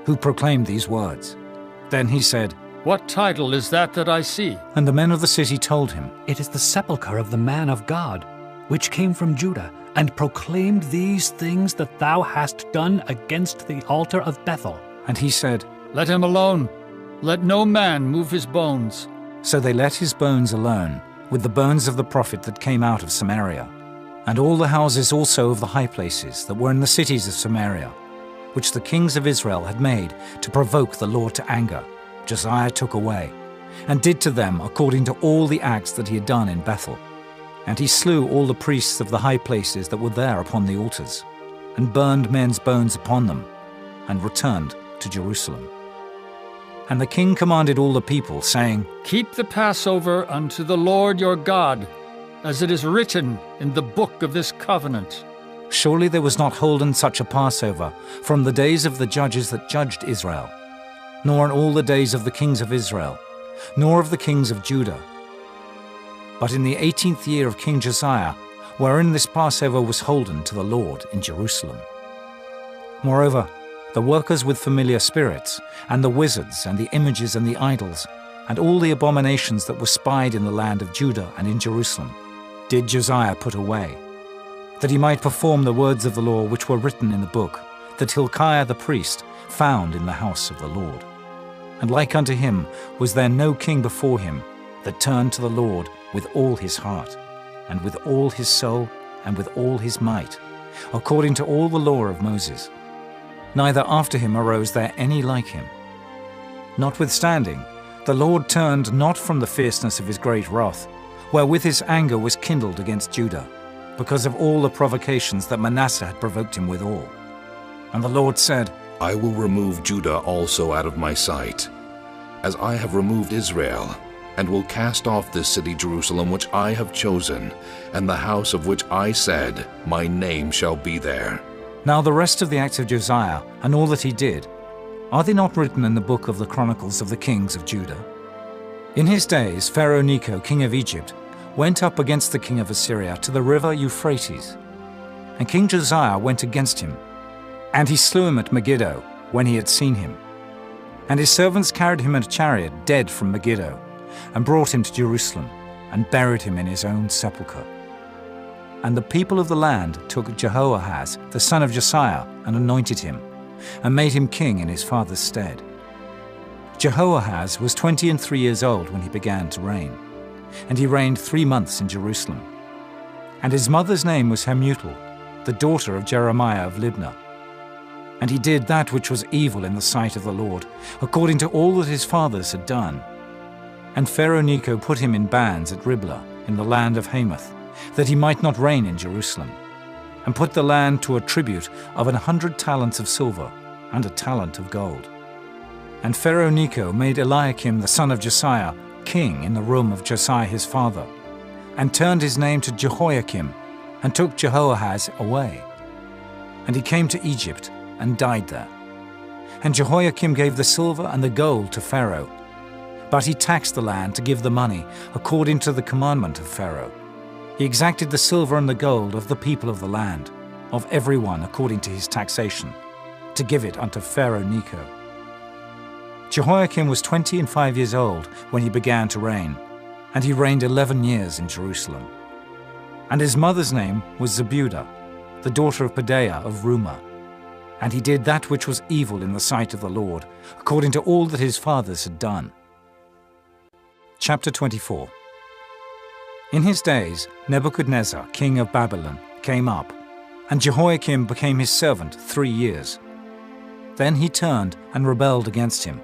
who proclaimed these words. Then he said, What title is that I see? And the men of the city told him, It is the sepulchre of the man of God, which came from Judah, and proclaimed these things that thou hast done against the altar of Bethel. And he said, Let him alone. Let no man move his bones. So they let his bones alone, with the bones of the prophet that came out of Samaria, and all the houses also of the high places that were in the cities of Samaria, which the kings of Israel had made to provoke the Lord to anger, Josiah took away, and did to them according to all the acts that he had done in Bethel. And he slew all the priests of the high places that were there upon the altars, and burned men's bones upon them, and returned to Jerusalem. And the king commanded all the people, saying, Keep the Passover unto the Lord your God, as it is written in the book of this covenant. Surely there was not holden such a Passover from the days of the judges that judged Israel, nor in all the days of the kings of Israel, nor of the kings of Judah. But in the 18th year of King Josiah, wherein this Passover was holden to the Lord in Jerusalem. Moreover, the workers with familiar spirits, and the wizards, and the images, and the idols, and all the abominations that were spied in the land of Judah and in Jerusalem, did Josiah put away, that he might perform the words of the law which were written in the book, that Hilkiah the priest found in the house of the Lord. And like unto him was there no king before him that turned to the Lord with all his heart, and with all his soul, and with all his might, according to all the law of Moses. Neither after him arose there any like him. Notwithstanding, the Lord turned not from the fierceness of his great wrath, wherewith his anger was kindled against Judah, because of all the provocations that Manasseh had provoked him withal. And the Lord said, I will remove Judah also out of my sight, as I have removed Israel, and will cast off this city Jerusalem which I have chosen, and the house of which I said, my name shall be there. Now the rest of the acts of Josiah, and all that he did, are they not written in the book of the Chronicles of the kings of Judah? In his days Pharaoh Necho, king of Egypt, went up against the king of Assyria to the river Euphrates. And King Josiah went against him, and he slew him at Megiddo when he had seen him. And his servants carried him in a chariot dead from Megiddo, and brought him to Jerusalem, and buried him in his own sepulchre. And the people of the land took Jehoahaz, the son of Josiah, and anointed him, and made him king in his father's stead. Jehoahaz was 23 years old when he began to reign, and he reigned 3 months in Jerusalem. And his mother's name was Hamutal, the daughter of Jeremiah of Libnah. And he did that which was evil in the sight of the Lord, according to all that his fathers had done. And Pharaoh Necho put him in bands at Riblah, in the land of Hamath, that he might not reign in Jerusalem, and put the land to a tribute of 100 talents of silver, and a talent of gold. And Pharaoh Necho made Eliakim the son of Josiah king in the room of Josiah his father, and turned his name to Jehoiakim, and took Jehoahaz away. And he came to Egypt, and died there. And Jehoiakim gave the silver and the gold to Pharaoh, but he taxed the land to give the money according to the commandment of Pharaoh. He exacted the silver and the gold of the people of the land, of every one according to his taxation, to give it unto Pharaoh Necho. Jehoiakim was 25 years old when he began to reign, and he reigned 11 years in Jerusalem. And his mother's name was Zebudah, the daughter of Pedaiah of Rumah. And he did that which was evil in the sight of the Lord, according to all that his fathers had done. Chapter 24. In his days Nebuchadnezzar, king of Babylon, came up, and Jehoiakim became his servant 3 years. Then he turned and rebelled against him.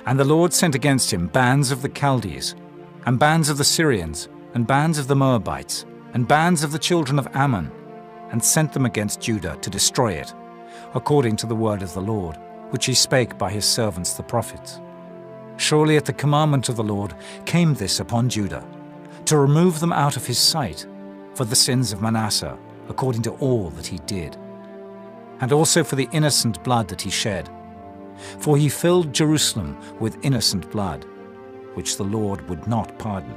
And the Lord sent against him bands of the Chaldees, and bands of the Syrians, and bands of the Moabites, and bands of the children of Ammon, and sent them against Judah to destroy it, according to the word of the Lord, which he spake by his servants the prophets. Surely at the commandment of the Lord came this upon Judah, to remove them out of his sight, for the sins of Manasseh, according to all that he did, and also for the innocent blood that he shed. For he filled Jerusalem with innocent blood, which the Lord would not pardon.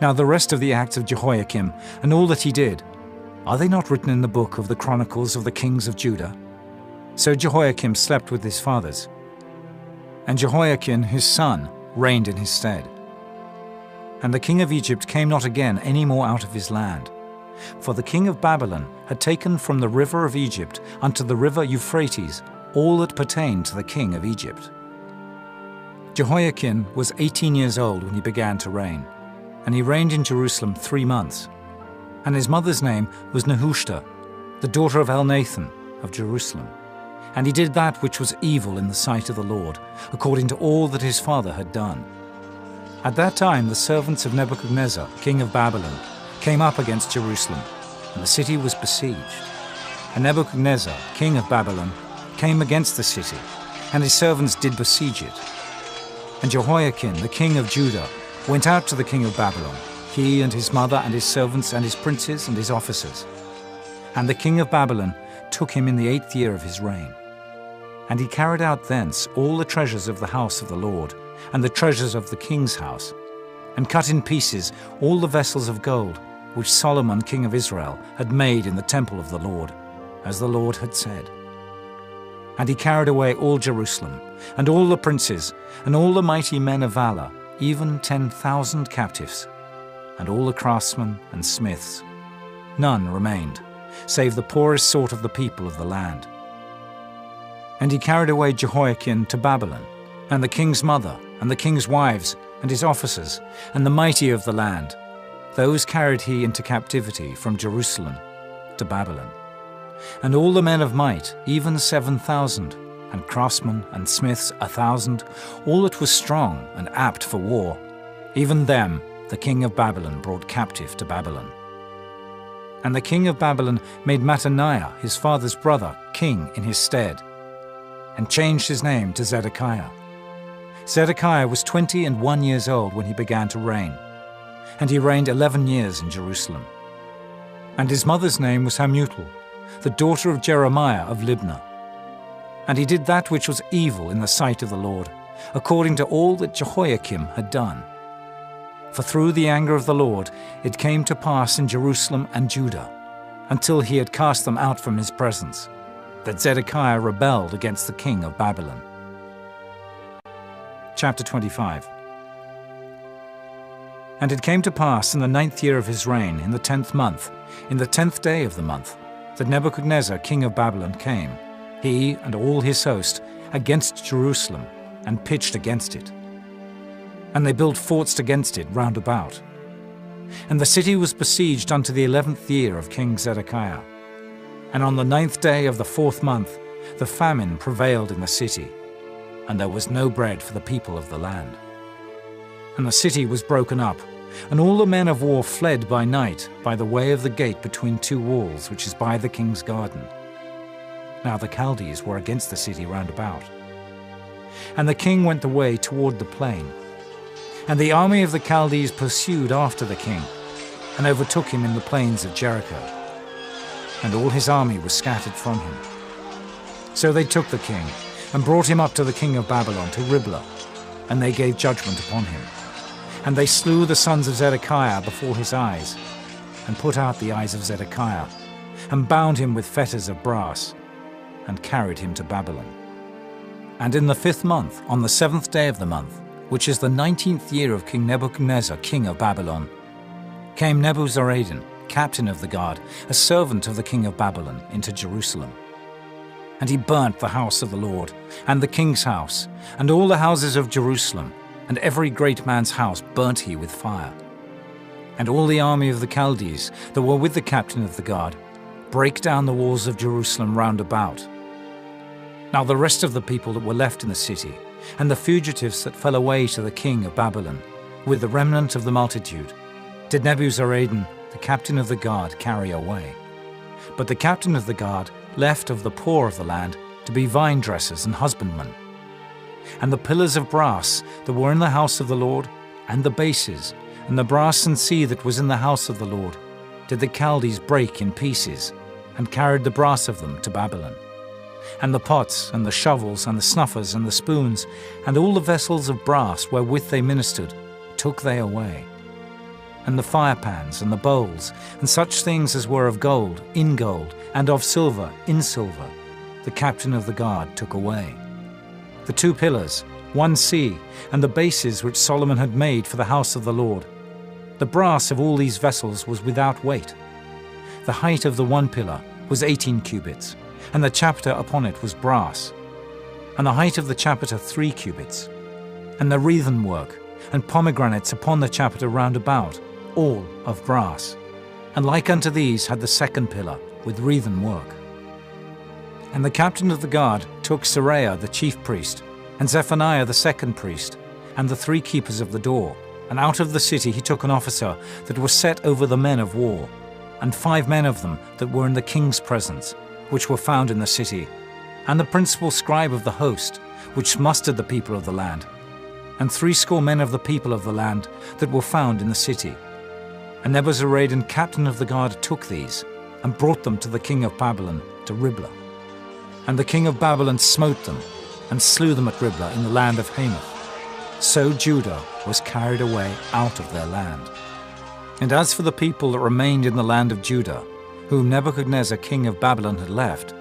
Now the rest of the acts of Jehoiakim, and all that he did, are they not written in the book of the Chronicles of the kings of Judah? So Jehoiakim slept with his fathers, and Jehoiakim his son reigned in his stead. And the king of Egypt came not again any more out of his land, for the king of Babylon had taken from the river of Egypt unto the river Euphrates all that pertained to the king of Egypt. Jehoiakim was 18 years old when he began to reign, and he reigned in Jerusalem 3 months. And his mother's name was Nehushta, the daughter of Elnathan of Jerusalem. And he did that which was evil in the sight of the Lord, according to all that his father had done. At that time the servants of Nebuchadnezzar, king of Babylon, came up against Jerusalem, and the city was besieged. And Nebuchadnezzar, king of Babylon, came against the city, and his servants did besiege it. And Jehoiakim, the king of Judah, went out to the king of Babylon, he and his mother and his servants and his princes and his officers. And the king of Babylon took him in the 8th year of his reign. And he carried out thence all the treasures of the house of the Lord, and the treasures of the king's house, and cut in pieces all the vessels of gold, which Solomon king of Israel had made in the temple of the Lord, as the Lord had said. And he carried away all Jerusalem, and all the princes, and all the mighty men of valor, even 10,000 captives, and all the craftsmen and smiths. None remained, save the poorest sort of the people of the land. And he carried away Jehoiakim to Babylon, and the king's mother, and the king's wives, and his officers, and the mighty of the land. Those carried he into captivity from Jerusalem to Babylon. And all the men of might, even 7,000, and craftsmen and smiths 1,000, all that was strong and apt for war. Even them the king of Babylon brought captive to Babylon. And the king of Babylon made Mattaniah, his father's brother, king in his stead, and changed his name to Zedekiah. Zedekiah was 21 years old when he began to reign, and he reigned 11 years in Jerusalem. And his mother's name was Hamutal, the daughter of Jeremiah of Libnah. And he did that which was evil in the sight of the Lord, according to all that Jehoiakim had done. For through the anger of the Lord it came to pass in Jerusalem and Judah, until he had cast them out from his presence, that Zedekiah rebelled against the king of Babylon. Chapter 25. And it came to pass in the 9th year of his reign, in the 10th month, in the 10th day of the month, that Nebuchadnezzar king of Babylon came, he and all his host, against Jerusalem, and pitched against it. And they built forts against it round about. And the city was besieged unto the 11th year of King Zedekiah. And on the 9th day of the 4th month, the famine prevailed in the city, and there was no bread for the people of the land. And the city was broken up, and all the men of war fled by night by the way of the gate between two walls, which is by the king's garden. Now the Chaldees were against the city round about. And the king went the way toward the plain. And the army of the Chaldees pursued after the king, and overtook him in the plains of Jericho. And all his army was scattered from him. So they took the king, and brought him up to the king of Babylon, to Riblah, and they gave judgment upon him. And they slew the sons of Zedekiah before his eyes, and put out the eyes of Zedekiah, and bound him with fetters of brass, and carried him to Babylon. And in the 5th month, on the 7th day of the month, which is the 19th year of King Nebuchadnezzar, king of Babylon, came Nebuzaradan, captain of the guard, a servant of the king of Babylon, into Jerusalem. And he burnt the house of the Lord, and the king's house, and all the houses of Jerusalem, and every great man's house burnt he with fire. And all the army of the Chaldees that were with the captain of the guard brake down the walls of Jerusalem round about. Now the rest of the people that were left in the city, and the fugitives that fell away to the king of Babylon, with the remnant of the multitude, did Nebuzaradan, the captain of the guard, carry away. But the captain of the guard left of the poor of the land to be vine dressers and husbandmen. And the pillars of brass that were in the house of the Lord, and the bases, and the brass and sea that was in the house of the Lord, did the Chaldees break in pieces, and carried the brass of them to Babylon. And the pots, and the shovels, and the snuffers, and the spoons, and all the vessels of brass wherewith they ministered, took they away. And the firepans, and the bowls, and such things as were of gold, in gold, and of silver, in silver, the captain of the guard took away. The 2 pillars, 1 sea, and the bases which Solomon had made for the house of the Lord. The brass of all these vessels was without weight. The height of the 1 pillar was 18 cubits, and the chapiter upon it was brass, and the height of the chapiter 3 cubits, and the wreathen work, and pomegranates upon the chapiter round about, all of brass. And like unto these had the 2nd pillar, with wreathen work. And the captain of the guard took Seraiah the chief priest, and Zephaniah the 2nd priest, and the 3 keepers of the door, and out of the city he took an officer that was set over the men of war, and 5 men of them that were in the king's presence, which were found in the city, and the principal scribe of the host, which mustered the people of the land, and 70 men of the people of the land that were found in the city. And Nebuzaradan, captain of the guard, took these, and brought them to the king of Babylon, to Riblah. And the king of Babylon smote them, and slew them at Riblah in the land of Hamath. So Judah was carried away out of their land. And as for the people that remained in the land of Judah, whom Nebuchadnezzar king of Babylon had left,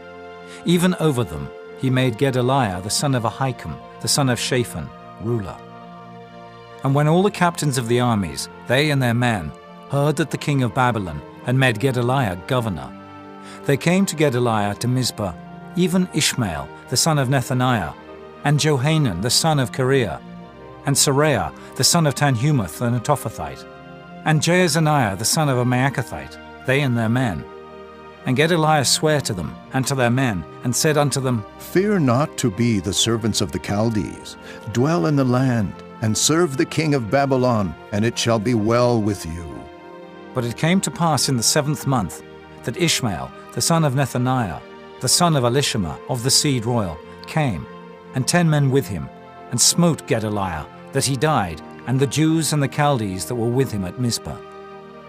even over them he made Gedaliah the son of Ahikam, the son of Shaphan, ruler. And when all the captains of the armies, they and their men, heard that the king of Babylon had made Gedaliah governor, they came to Gedaliah to Mizpah, even Ishmael the son of Nethaniah, and Johanan the son of Kareah, and Seraiah the son of Tanhumath the Netophathite, and Jaazaniah the son of a Maacathite, they and their men. And Gedaliah sware to them and to their men, and said unto them, Fear not to be the servants of the Chaldees. Dwell in the land, and serve the king of Babylon, and it shall be well with you. But it came to pass in the 7th month, that Ishmael, the son of Nethaniah, the son of Elishama of the seed royal, came, and 10 men with him, and smote Gedaliah, that he died, and the Jews and the Chaldees that were with him at Mizpah.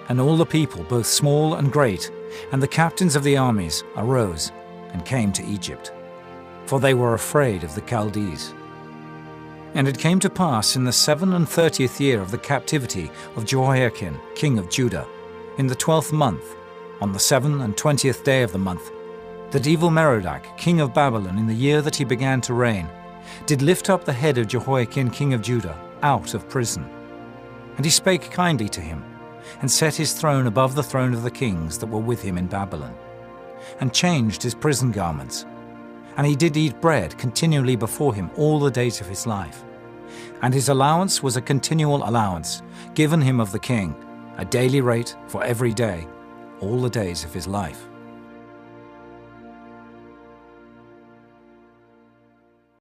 And all the people, both small and great, and the captains of the armies, arose and came to Egypt, for they were afraid of the Chaldees. And it came to pass in the 37th year of the captivity of Jehoiakim, king of Judah, in the 12th month, on the 27th day of the month, that Evil-Merodach, king of Babylon, in the year that he began to reign, did lift up the head of Jehoiakim, king of Judah, out of prison. And he spake kindly to him, and set his throne above the throne of the kings that were with him in Babylon, and changed his prison garments. And he did eat bread continually before him all the days of his life. And his allowance was a continual allowance, given him of the king, a daily rate for every day, all the days of his life.